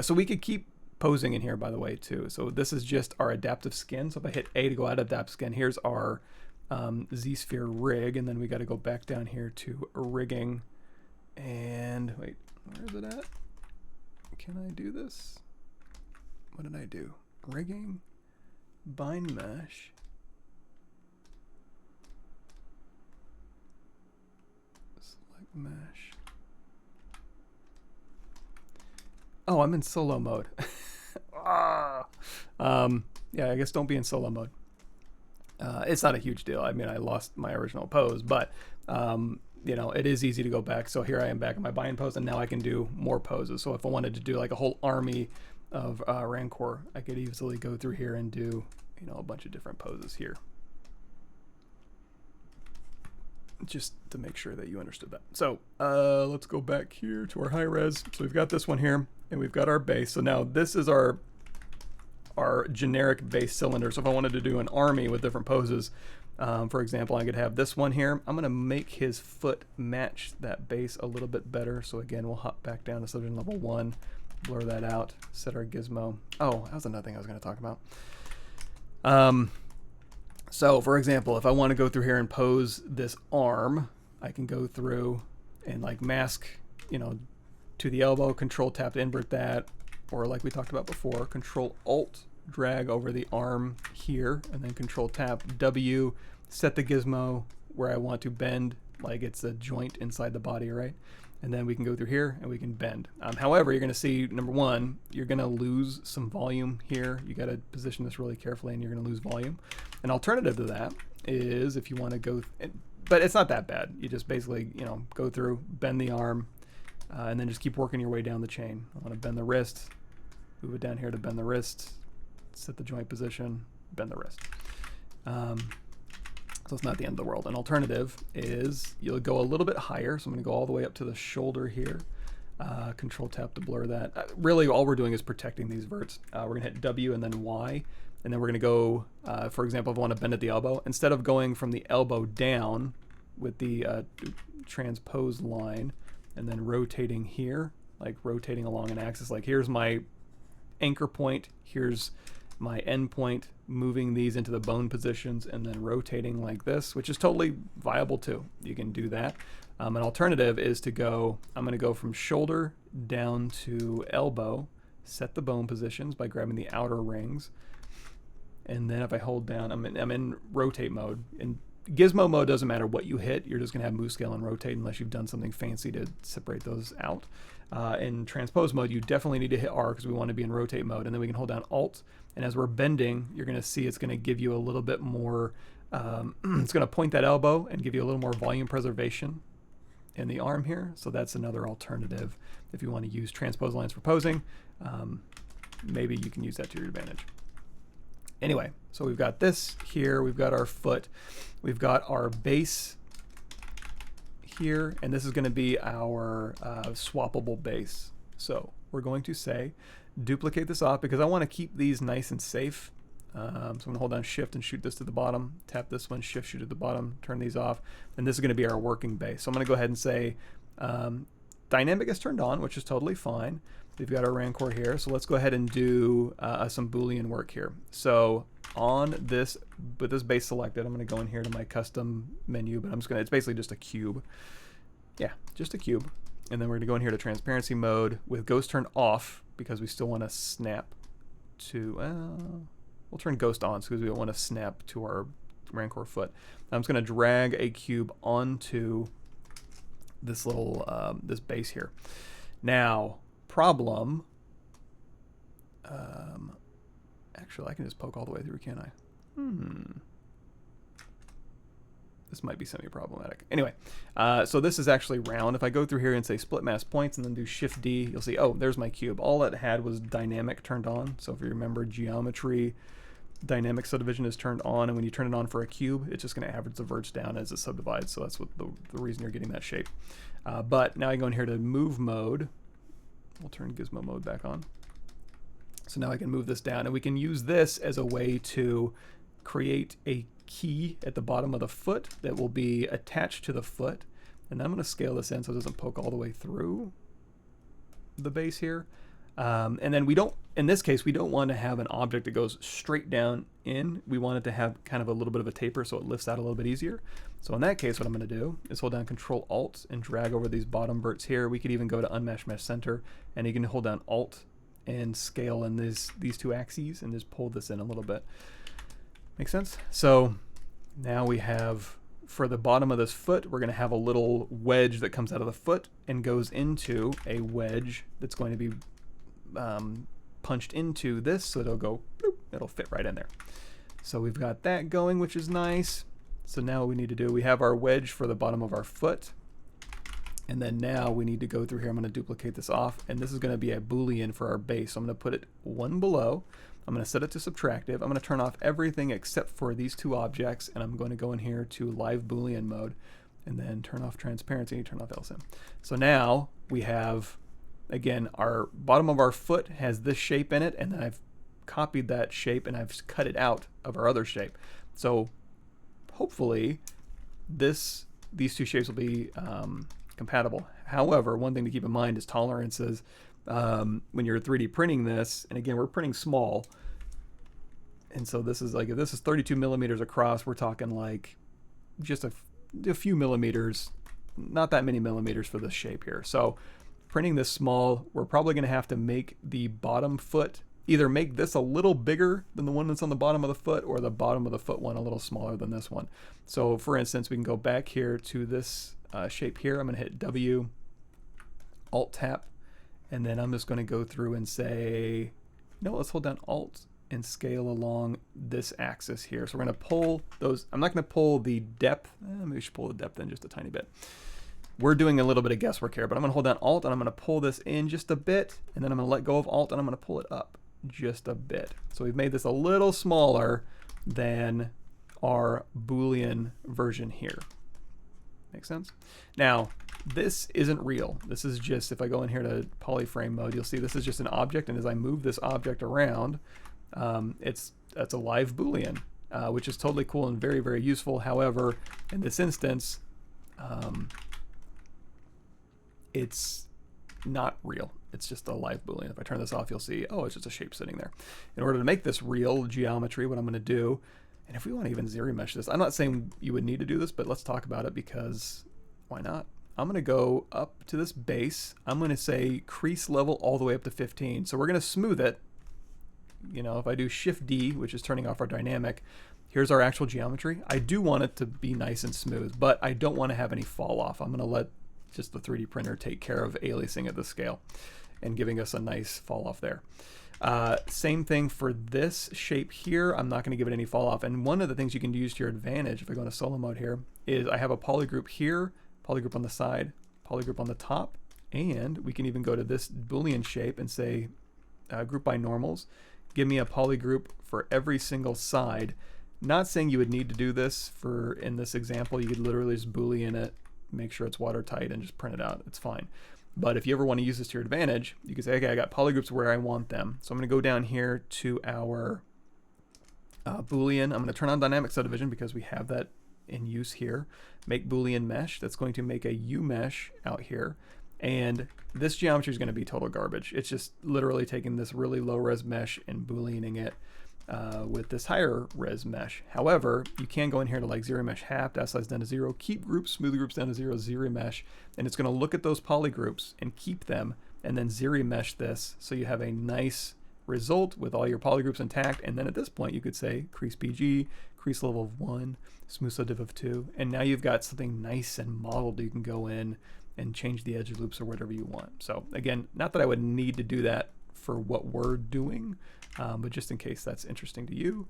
So we could keep posing in here, by the way, too. So this is just our adaptive skin. So if I hit A to go out of adaptive skin, here's our ZSphere Rig, and then we got to go back down here to rigging. And wait, where is it at? Can I do this? What did I do? Rigging, bind mesh. Select mesh. Oh, I'm in solo mode. Yeah, I guess don't be in solo mode. It's not a huge deal. I mean, I lost my original pose, but you know, it is easy to go back. So here I am back in my bind pose, and now I can do more poses. So if I wanted to do like a whole army of Rancor, I could easily go through here and do, you know, a bunch of different poses here. Just to make sure that you understood that. So let's go back here to our high res. So we've got this one here, and we've got our base. So now this is our generic base cylinder. So if I wanted to do an army with different poses, for example, I could have this one here. I'm going to make his foot match that base a little bit better. So again, we'll hop back down to subdivision level 1, blur that out, set our gizmo. Oh, that was another thing I was going to talk about. So for example, if I want to go through here and pose this arm, I can go through and like mask, you know, to the elbow, control tap to invert that, or like we talked about before, control alt drag over the arm here, and then control tap W, set the gizmo where I want to bend, like it's a joint inside the body, right? And then we can go through here and we can bend. However, you're going to see, number one, you're going to lose some volume here. You got to position this really carefully, and you're going to lose volume. An alternative to that is if you want to go, but it's not that bad. You just basically, you know, go through, bend the arm, and then just keep working your way down the chain. I want to bend the wrist, move it down here to bend the wrist, set the joint position, bend the wrist. So it's not the end of the world. An alternative is you'll go a little bit higher. So I'm going to go all the way up to the shoulder here. Control tap to blur that. Really, all we're doing is protecting these verts. We're going to hit W and then Y. And then we're going to go, for example, if I want to bend at the elbow, instead of going from the elbow down with the transpose line and then rotating here, like rotating along an axis, like here's my anchor point, here's my end point, moving these into the bone positions and then rotating like this, which is totally viable too. You can do that. An alternative is to go, I'm going to go from shoulder down to elbow, set the bone positions by grabbing the outer rings. And then if I hold down, I'm in rotate mode. In Gizmo mode, doesn't matter what you hit, you're just going to have move scale and rotate unless you've done something fancy to separate those out. In transpose mode, you definitely need to hit R because we want to be in rotate mode, and then we can hold down Alt, and as we're bending, you're going to see it's going to give you a little bit more, it's going to point that elbow and give you a little more volume preservation in the arm here. So that's another alternative if you want to use transpose lines for posing. Maybe you can use that to your advantage. Anyway, so we've got this here, we've got our foot, we've got our base here, and this is going to be our swappable base. So we're going to say duplicate this off because I want to keep these nice and safe. So I'm going to hold down shift and shoot this to the bottom, tap this one, shift, shoot at the bottom, turn these off, and this is going to be our working base. So I'm going to go ahead and say dynamic is turned on, which is totally fine. We've got our Rancor here, so let's go ahead and do some Boolean work here. So on this, with this base selected, I'm going to go in here to my custom menu, but I'm just going to, it's basically just a cube. Yeah, just a cube. And then we're going to go in here to transparency mode with ghost turned off because we still want to snap to, we'll turn ghost on because we don't want to snap to our Rancor foot. I'm just going to drag a cube onto this little, this base here. Now, problem, Actually, I can just poke all the way through, can't I? This might be semi-problematic. Anyway, so this is actually round. If I go through here and say split mask points and then do Shift D, you'll see, oh, there's my cube. All it had was dynamic turned on. So if you remember, geometry, dynamic subdivision is turned on, and when you turn it on for a cube, it's just going to average the verts down as it subdivides. So that's what the reason you're getting that shape. But now I go in here to move mode. We'll turn Gizmo mode back on. So now I can move this down, and we can use this as a way to create a key at the bottom of the foot that will be attached to the foot. And I'm going to scale this in so it doesn't poke all the way through the base here. And then we don't, in this case, we don't want to have an object that goes straight down in. We want it to have kind of a little bit of a taper so it lifts out a little bit easier. So in that case, what I'm going to do is hold down Control Alt and drag over these bottom verts here. We could even go to Unmesh Mesh Center, and you can hold down Alt and scale in these two axes and just pull this in a little bit. Make sense? So now we have, for the bottom of this foot, we're going to have a little wedge that comes out of the foot and goes into a wedge that's going to be punched into this, so it'll go, bloop, it'll fit right in there. So we've got that going, which is nice. So now what we need to do, we have our wedge for the bottom of our foot. And then now we need to go through here. I'm going to duplicate this off, and this is going to be a Boolean for our base. So I'm going to put it one below. I'm going to set it to subtractive. I'm going to turn off everything except for these two objects, and I'm going to go in here to live Boolean mode, and then turn off transparency, turn off LSM. So now we have, again, our bottom of our foot has this shape in it, and then I've copied that shape and I've cut it out of our other shape. So hopefully these two shapes will be compatible. However, one thing to keep in mind is tolerances. When you're 3D printing this, and again, we're printing small, and so this is like, if this is 32 millimeters across, we're talking like just a few millimeters, not that many millimeters for this shape here. So printing this small, we're probably going to have to make the bottom foot, either make this a little bigger than the one that's on the bottom of the foot, or the bottom of the foot one a little smaller than this one. So for instance, we can go back here to this shape here. I'm going to hit W, Alt tap, and then I'm just going to go through and say, no, let's hold down Alt and scale along this axis here. So we're going to pull those. I'm not going to pull the depth. Maybe we should pull the depth in just a tiny bit. We're doing a little bit of guesswork here, but I'm going to hold down Alt and I'm going to pull this in just a bit, and then I'm going to let go of Alt and I'm going to pull it up just a bit. So we've made this a little smaller than our Boolean version here. Make sense? Now, this isn't real. This is just, if I go in here to polyframe mode, you'll see this is just an object, and as I move this object around, that's a live Boolean, which is totally cool and very, very useful. However, in this instance, it's not real. It's just a live Boolean. If I turn this off, you'll see, oh, it's just a shape sitting there. In order to make this real geometry, what I'm going to do, and if we want to even ZRemesh this, I'm not saying you would need to do this, but let's talk about it because why not? I'm going to go up to this base. I'm going to say crease level all the way up to 15. So we're going to smooth it. You know, if I do Shift D, which is turning off our dynamic, here's our actual geometry. I do want it to be nice and smooth, but I don't want to have any fall off. I'm going to let just the 3D printer take care of aliasing at the scale and giving us a nice fall off there. Same thing for this shape here. I'm not going to give it any fall off. And one of the things you can use to your advantage, if I go into solo mode here, is I have a polygroup here, polygroup on the side, polygroup on the top, and we can even go to this Boolean shape and say group by normals. Give me a polygroup for every single side. Not saying you would need to do this for in this example. You could literally just Boolean it, make sure it's watertight, and just print it out. It's fine. But if you ever want to use this to your advantage, you can say, okay, I got polygroups where I want them. So I'm going to go down here to our Boolean. I'm going to turn on dynamic subdivision because we have that in use here. Make Boolean mesh. That's going to make a U mesh out here. And this geometry is going to be total garbage. It's just literally taking this really low res mesh and Booleaning it with this higher res mesh. However, you can go in here to like ZRemesh half, dash size down to 0, keep groups, smooth groups down to 0, ZRemesh, and it's going to look at those polygroups and keep them, and then ZRemesh this so you have a nice result with all your polygroups intact. And then at this point you could say crease PG, crease level of 1, smooth subdiv of 2, and now you've got something nice and modeled. You can go in and change the edge loops or whatever you want. So again, not that I would need to do that for what we're doing, but just in case that's interesting to you,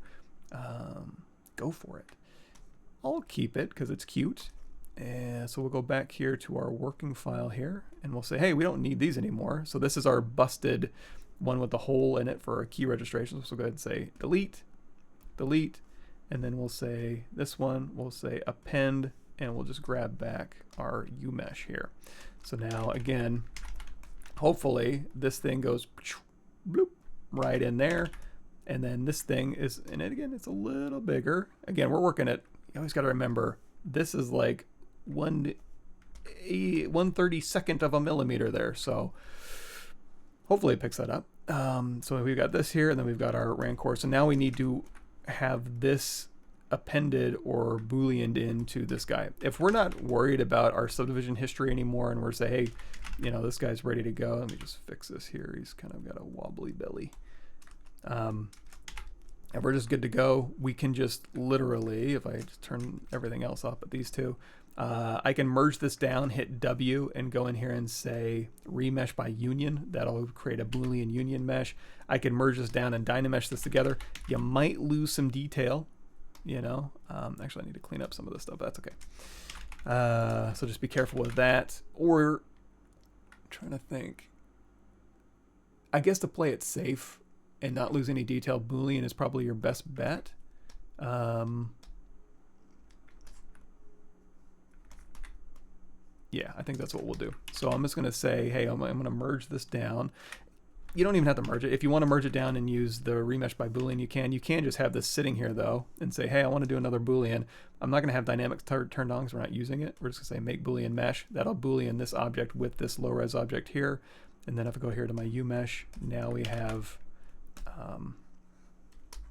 go for it. I'll keep it because it's cute. And so we'll go back here to our working file here, and we'll say, hey, we don't need these anymore. So this is our busted one with the hole in it for our key registration. So we'll go ahead and say delete, delete, and then we'll say this one, we'll say append, and we'll just grab back our UMesh here. So now again, hopefully this thing goes bloop, right in there. And then this thing is, and again, it's a little bigger. Again, we're working at, you always got to remember, this is like 1/32nd of a millimeter there. So hopefully it picks that up. So we've got this here, and then we've got our Rancor. So now we need to have this appended or Booleaned into this guy. If we're not worried about our subdivision history anymore, and we're saying, hey, you know, this guy's ready to go. Let me just fix this here. He's kind of got a wobbly belly. If we're just good to go, we can just literally, if I just turn everything else off but these two, I can merge this down, hit W, and go in here and say remesh by union. That'll create a Boolean union mesh. I can merge this down and Dynamesh this together. You might lose some detail, you know. Actually, I need to clean up some of this stuff. That's okay. So just be careful with that. Or, I'm trying to think. I guess to play it safe and not lose any detail, Boolean is probably your best bet. Yeah, I think that's what we'll do. So I'm just going to say, hey, I'm going to merge this down. You don't even have to merge it. If you want to merge it down and use the remesh by Boolean, you can. You can just have this sitting here, though, and say, hey, I want to do another Boolean. I'm not going to have dynamics turned on because we're not using it. We're just going to say make Boolean mesh. That'll Boolean this object with this low-res object here. And then if I go here to my UMesh, now we have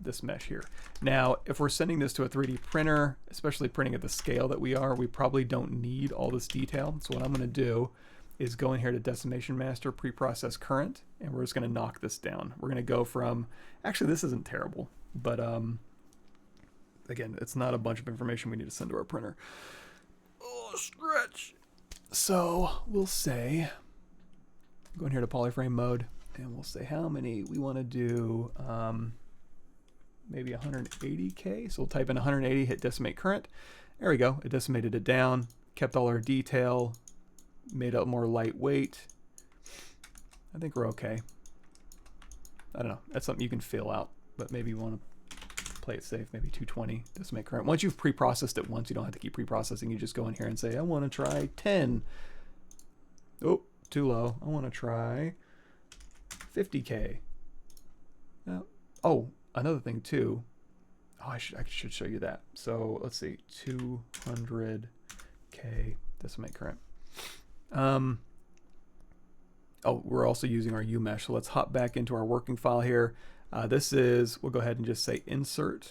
this mesh here. Now, if we're sending this to a 3D printer, especially printing at the scale that we are, we probably don't need all this detail. So what I'm going to do is go in here to Decimation Master, preprocess current, and we're just going to knock this down. We're going to go from, actually this isn't terrible, but again, it's not a bunch of information we need to send to our printer. Oh, stretch. So we'll say, go in here to polyframe mode, and we'll say how many we want to do. Maybe 180K. So we'll type in 180, hit decimate current. There we go. It decimated it down, kept all our detail, made it more lightweight. I think we're okay. I don't know. That's something you can fill out, but maybe you want to play it safe. Maybe 220 decimate current. Once you've pre-processed it once, you don't have to keep pre-processing. You just go in here and say, I want to try 10. Oh, too low. I want to try 50K. Oh, another thing too. Oh, I should show you that. So let's see, 200K decimate current. Oh, we're also using our UMesh. So let's hop back into our working file here. This is, we'll go ahead and just say insert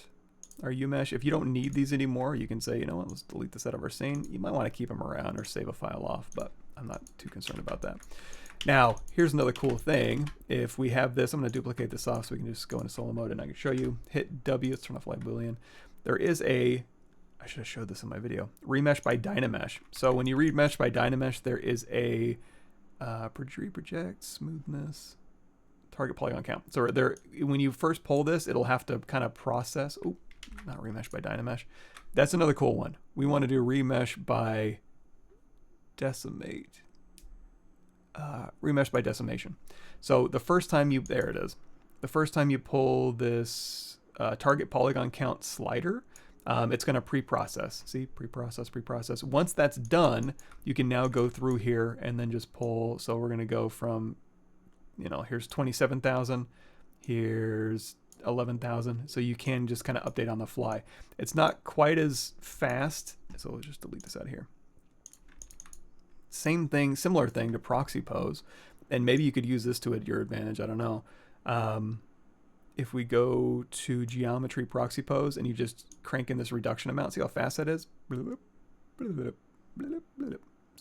our UMesh. If you don't need these anymore, you can say, you know what, let's delete this out of our scene. You might want to keep them around or save a file off, but I'm not too concerned about that. Now, here's another cool thing. If we have this, I'm going to duplicate this off so we can just go into solo mode and I can show you. Hit W, let's turn off live Boolean. There is a, I should have showed this in my video, Remesh by Dynamesh. So when you remesh by Dynamesh, there is a project, smoothness, target polygon count. So there, when you first pull this, it'll have to kind of process. Oh, not remesh by Dynamesh. That's another cool one. We want to do remesh by decimate. Remesh by decimation. So the first time you, there it is. The first time you pull this target polygon count slider, it's going to pre-process. See, pre-process, pre-process. Once that's done, you can now go through here and then just pull. So we're going to go from, you know, here's 27,000, here's 11,000. So you can just kind of update on the fly. It's not quite as fast. So we'll just delete this out of here. Same thing, similar thing to Proxy Pose, and maybe you could use this to your advantage. I don't know. If we go to Geometry Proxy Pose and you just crank in this reduction amount, see how fast that is? It's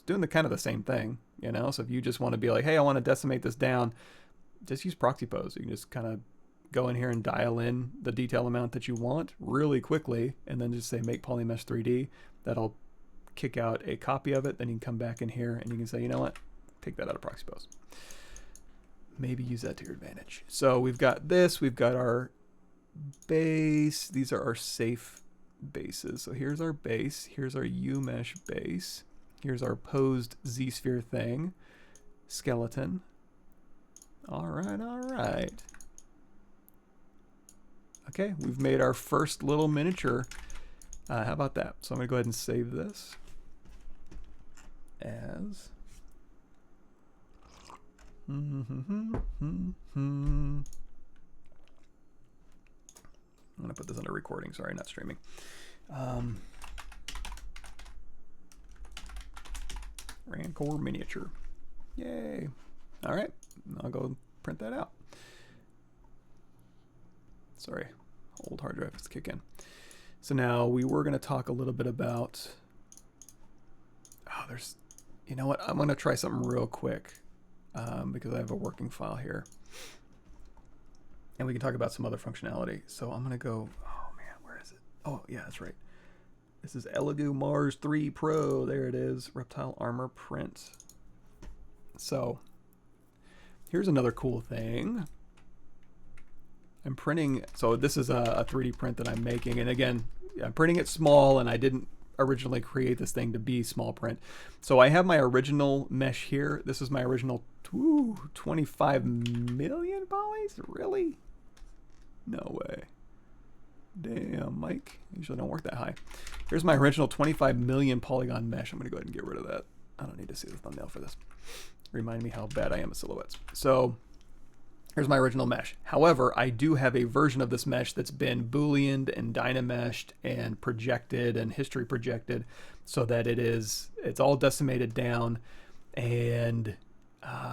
doing the kind of the same thing, you know. So if you just want to be like, hey, I want to decimate this down, just use Proxy Pose. You can just kind of go in here and dial in the detail amount that you want really quickly, and then just say make Polymesh 3D. That'll kick out a copy of it. Then you can come back in here and you can say, you know what, take that out of Proxy Pose. maybe use that to your advantage. So we've got this, we've got our base. These are our safe bases. So here's our base, here's our UMesh base, here's our posed ZSphere thing, skeleton. All right, all right. Okay, we've made our first little miniature. How about that? So I'm gonna go ahead and save this as I'm gonna put this under recording, sorry, not streaming. Rancor miniature. Yay. All right, I'll go print that out. Sorry, old hard drive has to kick in. So now we were gonna talk a little bit about, you know what, I'm gonna try something real quick because I have a working file here. And we can talk about some other functionality. So I'm gonna go, oh man, where is it? Oh yeah, that's right. This is Elegoo Mars 3 Pro, there it is, reptile armor print. So here's another cool thing. I'm printing, so this is a 3D print that I'm making, and again, I'm printing it small, and I didn't originally create this thing to be small print. So I have my original mesh here. This is my original 25 million polys? Really? No way. Damn, Mike. Usually don't work that high. Here's my original 25 million polygon mesh. I'm gonna go ahead and get rid of that. I don't need to see the thumbnail for this. Remind me how bad I am at silhouettes. So here's my original mesh. However, I do have a version of this mesh that's been Booleaned and Dynameshed and projected and history projected so that it's all decimated down. And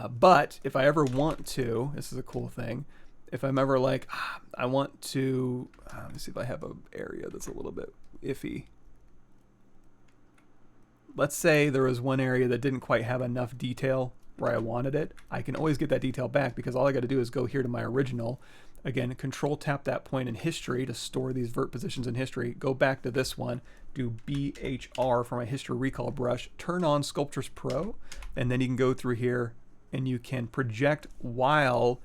but if I ever want to, this is a cool thing, if I'm ever like, I want to, let me see if I have an area that's a little bit iffy. Let's say there was one area that didn't quite have enough detail where I wanted it. I can always get that detail back because all I got to do is go here to my original. Again, control tap that point in history to store these vert positions in history. Go back to this one, do BHR for my history recall brush, turn on Sculptris Pro, and then you can go through here and you can project while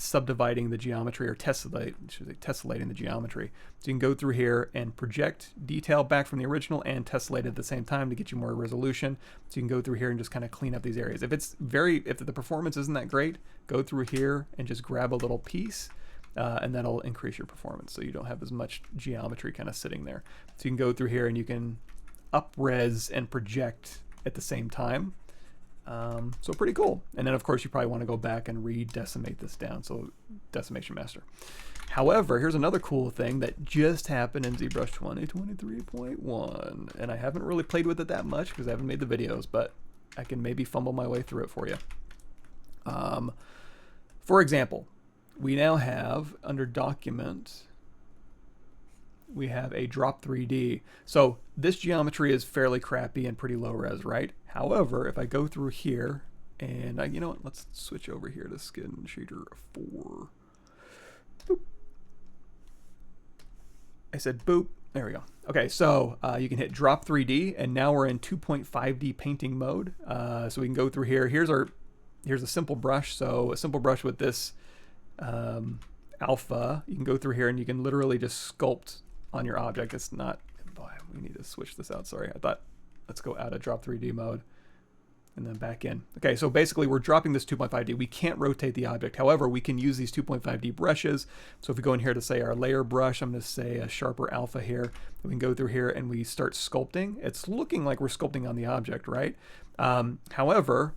subdividing the geometry, or tessellating the geometry. So you can go through here and project detail back from the original and tessellate at the same time to get you more resolution. So you can go through here and just kind of clean up these areas. If the performance isn't that great, go through here and just grab a little piece and that'll increase your performance so you don't have as much geometry kind of sitting there. So you can go through here and you can up-res and project at the same time. So pretty cool. And then of course you probably want to go back and re-decimate this down. So Decimation Master. However, here's another cool thing that just happened in ZBrush 2023.1. And I haven't really played with it that much because I haven't made the videos, but I can maybe fumble my way through it for you. For example, we now have under document, we have a Drop3D. So this geometry is fairly crappy and pretty low res, right? However, if I go through here and you know what, let's switch over here to Skin Shader 4. Boop. I said boop, there we go. Okay, so you can hit Drop3D and now we're in 2.5D painting mode. So we can go through here. Here's a simple brush. So a simple brush with this alpha, you can go through here and you can literally just sculpt on your object. It's not, boy, we need to switch this out. Sorry, I thought, let's go out of Drop3D mode and then back in. Okay, so basically we're dropping this 2.5D. We can't rotate the object. However, we can use these 2.5D brushes. So if we go in here to say our layer brush, I'm going to say a sharper alpha here. We can go through here and we start sculpting. It's looking like we're sculpting on the object, right? However,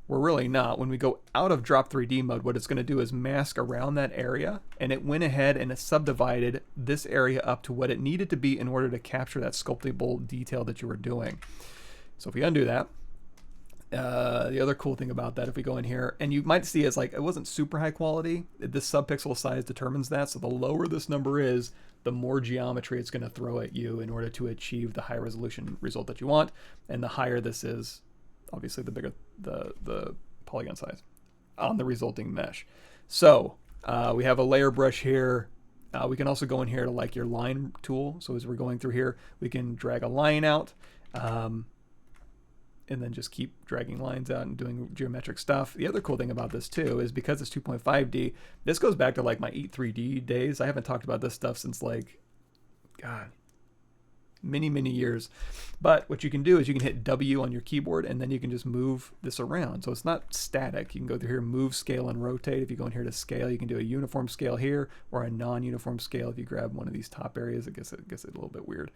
we're really not. When we go out of Drop3D mode, what it's going to do is mask around that area, and it went ahead and it subdivided this area up to what it needed to be in order to capture that sculptable detail that you were doing. So if we undo that, the other cool thing about that, if we go in here, and you might see it's like it wasn't super high quality. This subpixel size determines that. So the lower this number is, the more geometry it's going to throw at you in order to achieve the high resolution result that you want. And the higher this is, obviously the bigger the polygon size on the resulting mesh. So we have a layer brush here. We can also go in here to like your line tool. So as we're going through here, we can drag a line out. and then just keep dragging lines out and doing geometric stuff. The other cool thing about this too is because it's 2.5D, this goes back to like my Eat 3D days. I haven't talked about this stuff since like, God, many years. But what you can do is you can hit W on your keyboard and then you can just move this around. So it's not static. You can go through here, move, scale, and rotate. If you go in here to scale, you can do a uniform scale here or a non-uniform scale if you grab one of these top areas. It gets it a little bit weird.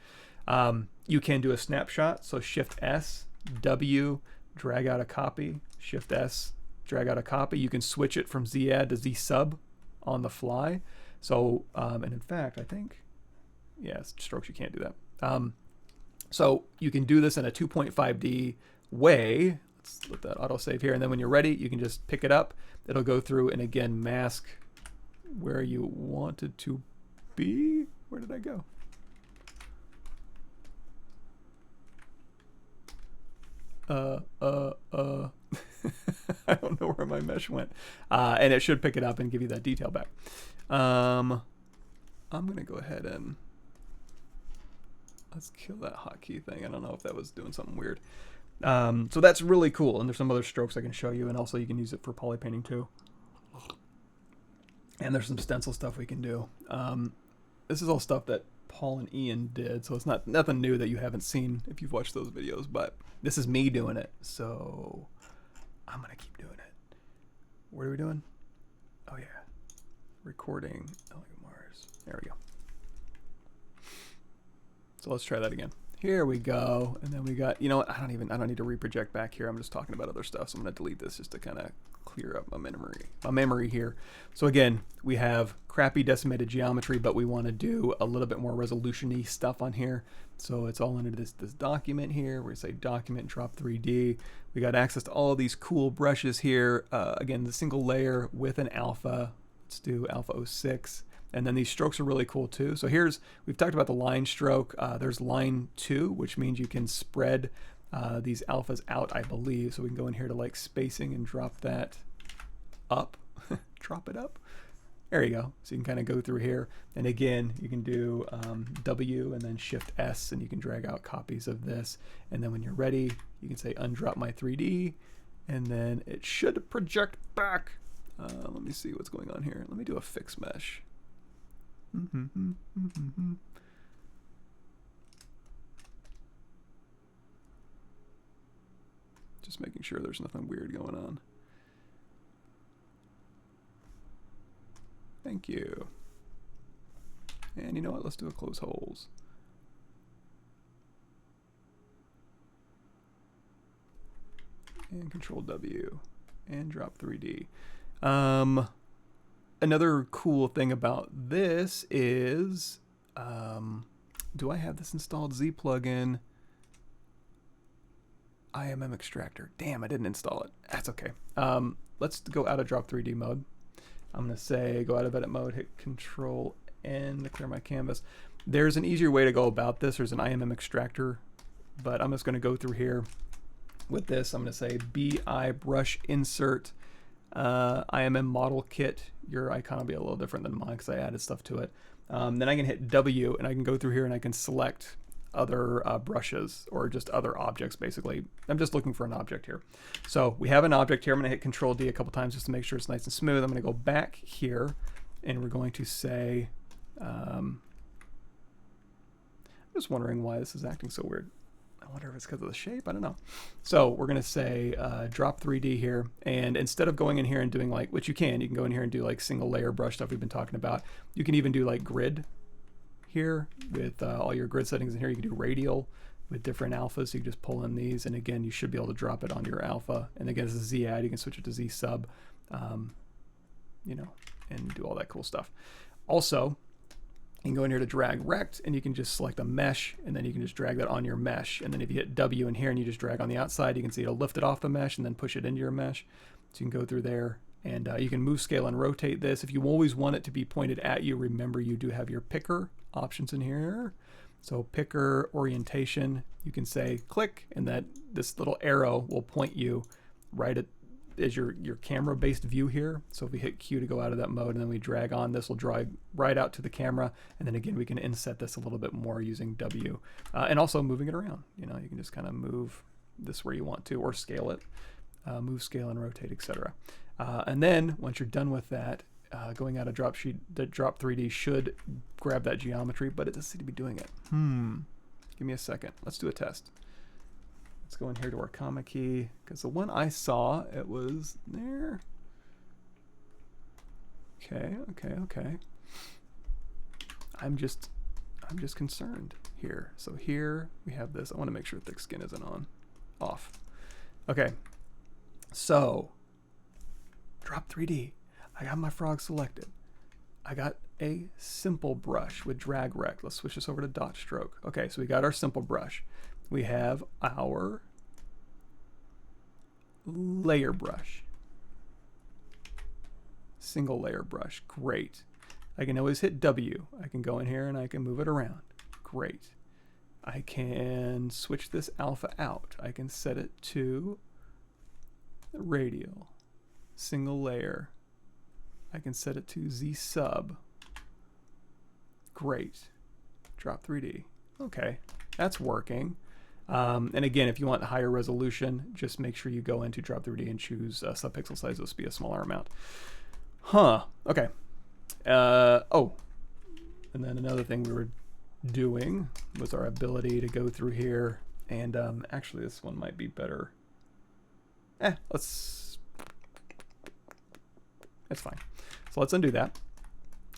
You can do a snapshot. So Shift S, W, drag out a copy. Shift S, drag out a copy. You can switch it from Z add to Z sub on the fly. So, and in fact, I think, yeah, strokes, you can't do that. So you can do this in a 2.5D way. Let's let that autosave here. And then when you're ready, you can just pick it up. It'll go through and again, mask where you want it to be. Where did I go? I don't know where my mesh went. And it should pick it up and give you that detail back. I'm going to go ahead and let's kill that hotkey thing. I don't know if that was doing something weird. So that's really cool. And there's some other strokes I can show you. And also you can use it for poly painting too. And there's some stencil stuff we can do. This is all stuff that Paul and Ian did. So it's nothing new that you haven't seen if you've watched those videos. But this is me doing it. So I'm going to keep doing it. What are we doing? Oh, yeah. Recording. Mars. There we go. So let's try that again. Here we go. And then we got, you know what? I don't need to reproject back here. I'm just talking about other stuff. So I'm going to delete this just to kind of clear up my memory here. So again, we have crappy decimated geometry, but we want to do a little bit more resolution-y stuff on here. So it's all under this document here. We're going to say document Drop3D. We got access to all of these cool brushes here. Again, the single layer with an alpha. Let's do alpha 06. And then these strokes are really cool too. So we've talked about the line stroke. There's line 2, which means you can spread these alphas out, I believe. So we can go in here to like spacing and drop that up. Drop it up. There you go. So you can kind of go through here. And again, you can do W and then Shift S, and you can drag out copies of this. And then when you're ready, you can say undrop my 3D, and then it should project back. Let me see what's going on here. Let me do a fix mesh. Just making sure there's nothing weird going on. Thank you. And you know what? Let's do a close holes. And Control W and Drop3D. Another cool thing about this is, do I have this installed? Z plugin, IMM extractor. Damn, I didn't install it. That's okay. Let's go out of Drop3D mode. I'm going to say go out of edit mode, hit Control N to clear my canvas. There's an easier way to go about this. There's an IMM extractor, but I'm just going to go through here with this. I'm going to say BI brush insert IMM model kit. Your icon will be a little different than mine because I added stuff to it. Then I can hit W and I can go through here and I can select other brushes or just other objects basically. I'm just looking for an object here. So we have an object here. I'm going to hit Control D a couple times just to make sure it's nice and smooth. I'm going to go back here and we're going to say, I'm just wondering why this is acting so weird. I wonder if it's because of the shape. I don't know. So we're going to say Drop3D here. And instead of going in here and doing like, which you can go in here and do like single layer brush stuff we've been talking about. You can even do like grid here with all your grid settings in here. You can do radial with different alphas. So you can just pull in these. And again, you should be able to drop it onto your alpha. And again, this is Z add. You can switch it to Z sub, you know, and do all that cool stuff. Also, you can go in here to drag rect and you can just select a mesh and then you can just drag that on your mesh. And then if you hit W in here and you just drag on the outside, you can see it'll lift it off the mesh and then push it into your mesh. So you can go through there and you can move, scale, and rotate this. If you always want it to be pointed at you, remember you do have your picker options in here. So picker orientation, you can say click and that this little arrow will point you right at is your camera based view here. So if we hit Q to go out of that mode and then we drag on, this will drag right out to the camera. And then again, we can inset this a little bit more using W and also moving it around. You know, you can just kind of move this where you want to, or scale it, move, scale, and rotate, etc. And then once you're done with that, going out of Drop3D should grab that geometry, but it doesn't seem to be doing it. Give me a second. Let's do a test. Let's go in here to our comma key, because the one I saw, it was there. Okay. I'm just concerned here. So here we have this. I want to make sure thick skin isn't off. Okay. So Drop3D. I got my frog selected. I got a simple brush with drag rect. Let's switch this over to dot stroke. Okay, so we got our simple brush. We have our layer brush. Single layer brush. Great. I can always hit W. I can go in here and I can move it around. Great. I can switch this alpha out. I can set it to radial. Single layer. I can set it to Z sub. Great. Drop3D. Okay, that's working. And again, if you want higher resolution, just make sure you go into Drop3D and choose subpixel size. This will be a smaller amount. Okay. Oh, and then another thing we were doing was our ability to go through here, and actually this one might be better. It's fine. So let's undo that.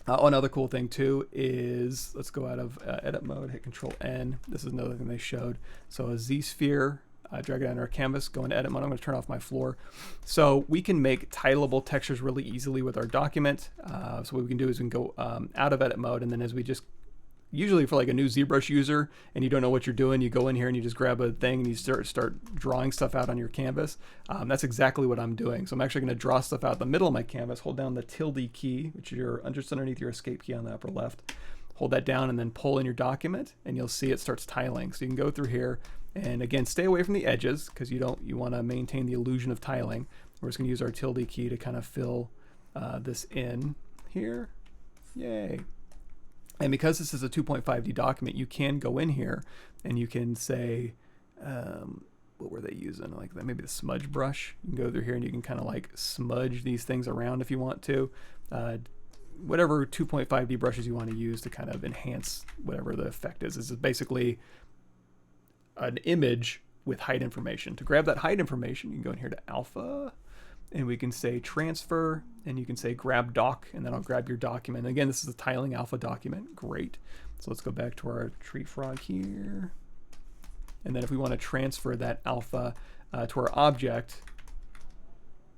Another cool thing too is, let's go out of edit mode, hit Control N. This is another thing they showed. So a ZSphere, drag it on our canvas, go into edit mode. I'm going to turn off my floor. So we can make titleable textures really easily with our document. So what we can do is we can go out of edit mode, and then as we just, usually for like a new ZBrush user and you don't know what you're doing, you go in here and you just grab a thing and you start drawing stuff out on your canvas. That's exactly what I'm doing. So I'm actually going to draw stuff out the middle of my canvas, hold down the tilde key, which is just underneath your escape key on the upper left. Hold that down and then pull in your document, and you'll see it starts tiling. So you can go through here, and again, stay away from the edges because you want to maintain the illusion of tiling. We're just going to use our tilde key to kind of fill this in here. Yay. And because this is a 2.5D document, you can go in here and you can say, what were they using? Like maybe the smudge brush. You can go through here and you can kind of like smudge these things around if you want to. Whatever 2.5D brushes you want to use to kind of enhance whatever the effect is. This is basically an image with height information. To grab that height information, you can go in here to alpha, and we can say transfer, and you can say grab doc, and then I'll grab your document. And again, this is a tiling alpha document. Great. So let's go back to our tree frog here. And then if we want to transfer that alpha to our object,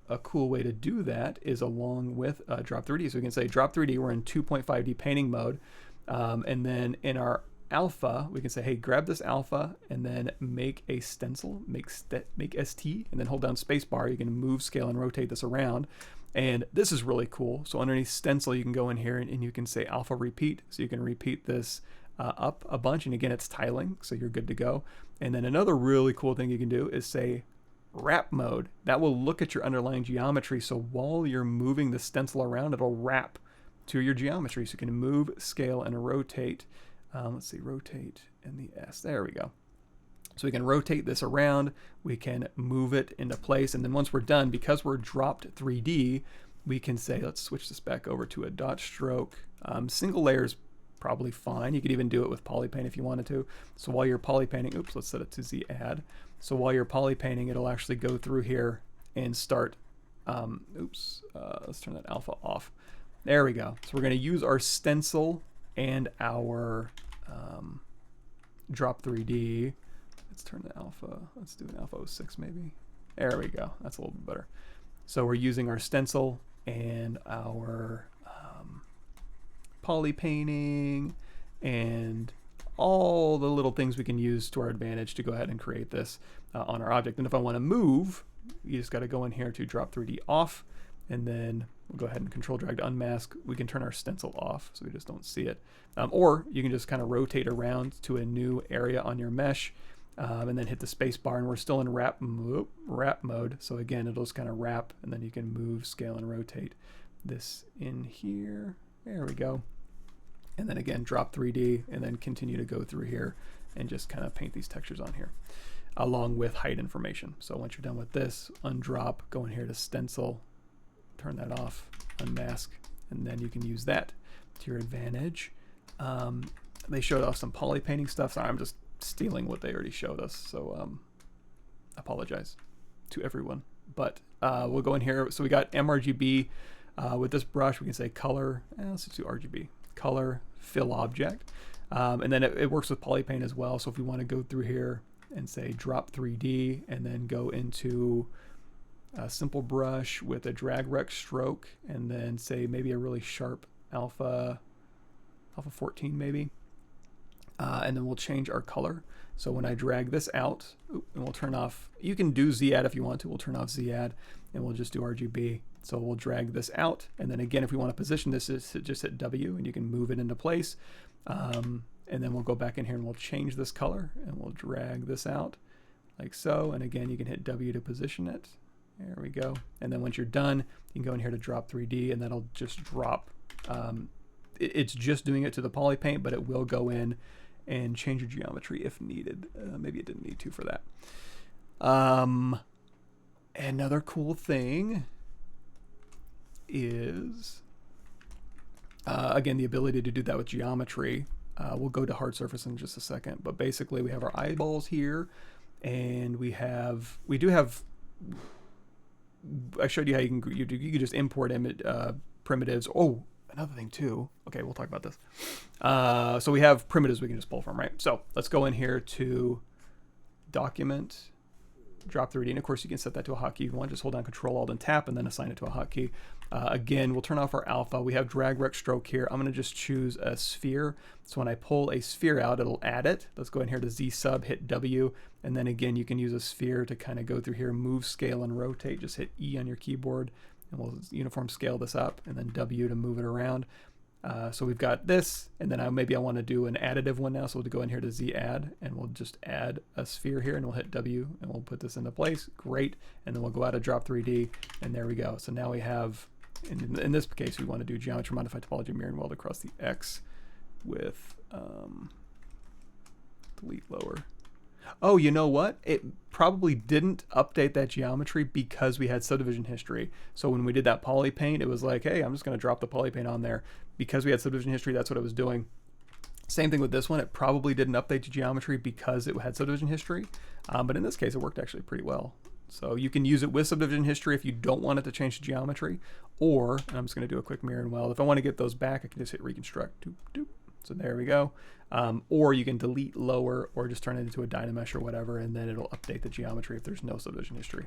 a cool way to do that is along with Drop3D. So we can say Drop3D, we're in 2.5D painting mode. And then in our alpha, we can say, hey, grab this alpha and then make a stencil, make ST, and then hold down spacebar. You can move, scale, and rotate this around. And this is really cool. So underneath stencil, you can go in here and you can say alpha repeat. So you can repeat this up a bunch. And again, it's tiling, so you're good to go. And then another really cool thing you can do is say wrap mode. That will look at your underlying geometry. So while you're moving the stencil around, it'll wrap to your geometry. So you can move, scale, and rotate. Let's see, rotate and the S. There we go. So we can rotate this around. We can move it into place. And then once we're done, because we're Drop3D, we can say, let's switch this back over to a dot stroke. Single layer is probably fine. You could even do it with polypaint if you wanted to. So while you're polypainting, oops, let's set it to Z add. So while you're polypainting, it'll actually go through here and start, let's turn that alpha off. There we go. So we're going to use our stencil and our Drop3D. Let's turn the alpha. Let's do an alpha 06 maybe. There we go. That's a little bit better. So we're using our stencil and our poly painting and all the little things we can use to our advantage to go ahead and create this on our object. And if I want to move, you just got to go in here to Drop3D off, and then we'll go ahead and control drag to unmask. We can turn our stencil off so we just don't see it. Or you can just kind of rotate around to a new area on your mesh and then hit the space bar, and we're still in wrap mode. So again, it'll just kind of wrap, and then you can move, scale, and rotate this in here. There we go. And then again, Drop3D, and then continue to go through here and just kind of paint these textures on here. along with height information. So once you're done with this, undrop, go in here to stencil, turn that off, unmask, and then you can use that to your advantage. They showed off some poly painting stuff, so I'm just stealing what they already showed us, so apologize to everyone. But we'll go in here. So we got mRGB. With this brush, we can say color. Let's just do RGB. Color, fill object. And then it works with polypaint as well. So if we want to go through here and say Drop3D and then go into a simple brush with a drag rect stroke and then say maybe a really sharp alpha 14 maybe. And then we'll change our color. So when I drag this out, and we'll turn off, you can do Z add if you want to, we'll turn off Z add and we'll just do RGB. So we'll drag this out. And then again, if we want to position this, just hit W and you can move it into place. And then we'll go back in here and we'll change this color and we'll drag this out like so. And again, you can hit W to position it. There we go. And then once you're done, you can go in here to Drop3D and that'll just drop. It's just doing it to the poly paint, but it will go in and change your geometry if needed. Maybe it didn't need to for that. Another cool thing is, again, the ability to do that with geometry. We'll go to hard surface in just a second, but basically we have our eyeballs here, and we do have, I showed you how you can just import image primitives. Oh, another thing too. Okay, we'll talk about this. So we have primitives we can just pull from, right? So let's go in here to document, Drop3D, and of course you can set that to a hotkey if you want. Just hold down Control Alt and tap and then assign it to a hotkey. Again, we'll turn off our alpha. We have drag rect stroke here. I'm going to just choose a sphere. So when I pull a sphere out, it'll add it. Let's go in here to Z sub, hit W, and then again you can use a sphere to kind of go through here, move, scale, and rotate. Just hit E on your keyboard and we'll uniform scale this up, and then W to move it around. So we've got this, and then maybe I want to do an additive one now, so we'll go in here to Z add, and we'll just add a sphere here, and we'll hit W, and we'll put this into place. Great. And then we'll go out of Drop3D, and there we go. So now we have, in this case, we want to do geometry, modify topology, mirror, and weld across the X with delete lower. Oh, you know what? It probably didn't update that geometry because we had subdivision history. So when we did that poly paint, it was like, hey, I'm just going to drop the poly paint on there. Because we had subdivision history, that's what it was doing. Same thing with this one. It probably didn't update the geometry because it had subdivision history. But in this case, it worked actually pretty well. So you can use it with subdivision history if you don't want it to change the geometry. Or, and I'm just going to do a quick mirror and weld. If I want to get those back, I can just hit reconstruct. Doop, doop. So there we go. Or you can delete lower or just turn it into a Dynamesh or whatever, and then it'll update the geometry if there's no subdivision history.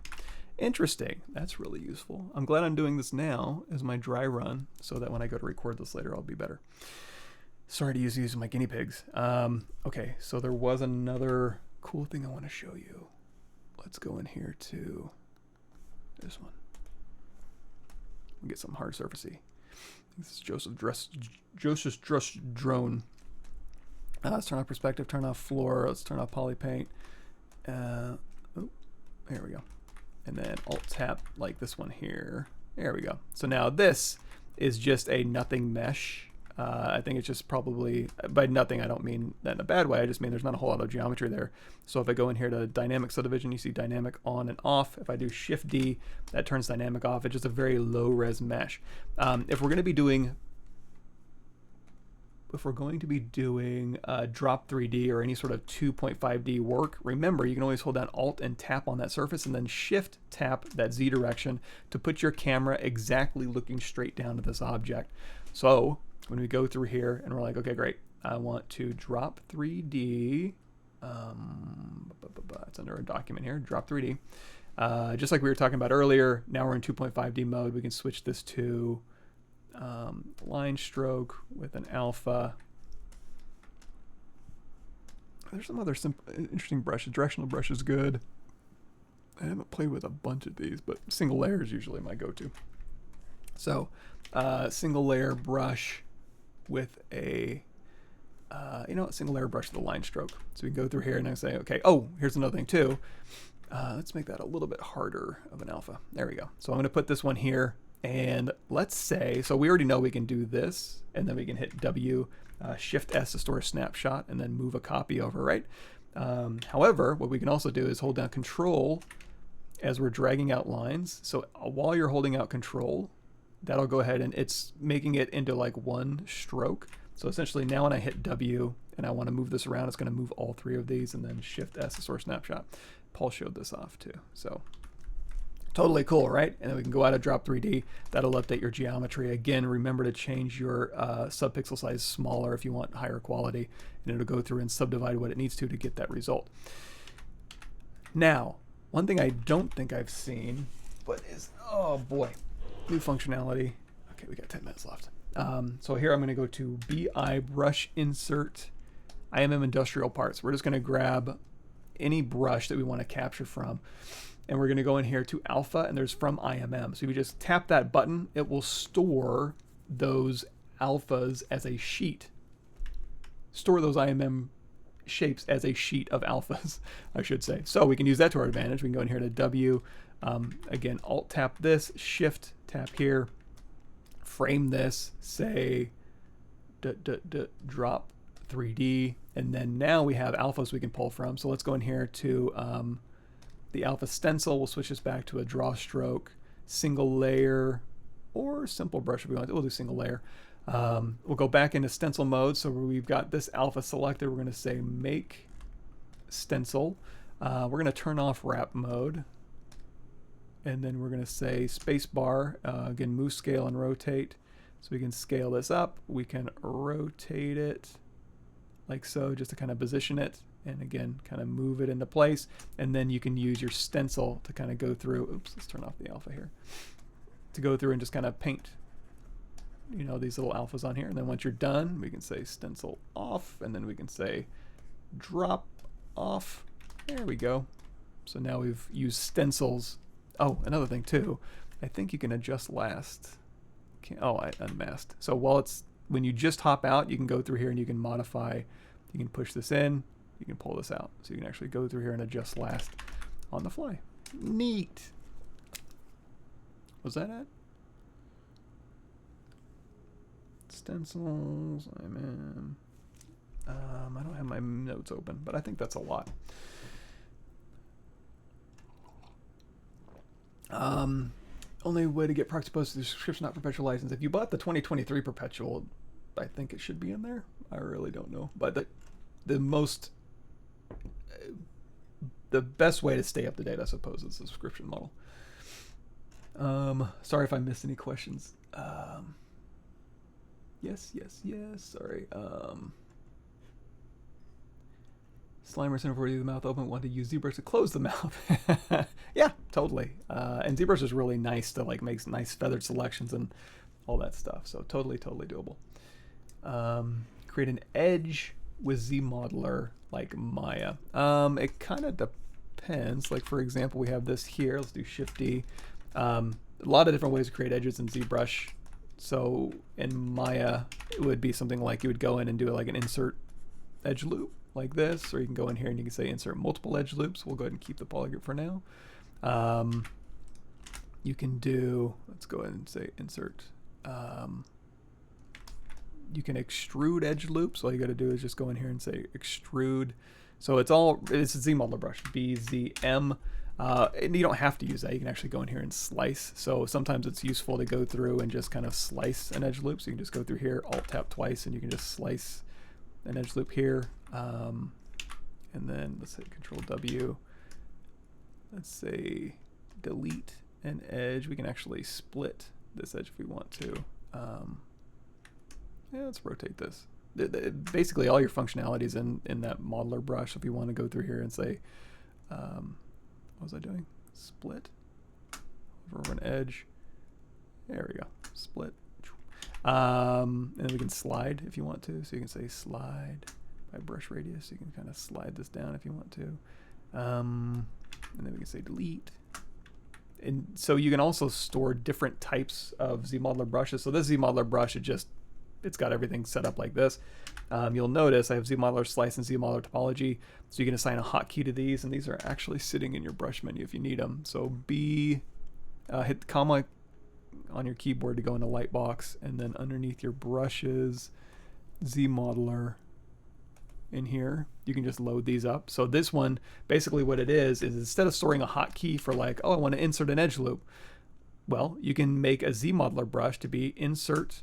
Interesting. That's really useful. I'm glad I'm doing this now as my dry run so that when I go to record this later, I'll be better. Sorry to use my guinea pigs. Okay, so there was another cool thing I want to show you. Let's go in here to this one. We'll get some hard surfacey. This is Joseph's drone. Let's turn off perspective, turn off floor, let's turn off poly paint. Oh, there we go. And then Alt tap like this one here. There we go. So now this is just a nothing mesh. I think it's just probably, by nothing I don't mean that in a bad way, I just mean there's not a whole lot of geometry there. So if I go in here to dynamic subdivision, you see dynamic on and off. If I do Shift D, that turns dynamic off. It's just a very low res mesh. If we're going to be doing Drop3D or any sort of 2.5D work, remember you can always hold down Alt and tap on that surface and then Shift tap that Z direction to put your camera exactly looking straight down to this object. So when we go through here and we're like, okay, great, I want to Drop3D, it's under a document here, Drop3D. Just like we were talking about earlier, now we're in 2.5D mode. We can switch this to line stroke with an alpha. There's some other interesting brushes. Directional brush is good. I haven't played with a bunch of these, but single layer is usually my go-to. So single layer brush with a single layer brush with a line stroke. So we can go through here and I say, okay, oh, here's another thing too. Let's make that a little bit harder of an alpha. There we go. So I'm going to put this one here. And let's say, so we already know we can do this, and then we can hit W, Shift S to store a snapshot, and then move a copy over, right? However, what we can also do is hold down Control as we're dragging out lines. So while you're holding out Control, that'll go ahead and it's making it into like one stroke. So essentially now when I hit W and I want to move this around, it's going to move all three of these, and then Shift S to source snapshot. Paul showed this off too. So totally cool, right? And then we can go out of Drop3D. That'll update your geometry. Again, remember to change your subpixel size smaller if you want higher quality, and it'll go through and subdivide what it needs to get that result. Now, one thing I don't think I've seen, but is, oh boy, new functionality. Okay, we got 10 minutes left. So here I'm going to go to BI Brush Insert IMM Industrial Parts. We're just going to grab any brush that we want to capture from, and we're going to go in here to Alpha, and there's From IMM. So if you just tap that button, it will store those alphas as a sheet. Store those IMM shapes as a sheet of alphas, I should say. So we can use that to our advantage. We can go in here to W. Again, Alt tap this, Shift tap here, frame this, say Drop3D, and then now we have alphas we can pull from. So let's go in here to the alpha stencil. We'll switch this back to a draw stroke, single layer, or simple brush if we want. We'll do single layer. We'll go back into stencil mode. So we've got this alpha selected. We're going to say make stencil. We're going to turn off wrap mode. And then we're going to say space bar. Again, move, scale, and rotate. So we can scale this up. We can rotate it like so, just to kind of position it. And again, kind of move it into place. And then you can use your stencil to kind of go through. Oops, let's turn off the alpha here. To go through and just kind of paint, you know, these little alphas on here. And then once you're done, we can say stencil off, and then we can say drop off. There we go. So now we've used stencils. Oh, another thing too, I think you can adjust last. I unmasked. So when you just hop out, you can go through here and you can modify. You can push this in, you can pull this out. So you can actually go through here and adjust last on the fly. Neat. Was that it? Stencils, I'm in. I don't have my notes open, but I think that's a lot. Only way to get Proxy Pose is the subscription, not perpetual license. If you bought the 2023 perpetual, I think it should be in there. I really don't know, but the best way to stay up to date, I suppose, is the subscription model. Sorry if I missed any questions. Yes. Sorry. Slimer Center for the mouth open. Want to use ZBrush to close the mouth? Yeah, totally. And ZBrush is really nice to like make nice feathered selections and all that stuff. So totally doable. Create an edge with ZModeler like Maya. It kind of depends. Like for example, we have this here. Let's do Shift D. A lot of different ways to create edges in ZBrush. So in Maya, it would be something like you would go in and do like an insert edge loop like this, or you can go in here and you can say insert multiple edge loops. We'll go ahead and keep the polygon for now. You can do, let's go ahead and say insert. You can extrude edge loops. All you got to do is just go in here and say extrude. So it's a ZModeler brush, BZM. And you don't have to use that. You can actually go in here and slice. So sometimes it's useful to go through and just kind of slice an edge loop. So you can just go through here, Alt tap twice, and you can just slice an edge loop here. And then let's say Control W. Let's say delete an edge. We can actually split this edge if we want to. Yeah, let's rotate this. Basically, all your functionality is in that modeler brush. If you want to go through here and say, what was I doing? Split over an edge. There we go. Split. And then we can slide if you want to. So you can say slide by brush radius. You can kind of slide this down if you want to. And then we can say delete. And so you can also store different types of ZModeler brushes. So this ZModeler brush, it's got everything set up like this. You'll notice I have ZModeler slice and ZModeler topology. So you can assign a hotkey to these, and these are actually sitting in your brush menu if you need them. So hit comma on your keyboard to go into Lightbox, and then underneath your brushes, ZModeler, in here, you can just load these up. So this one, basically what it is instead of storing a hotkey for like, oh, I want to insert an edge loop, well, you can make a Z-modeler brush to be insert,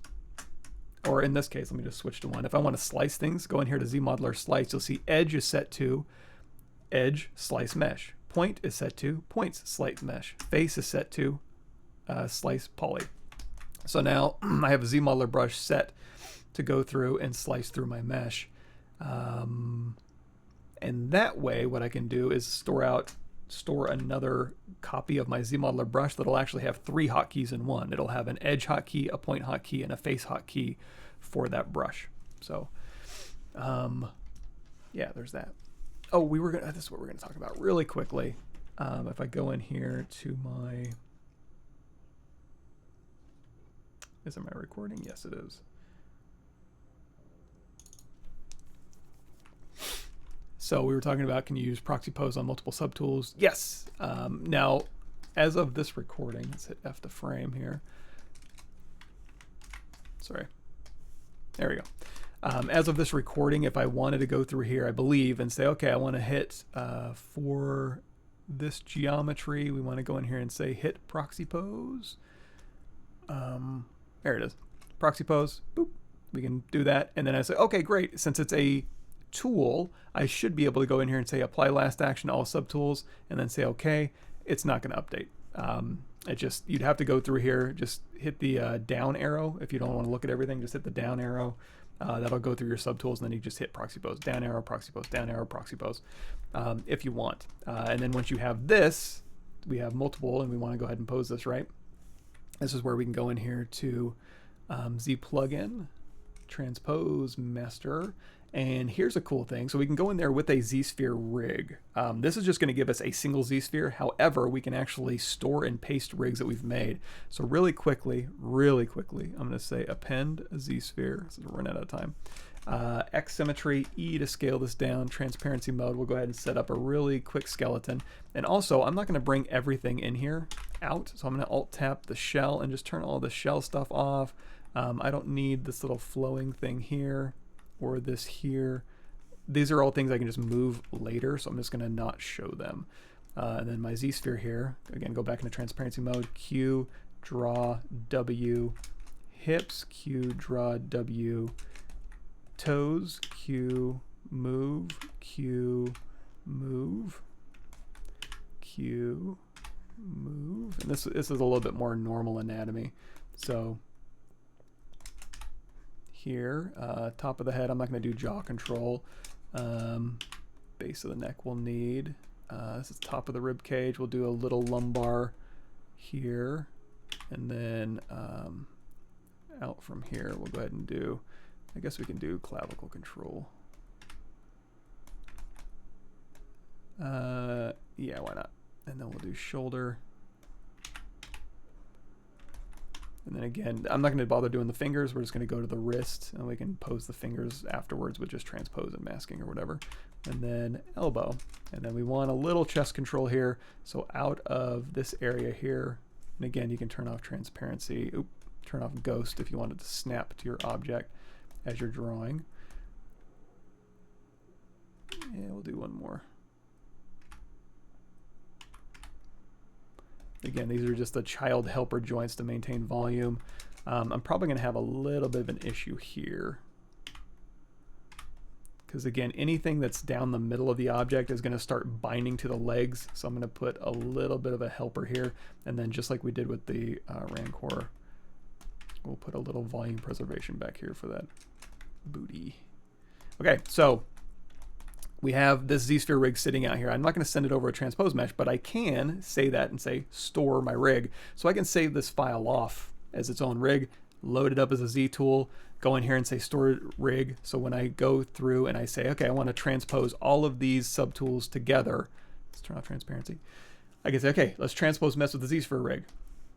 or in this case, let me just switch to one. If I want to slice things, go in here to Z-modeler slice, you'll see edge is set to edge slice mesh. Point is set to points slice mesh. Face is set to slice poly. So now I have a Z-modeler brush set to go through and slice through my mesh. And that way, what I can do is store another copy of my Z-modeler brush that'll actually have 3 hotkeys in one. It'll have an edge hotkey, a point hotkey, and a face hotkey for that brush. So, yeah, there's that. Oh, this is what we're gonna talk about really quickly. If I go in here to my, is it my recording? Yes, it is. So we were talking about, can you use Proxy Pose on multiple subtools? Yes. Now, as of this recording, let's hit F to frame here. Sorry. There we go. As of this recording, if I wanted to go through here, I believe, and say, okay, I want to hit for this geometry, we want to go in here and say hit Proxy Pose. There it is. Proxy Pose. Boop. We can do that. And then I say, okay, great. Since it's a tool, I should be able to go in here and say apply last action to all subtools and then say okay. It's not going to update. You'd have to go through here, just hit the down arrow. If you don't want to look at everything, just hit the down arrow. That'll go through your subtools, and then you just hit Proxy Pose, down arrow, Proxy Pose, down arrow, Proxy Pose, if you want. And then once you have this, we have multiple, and we want to go ahead and pose this, right? This is where we can go in here to Z plugin, Transpose Master. And here's a cool thing. So we can go in there with a ZSphere Rig. This is just going to give us a single ZSphere. However, we can actually store and paste rigs that we've made. So really quickly, I'm going to say append a ZSphere. So we're running out of time. X symmetry, E to scale this down, transparency mode. We'll go ahead and set up a really quick skeleton. And also, I'm not going to bring everything in here out. So I'm going to alt tap the shell and just turn all the shell stuff off. I don't need this little flowing thing here or this here. These are all things I can just move later, so I'm just going to not show them. And then my ZSphere here, again, go back into transparency mode, Q, draw, W, hips, Q, draw, W, toes, Q, move, Q, move, Q, move. And this is a little bit more normal anatomy. So here, top of the head, I'm not going to do jaw control. Base of the neck we'll need. This is top of the rib cage. We'll do a little lumbar here. And then out from here, we'll go ahead and do, I guess we can do clavicle control. Yeah, why not? And then we'll do shoulder. And then again, I'm not going to bother doing the fingers. We're just going to go to the wrist, and we can pose the fingers afterwards with just transpose and masking or whatever. And then elbow. And then we want a little chest control here. So out of this area here, and again, you can turn off transparency. Oop, turn off ghost if you want it to snap to your object as you're drawing. Yeah, we'll do one more. Again, these are just the child helper joints to maintain volume. I'm probably going to have a little bit of an issue here. Because again, anything that's down the middle of the object is going to start binding to the legs. So I'm going to put a little bit of a helper here. And then just like we did with the Rancor, we'll put a little volume preservation back here for that booty. Okay, so we have this ZSphere rig sitting out here. I'm not going to send it over a transpose mesh, but I can say that and say store my rig. So I can save this file off as its own rig, load it up as a Z tool, go in here and say store rig. So when I go through and I say, okay, I want to transpose all of these subtools together. Let's turn off transparency. I can say, okay, let's transpose mesh with the ZSphere rig.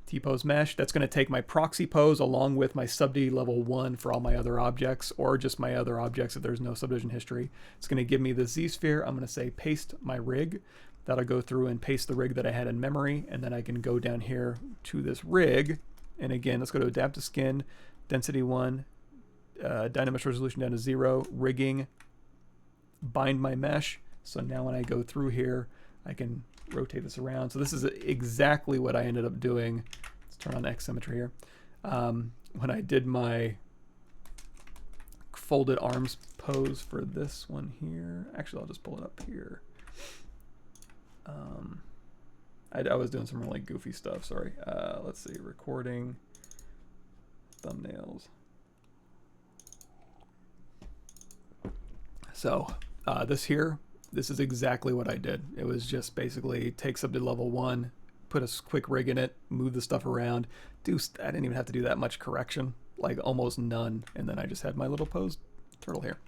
T-pose mesh, that's going to take my proxy pose along with my subd level 1 for all my other objects, or just my other objects if there's no subdivision history. It's going to give me the Z-sphere. I'm going to say paste my rig. That'll go through and paste the rig that I had in memory, and then I can go down here to this rig. And again, let's go to adapt to skin, density 1, Dynamesh resolution down to 0, rigging, bind my mesh. So now when I go through here, I can rotate this around. So this is exactly what I ended up doing. Let's turn on X symmetry here. When I did my folded arms pose for this one here. Actually, I'll just pull it up here. I was doing some really goofy stuff, sorry. Let's see, recording, thumbnails. So this is exactly what I did. It was just basically take Subtool level 1, put a quick rig in it, move the stuff around. I didn't even have to do that much correction, like almost none. And then I just had my little pose turtle here.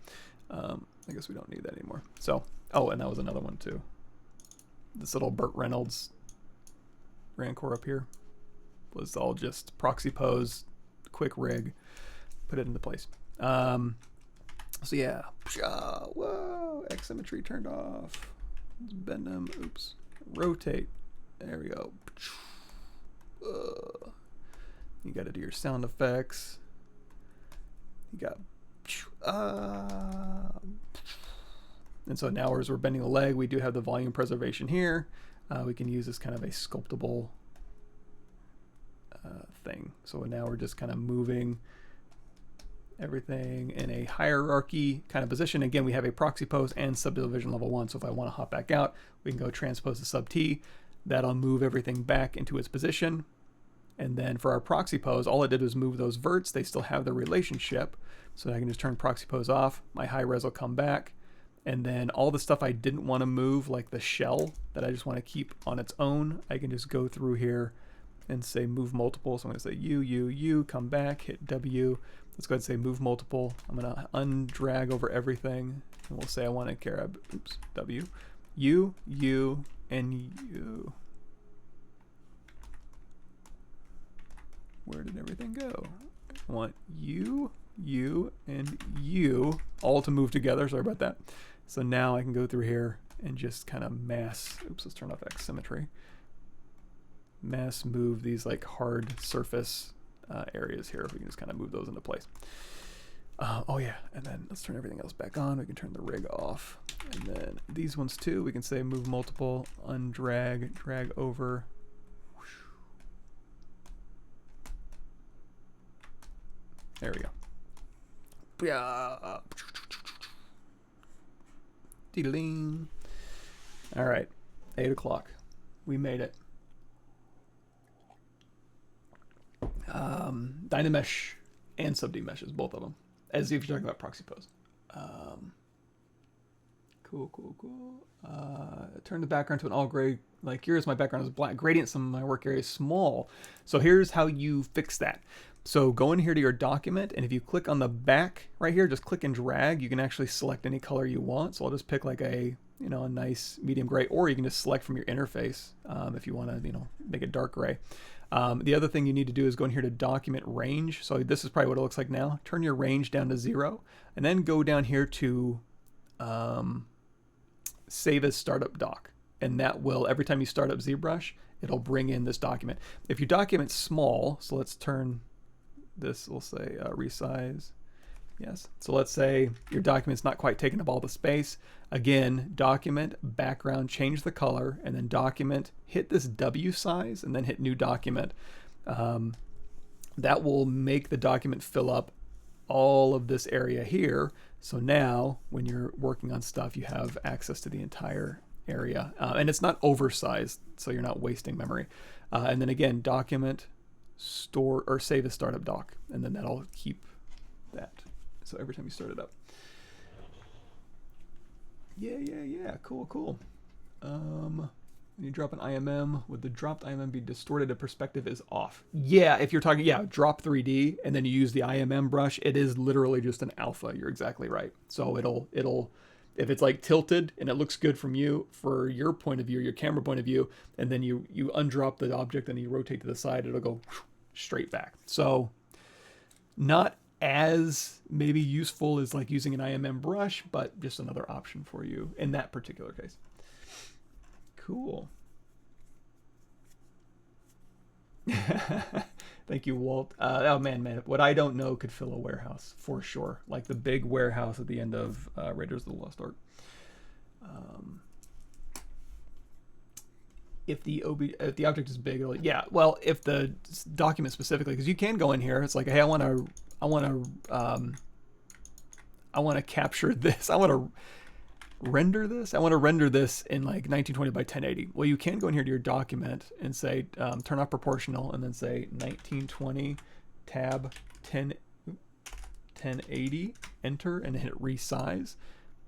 I guess we don't need that anymore. So, oh, and that was another one too. This little Burt Reynolds Rancor up here was all just Proxy Pose, quick rig, put it into place. So yeah, whoa, X symmetry turned off. Let's bend them, oops, rotate, there we go. You got to do your sound effects. You got, and so now as we're bending the leg, we do have the volume preservation here. We can use this kind of a sculptable thing. So now we're just kind of moving everything in a hierarchy kind of position. Again, we have a proxy pose and subdivision level 1. So if I want to hop back out, we can go transpose to sub T. That'll move everything back into its position. And then for our proxy pose, all it did was move those verts. They still have the relationship. So I can just turn proxy pose off. My high res will come back. And then all the stuff I didn't want to move, like the shell that I just want to keep on its own, I can just go through here and say move multiple. So I'm going to say U, come back, hit W. Let's go ahead and say move multiple. I'm going to undrag over everything. And we'll say I want to grab, oops, W, U, and U. Where did everything go? I want U, and U all to move together. Sorry about that. So now I can go through here and just kind of mass, oops, let's turn off X symmetry. Mass move these like hard surface areas here. We can just kind of move those into place. Oh yeah, and then let's turn everything else back on. We can turn the rig off. And then these ones too, we can say move multiple, undrag, drag over. There we go. Yeah. Dee-ding. All right, 8 o'clock. We made it. Dynamesh and Subdemeshes, both of them. As if you're talking about proxy pose. Cool. Turn the background to an all gray. Like here's my background is black. Gradient, some of my work area is small. So here's how you fix that. So go in here to your document, and if you click on the back right here, just click and drag, you can actually select any color you want. So I'll just pick like a, a nice medium gray, or you can just select from your interface if you want to, make it dark gray. The other thing you need to do is go in here to document range. So this is probably what it looks like now. Turn your range down to 0, and then go down here to save as startup doc. And that will, every time you start up ZBrush, it'll bring in this document. If your document's small, so let's turn this, we'll say resize. Yes. So let's say your document's not quite taking up all the space. Again, document, background, change the color, and then document, hit this W size, and then hit new document. That will make the document fill up all of this area here. So now when you're working on stuff, you have access to the entire area. And it's not oversized, so you're not wasting memory. And then again, document, store, or save as startup doc, and then that'll keep that. So every time you start it up. Yeah, cool. When you drop an IMM, would the dropped IMM be distorted if perspective is off? Yeah, if you're talking, Drop3D, and then you use the IMM brush, it is literally just an alpha. You're exactly right. So it'll, if it's like tilted and it looks good from you, for your point of view, your camera point of view, and then you undrop the object and you rotate to the side, it'll go straight back. So not as maybe useful as like using an IMM brush, but just another option for you in that particular case. Cool. Thank you, Walt. Oh man, what I don't know could fill a warehouse for sure. Like the big warehouse at the end of Raiders of the Lost Ark. If the object is big, yeah. Well, if the document specifically, because you can go in here. It's like, hey, I want to capture this. I want to render this. I want to render this in like 1920 by 1080. Well, you can go in here to your document and say turn off proportional, and then say 1920 tab 1080, enter, and hit resize.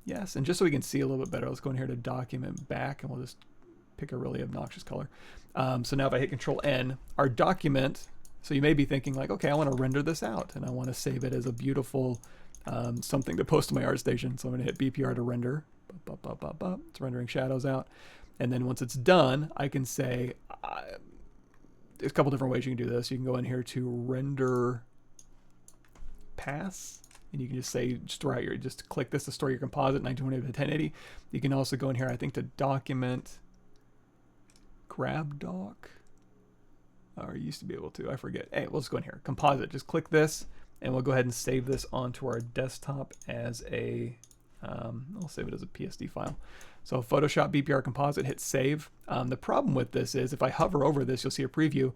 Yes, and just so we can see a little bit better, let's go in here to document back, and we'll just pick a really obnoxious color. So now if I hit Control N, our document. So you may be thinking like, okay, I want to render this out, and I want to save it as a beautiful something to post to my ArtStation. So I'm going to hit BPR to render. It's rendering shadows out. And then once it's done, I can say, there's a couple different ways you can do this. You can go in here to render pass, and you can just say, just click this to store your composite 1920 to 1080. You can also go in here, I think, to document grab doc. Or you used to be able to, I forget. Hey, we'll just go in here, composite. Just click this, and we'll go ahead and save this onto our desktop as a, I'll save it as a PSD file. So Photoshop BPR composite, hit save. The problem with this is if I hover over this, you'll see a preview.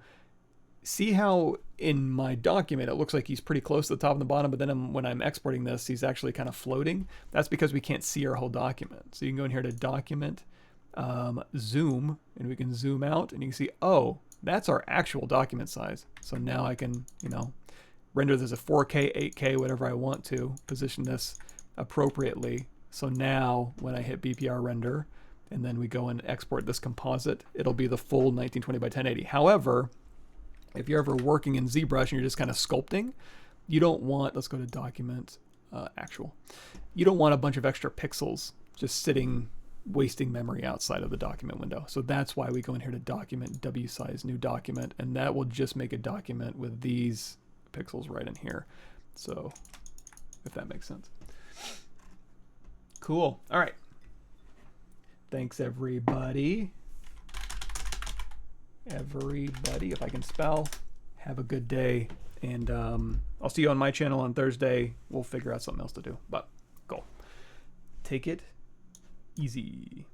See how in my document it looks like he's pretty close to the top and the bottom, but then when I'm exporting this, he's actually kind of floating. That's because we can't see our whole document. So you can go in here to document, zoom, and we can zoom out, and you can see, oh, that's our actual document size. So now I can, render this as a 4K, 8K, whatever I want to, position this appropriately. So now when I hit BPR render, and then we go and export this composite, it'll be the full 1920 by 1080. However, if you're ever working in ZBrush and you're just kind of sculpting, you don't want, let's go to document, actual. You don't want a bunch of extra pixels just sitting, wasting memory outside of the document window. So that's why we go in here to document, W size, new document, and that will just make a document with these pixels right in here. So if that makes sense. Cool. All right. Thanks, everybody. If I can spell, have a good day. And I'll see you on my channel on Thursday. We'll figure out something else to do. But go. Take it easy.